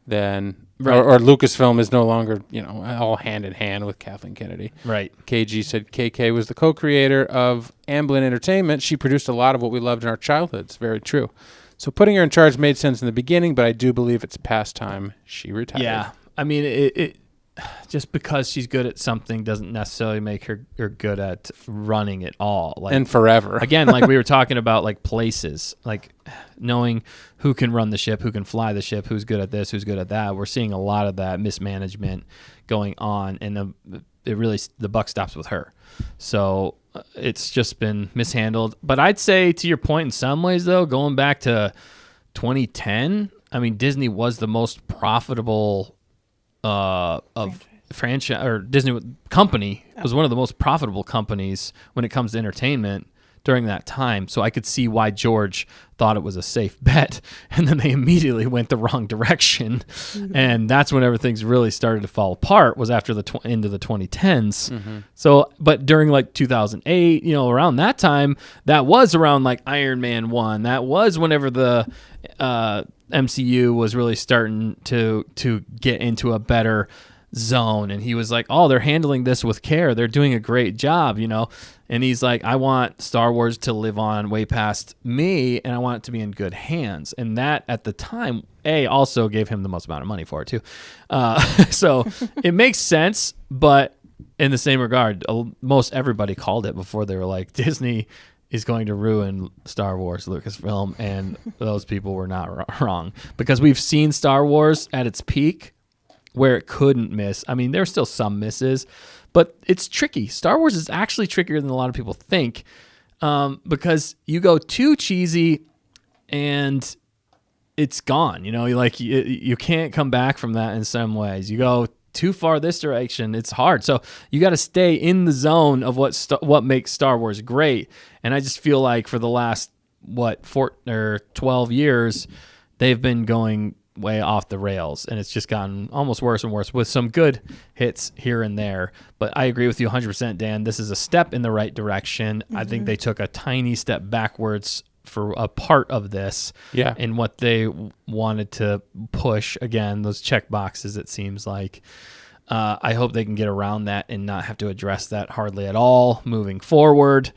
then... Right. Or Lucasfilm is no longer, all hand in hand with Kathleen Kennedy. Right. KG said KK was the co-creator of Amblin Entertainment. She produced a lot of what we loved in our childhoods. Very true. So putting her in charge made sense in the beginning, but I do believe it's past time she retired. Yeah. I mean, it just because she's good at something doesn't necessarily make her good at running it all. Like, And forever. again, like we were talking about, like places, like knowing who can run the ship, who can fly the ship, who's good at this, who's good at that. We're seeing a lot of that mismanagement going on, and the buck stops with her. So it's just been mishandled. But I'd say, to your point, in some ways, though, going back to 2010, I mean, Disney was the most profitable of franchise, or Disney company was one of the most profitable companies when it comes to entertainment during that time. So I could see why George thought it was a safe bet, and then they immediately went the wrong direction. And that's when everything's really started to fall apart, was after the end of the 2010s. So, but during like 2008, around that time, that was around like Iron Man 1. That was whenever the MCU was really starting to get into a better zone, and he was like, oh, they're handling this with care, they're doing a great job, and he's like, I want Star Wars to live on way past me, and I want it to be in good hands. And that at the time also gave him the most amount of money for it too, so it makes sense. But in the same regard, most everybody called it before. They were like, Disney is going to ruin Star Wars, Lucasfilm, and those people were not wrong, because we've seen Star Wars at its peak where it couldn't miss. I mean, there's still some misses, but it's tricky. Star Wars is actually trickier than a lot of people think, because you go too cheesy and it's gone. You can't come back from that in some ways. You go too far this direction, it's hard. So you got to stay in the zone of what makes Star Wars great. And I just feel like for the last 12 years, they've been going way off the rails, and it's just gotten almost worse and worse with some good hits here and there. But I agree with you 100%, Dan. This is a step in the right direction. I think they took a tiny step backwards for a part of this in what they wanted to push. Again, those check boxes, it seems like. I hope they can get around that and not have to address that hardly at all moving forward.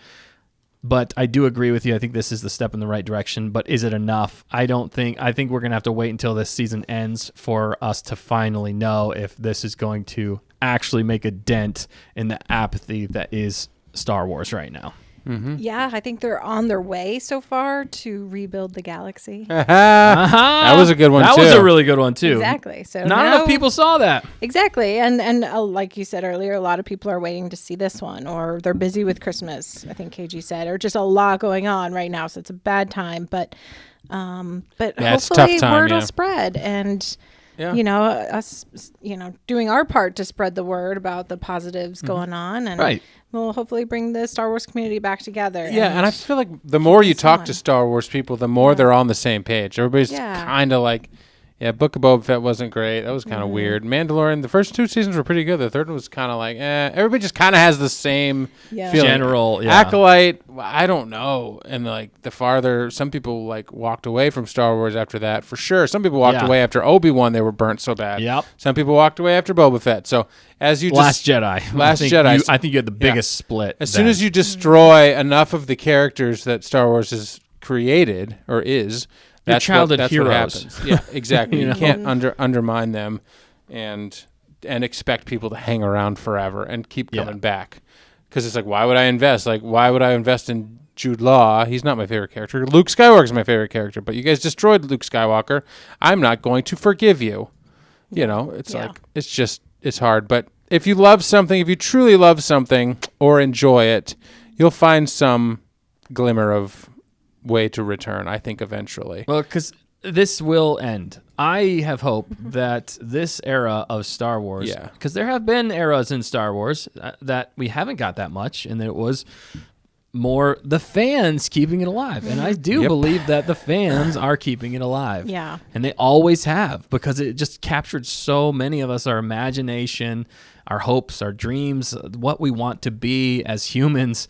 But I do agree with you. I think this is the step in the right direction. But is it enough? I think we're going to have to wait until this season ends for us to finally know if this is going to actually make a dent in the apathy that is Star Wars right now. Yeah, I think they're on their way so far to rebuild the galaxy. That was a good one, That too. was a really good one, too. Exactly. So Not enough people saw that. Exactly. And like you said earlier, a lot of people are waiting to see this one, or they're busy with Christmas, I think KG said, or just a lot going on right now. So it's a bad time. But it's a hopefully tough time, word yeah. will spread. And, us, doing our part to spread the word about the positives going on. And we'll hopefully bring the Star Wars community back together. Yeah, and I feel like the more you talk on. to Star Wars people, the more they're on the same page. Everybody's kind of like, Book of Boba Fett wasn't great. That was kind of weird. Mandalorian, the first 2 seasons were pretty good. The third one was kind of like, Everybody just kind of has the same feeling. General, Acolyte, I don't know. And like the farther, some people like walked away from Star Wars after that, for sure. Some people walked away after Obi-Wan. They were burnt so bad. Yep. Some people walked away after Boba Fett. So as you Last Jedi. Jedi. I think you had the biggest split. As soon as you destroy enough of the characters that Star Wars has created or is, that's what happens. Yeah, exactly. You can't undermine them and expect people to hang around forever and keep coming back. Because it's like, why would I invest? Like, why would I invest in Jude Law? He's not my favorite character. Luke Skywalker's my favorite character, but you guys destroyed Luke Skywalker. I'm not going to forgive you. It's like, it's hard. But if you love something, if you truly love something or enjoy it, you'll find some glimmer of way to return, I think, eventually. Well, because this will end. I have hope that this era of Star Wars, because there have been eras in Star Wars that we haven't got that much, and it was more the fans keeping it alive. And I do believe that the fans are keeping it alive. Yeah. And they always have, because it just captured so many of us, our imagination, our hopes, our dreams, what we want to be as humans.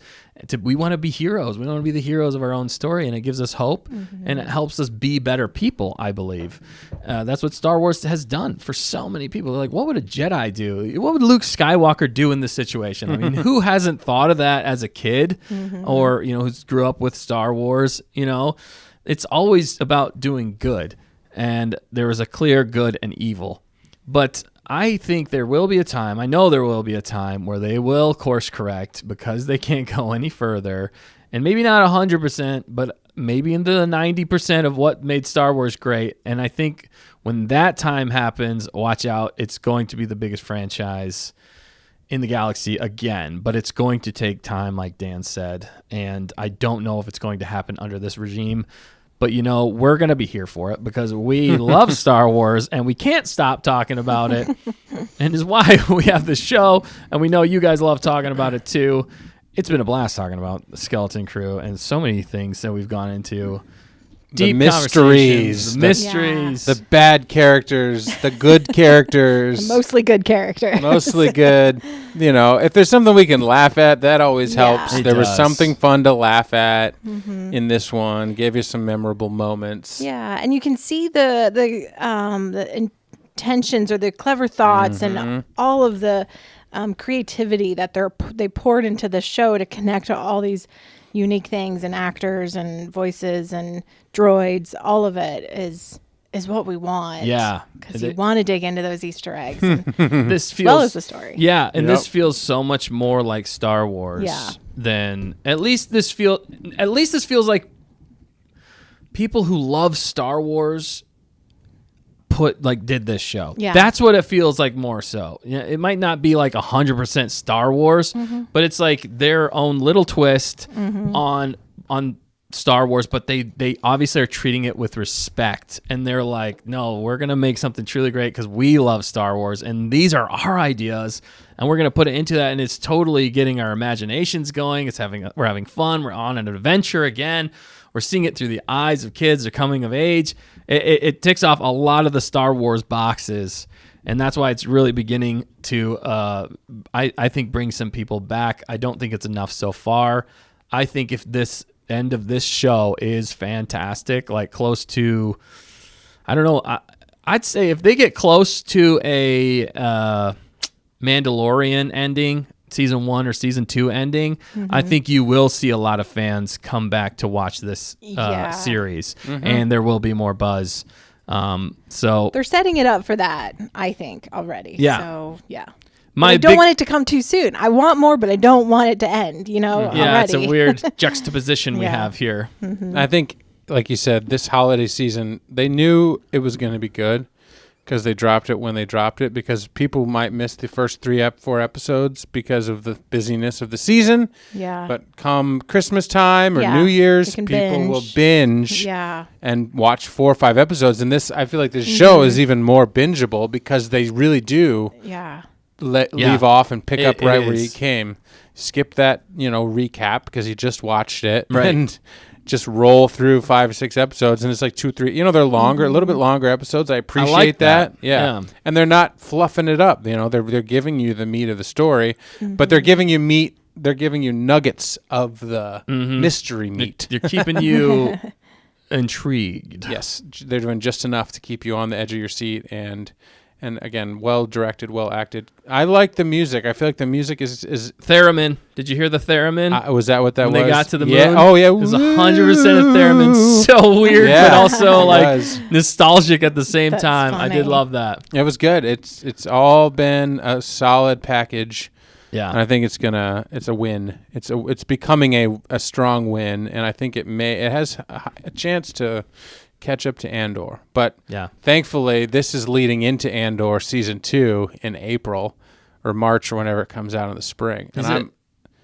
We want to be heroes. We want to be the heroes of our own story, and it gives us hope, and it helps us be better people, I believe. That's what Star Wars has done for so many people. They're like, what would a Jedi do? What would Luke Skywalker do in this situation? I mean, who hasn't thought of that as a kid or, who grew up with Star Wars? It's always about doing good, and there is a clear good and evil. But I think there will be a time, I know there will be a time where they will course correct because they can't go any further. And maybe not 100%, but maybe into the 90% of what made Star Wars great. And I think when that time happens, watch out, it's going to be the biggest franchise in the galaxy again. But it's going to take time, like Dan said. And I don't know if it's going to happen under this regime. But, we're going to be here for it because we love Star Wars and we can't stop talking about it. And is why we have this show. And we know you guys love talking about it too. It's been a blast talking about the Skeleton Crew and so many things that we've gone into. Deep mysteries, the bad characters, the good characters. Mostly good characters. Mostly good. If there's something we can laugh at, that always helps. There was something fun to laugh at in this one. Gave you some memorable moments. Yeah, and you can see the intentions or the clever thoughts and all of the creativity that they poured into the show to connect to all these unique things and actors and voices and droids. All of it is what we want. Yeah, because you want to dig into those Easter eggs. This feels, as well as the story. Yeah, and this feels so much more like Star Wars. Yeah. Than at least this feels like people who love Star Wars did this show. Yeah. That's what it feels like more so. It might not be like 100% Star Wars, but it's like their own little twist on Star Wars, but they obviously are treating it with respect, and they're like, no, we're going to make something truly great because we love Star Wars, and these are our ideas, and we're going to put it into that, and it's totally getting our imaginations going. We're having fun. We're on an adventure again. We're seeing it through the eyes of kids. They're coming of age. It ticks off a lot of the Star Wars boxes, and that's why it's really beginning to, I think, bring some people back. I don't think it's enough so far. I think if this end of this show is fantastic, like close to, I don't know, I'd say if they get close to a Mandalorian ending, season 1 or season 2 ending, I think you will see a lot of fans come back to watch this series, and there will be more buzz. So they're setting it up for that, I think, already. Yeah. So yeah. I don't want it to come too soon. I want more, but I don't want it to end, yeah, already. it's a weird juxtaposition we have here. I think, like you said, this holiday season, they knew it was going to be good because they dropped it when they dropped it, because people might miss the first 4 episodes because of the busyness of the season. Yeah. But come Christmas time or Yeah, New Year's, you people can will binge Yeah. and watch 4 or 5 episodes. And I feel like this show is even more bingeable because they really do Yeah. leave off and pick up It right where is. you came. Skip that, recap because you just watched it, Right. and just roll through 5 or 6 episodes, and it's like 2, 3. They're longer, a little bit longer episodes. I appreciate like that. Yeah. Yeah. And they're not fluffing it up. They're giving you the meat of the story, but they're giving you meat. They're giving you nuggets of the mystery meat. They're keeping you intrigued. Yes, they're doing just enough to keep you on the edge of your seat, and again, well directed, well acted. I like the music. I feel like the music is Theremin. Did you hear the theremin? was that what that when was? they got to the yeah. moon? Oh yeah, It was 100% of theremin. So weird, Yeah, but also it like was. nostalgic at the same That's time. I did funny. love that. It was good. It's all been a solid package, Yeah. and I think it's a win. It's becoming a strong win, and I think it has a chance to catch up to Andor. But Yeah. thankfully, this is leading into Andor season 2 in April or March or whenever it comes out in the spring. Is And it?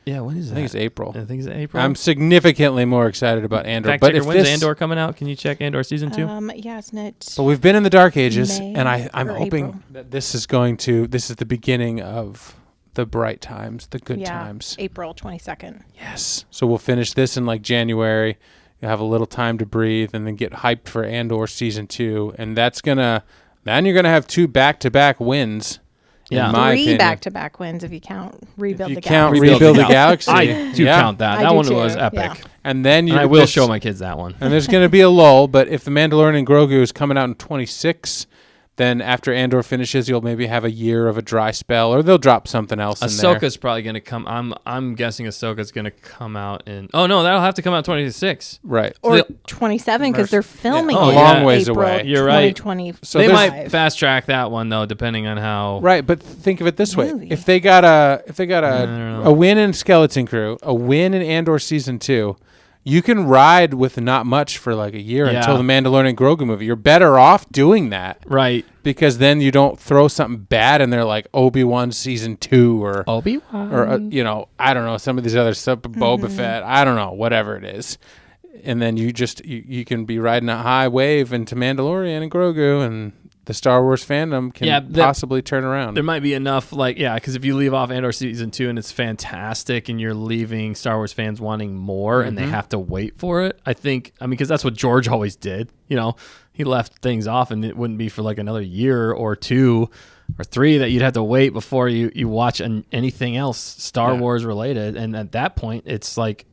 Yeah, when is that? I think it's April. I think it's April. I'm significantly more excited about Andor. Fact But checker, if when's this, Andor coming out? Can you check Andor season 2? Yeah, isn't it? but we've been in the Dark Ages, May and I'm or hoping April. that this is the beginning of the bright times, the good times. April 22nd. Yes. So we'll finish this in like January. You'll have a little time to breathe, and then get hyped for Andor season 2, and then you're gonna have 2 back-to-back wins. Yeah. in my 3 opinion. back-to-back wins if you count Rebuild You the count Galaxy. Rebuild the Galaxy. I do Yeah. count that. I That do one too, was epic. yeah. And then And I will show my kids that one. And there's going to be a lull, but if The Mandalorian and Grogu is coming out in 26, then after Andor finishes, you'll maybe have a year of a dry spell, or they'll drop something else in there. Ahsoka's probably going to come. I'm guessing Ahsoka's going to come out in. Oh no, that'll have to come out 26. Right. Or So 27 because they're filming Oh, it yeah. A long ways April away. You're right. 2025. So they there's- might fast track that one though, depending on how. Right, but think of it this way: Movie. if they got don't know. a win in Skeleton Crew, a win in Andor season 2, you can ride with not much for like a year Yeah. until the Mandalorian and Grogu movie. You're better off doing that Right. because then you don't throw something bad in there like Obi-Wan season 2 or Obi-Wan. or I don't know, some of these other stuff, Boba Fett, I don't know, whatever it is. And then you can be riding a high wave into Mandalorian and Grogu, and the Star Wars fandom can possibly turn around. There might be enough, because if you leave off Andor season 2 and it's fantastic, and you're leaving Star Wars fans wanting more, and they have to wait for it. Because that's what George always did. He left things off, and it wouldn't be for like another year or 2 or 3 that you'd have to wait before you watch anything else Star Wars related. And at that point, it's like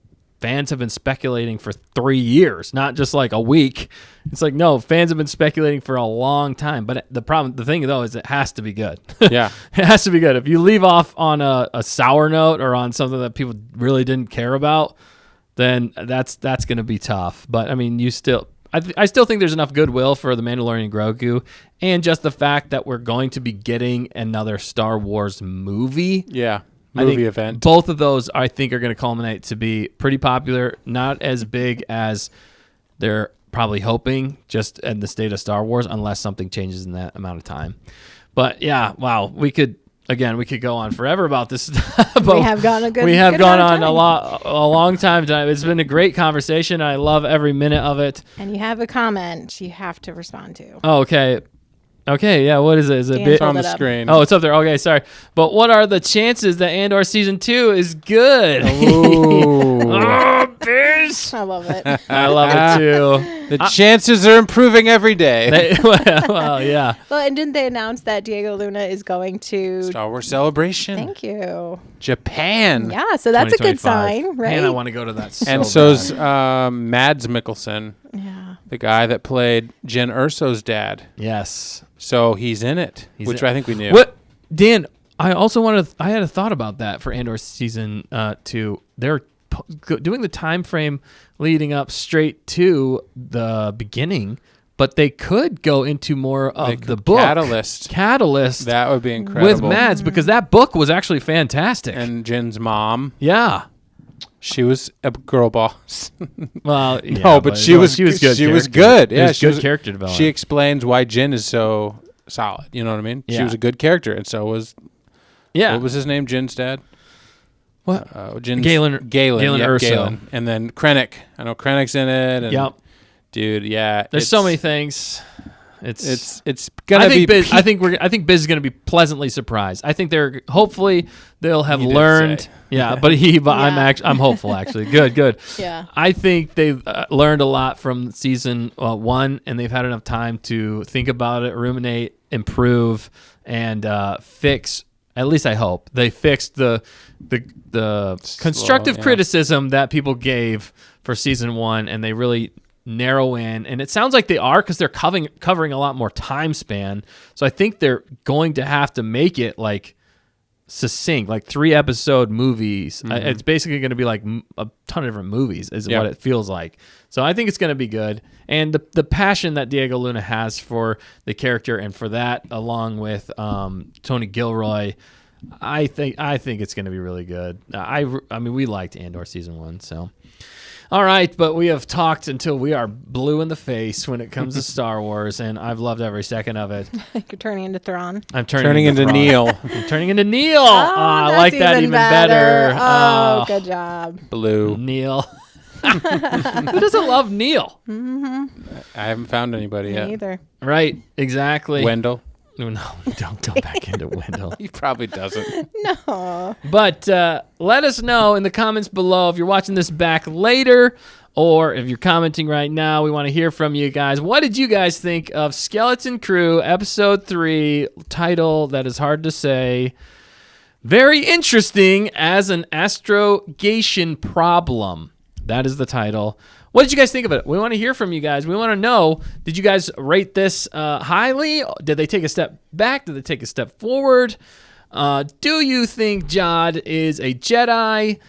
fans have been speculating for 3 years, not just like a week. It's like, no, fans have been speculating for a long time. But the thing though, is it has to be good. Yeah. It has to be good. If you leave off on a sour note or on something that people really didn't care about, then that's going to be tough. But I mean, I still think there's enough goodwill for the Mandalorian and Grogu, and just the fact that we're going to be getting another Star Wars movie. Yeah. I think Movie event. Both of those, I think, are going to culminate to be pretty popular. Not as big as they're probably hoping, just in the state of Star Wars, unless something changes in that amount of time. But yeah, wow, we could go on forever about this. But We have gone a good. we have good gone amount on of time. a long time tonight. It's been a great conversation. I love every minute of it. And you have a comment you have to respond to. Oh, okay. Okay, yeah, what is it? Is it a Dan bit? It's on Pulled the it up. screen. Oh, it's up there. Okay, sorry. But what are the chances that Andor season 2 is good? Ooh. Oh, Biz! I love it. I love it too. The chances are improving every day. Well, yeah. Well, and didn't they announce that Diego Luna is going to? Star Wars Celebration. Thank you. Japan. Yeah, so that's a good 2025. sign, right? Man, I want to go to that so And bad. so's Mads Mikkelsen, Yeah. the guy that played Jen Erso's dad. Yes. So he's in it, He's which in- I think we knew. What, Dan? I also I had a thought about that for Andor season 2. They're doing the time frame leading up straight to the beginning, but they could go into more of the book Catalyst. That would be incredible. with Mads, because that book was actually fantastic. And Jen's mom, yeah. she was a girl boss. Well, yeah, No, but she was good. She was character. good. It Yeah, was she good character development. She explains why Jin is so solid. You know what I mean? She Yeah. was a good character, and so was yeah. what was his name? Jin's dad. What? Jin's Galen Yep, Erso. Galen. And then Krennic. I know Krennic's in it. And Yep. dude, yeah. There's so many things. It's gonna I think be. Biz, I think Biz is going to be pleasantly surprised. I think hopefully they'll have You did learned. say. Yeah, but I'm Yeah. I'm hopeful actually. Good. Yeah. I think they've learned a lot from season 1, and they've had enough time to think about it, ruminate, improve, and fix. At least I hope they fixed the constructive yeah. criticism that people gave for season 1, and they really narrow in, and it sounds like they are, because they're covering a lot more time span. So I think they're going to have to make it like succinct, like 3-episode movies. It's basically going to be like a ton of different movies is Yeah. what it feels like. So I think it's going to be good, and the passion that Diego Luna has for the character, and for that, along with Tony Gilroy, I think it's going to be really good. I mean, we liked Andor season 1, so. All right, but we have talked until we are blue in the face when it comes to Star Wars, and I've loved every second of it. You're turning into Thrawn. I'm turning into Thrawn. Neil. I'm turning into Neil. Oh, I that's like that even better. Oh, good job. Blue. Neil. Who doesn't love Neil? I haven't found anybody Me yet. either. Right, exactly. Wendell. No, don't go back into Wendell. He probably doesn't. No. But let us know in the comments below if you're watching this back later, or if you're commenting right now. We want to hear from you guys. What did you guys think of Skeleton Crew Episode 3, title that is hard to say? Very interesting as an astrogation problem. That is the title. What did you guys think of it? We want to hear from you guys. We want to know, did you guys rate this highly? Did they take a step back? Did they take a step forward? Do you think Jod is a Jedi?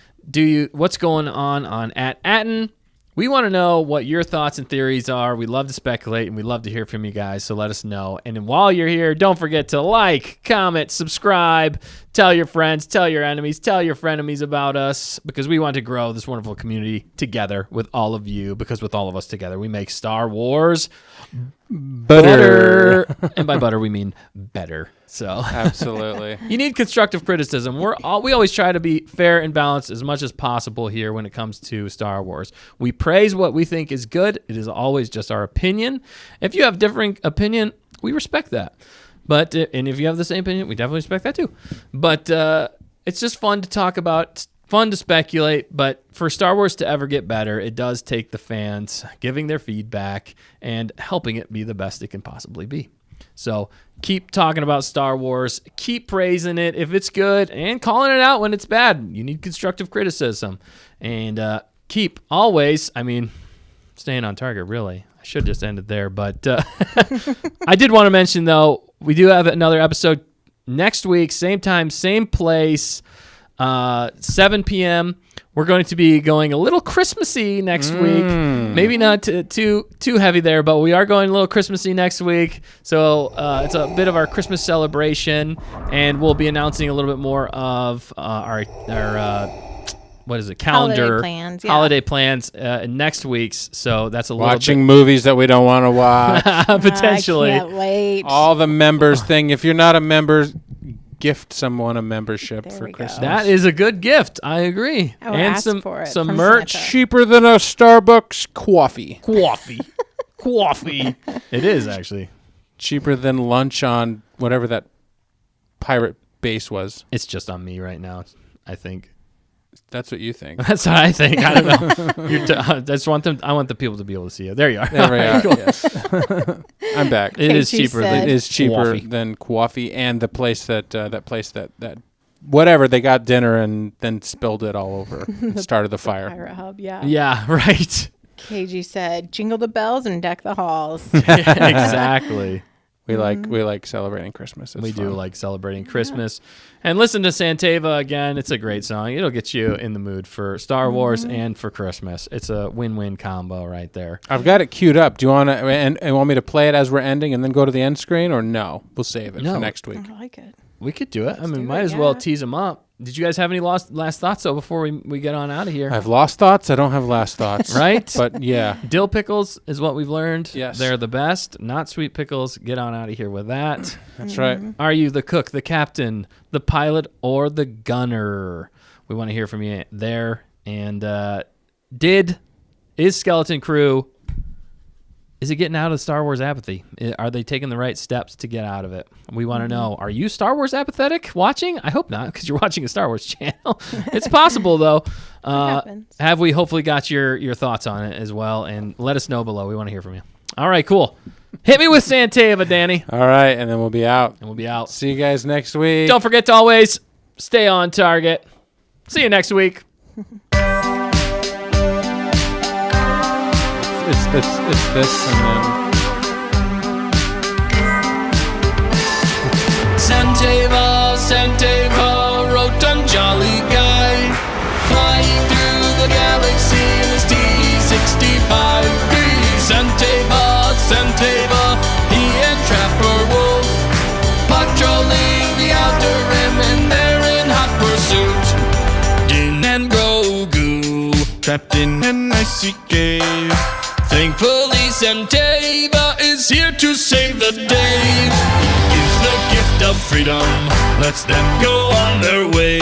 What's going on at Atten? We want to know what your thoughts and theories are. We love to speculate, and we love to hear from you guys, so let us know. And then while you're here, don't forget to like, comment, subscribe, tell your friends, tell your enemies, tell your frenemies about us, because we want to grow this wonderful community together with all of you, because with all of us together, we make Star Wars better. And by butter, we mean better. So Absolutely. you need constructive criticism. We always try to be fair and balanced as much as possible here when it comes to Star Wars. We praise what we think is good. It is always just our opinion. If you have differing opinion, we respect that. But and if you have the same opinion, we definitely respect that too. But it's just fun to talk about, fun to speculate. But for Star Wars to ever get better, it does take the fans giving their feedback and helping it be the best it can possibly be. So keep talking about Star Wars. Keep praising it if it's good, and calling it out when it's bad. You need constructive criticism. And keep always, staying on target, really. I should just end it there. But I did want to mention, though, we do have another episode next week, same time, same place, 7 p.m. We're going to be going a little Christmassy next week. Maybe not too heavy there, but we are going a little Christmassy next week. So it's a bit of our Christmas celebration, and we'll be announcing a little bit more of our what is it, calendar Holiday plans, next week's. So that's a little Watching movies that we don't want to watch. bit potentially. I can't wait. All the members thing. If you're not a member, gift someone a membership There for we go. Christmas. That is a good gift. I agree. I will And ask for it some from merch. Santa. cheaper than a Starbucks coffee. Coffee. It is actually cheaper than lunch on whatever that pirate base was. It's just on me right now, I think. That's what you think. That's what I think. I don't know. I just want them. I want the people to be able to see it. There you are. There we are. Cool. Yes. I'm back. It is Casey cheaper. said- It is cheaper Coffee. than coffee, and the place that whatever they got dinner and then spilled it all over. and started the fire. Pirate Hub, yeah. Yeah. Right. KG said, jingle the bells and deck the halls. Exactly. We like celebrating Christmas. It's We do fun. like celebrating Christmas. And listen to Santeva again. It's a great song. It'll get you in the mood for Star Wars and for Christmas. It's a win-win combo right there. I've got it queued up. Do you want to and want me to play it as we're ending and then go to the end screen, or no? We'll save it No. for next week. I like it. We could do it. I mean, do might it, as well yeah. tease them up. Did you guys have any last thoughts, though, before we get on out of here? I have lost thoughts. I don't have last thoughts. Right? But yeah. Dill pickles is what we've learned. Yes. They're the best. Not sweet pickles. Get on out of here with that. That's right. Are you the cook, the captain, the pilot, or the gunner? We want to hear from you there. And is Skeleton Crew, is it getting out of Star Wars apathy? Are they taking the right steps to get out of it? We want to know. Are you Star Wars apathetic watching? I hope not, because you're watching a Star Wars channel. It's possible, though. happens. Have we hopefully got your thoughts on it as well? And let us know below. We want to hear from you. All right, cool. Hit me with Santeva, Danny, All right, and then we'll be out. and we'll be out. See you guys next week. Don't forget to always stay on target. See you next week. It's this and then. Santeva, rotund jolly guy, flying through the galaxy in his T-65B. Santeva, he and Trapper Wolf, patrolling the outer rim and they're in hot pursuit. Din and Grogu, trapped in an icy cave. Thankfully, Santeva is here to save the day. Gives the gift of freedom, lets them go on their way.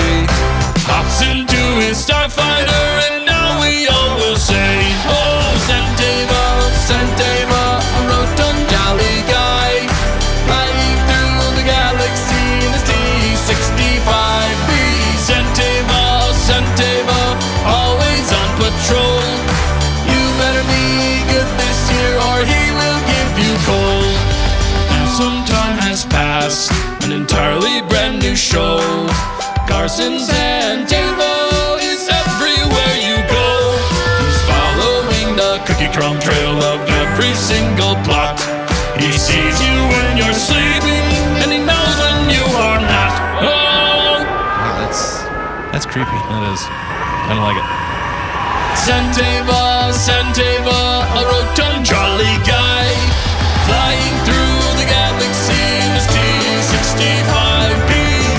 Hops into his starfighter, and now we all will say, oh, Santeva, a rotund jolly guy, flying through the galaxy in his T-65B. Santeva, always on patrol. You better be good this year or he will give you coal. Now some time has passed, an entirely brand new show. Carson's Santeva is everywhere you go. He's following the cookie crumb trail of every single plot. He sees you when you're sleeping, and he knows when you are not. Oh! That's creepy. That is. I don't like it. Santeva, a rotund jolly guy, flying through the galaxy in his T-65B.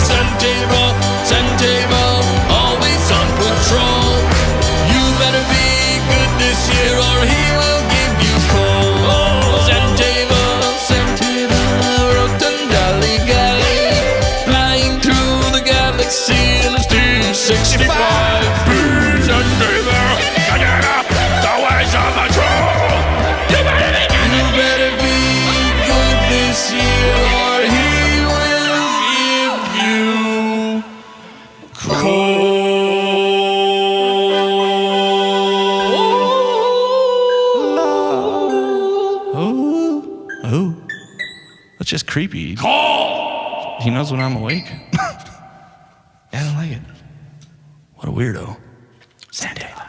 Santeva, always on patrol. You better be good this year or he will give you coal. Oh, Santeva, rotund jolly guy, flying through the galaxy in his T-65B. You better be good this year or he will give you Oh. That's just creepy. He knows when I'm awake. I don't like it. What a weirdo. Santeva.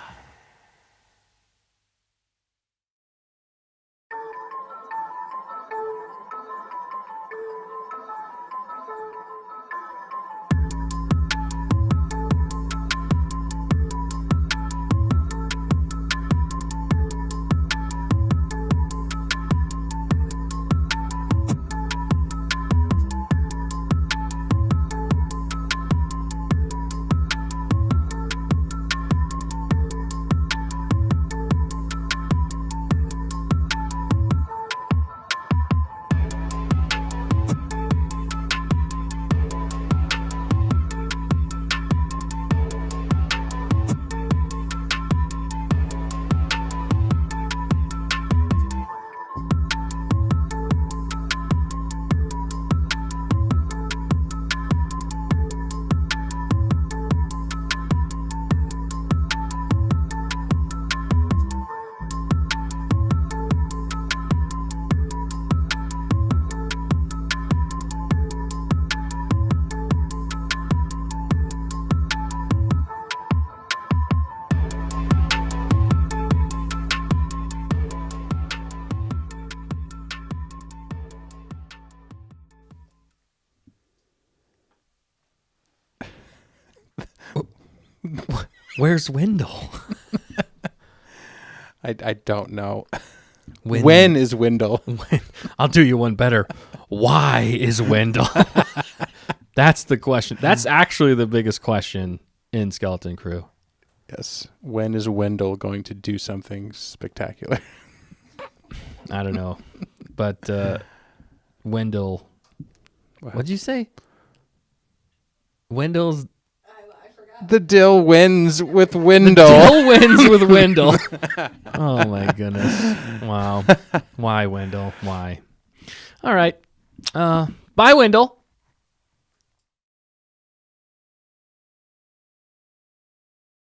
Where's Wendell? I don't know. When- When is Wendell? I'll do you one better. Why is Wendell? That's the question. That's actually the biggest question in Skeleton Crew. Yes. When is Wendell going to do something spectacular? I don't know. But Wendell, what'd you say? Wendell's The dill wins with Wendell. Dill wins with Wendell. Oh my goodness. Wow. Why, Wendell? Why? All right. Bye, Wendell.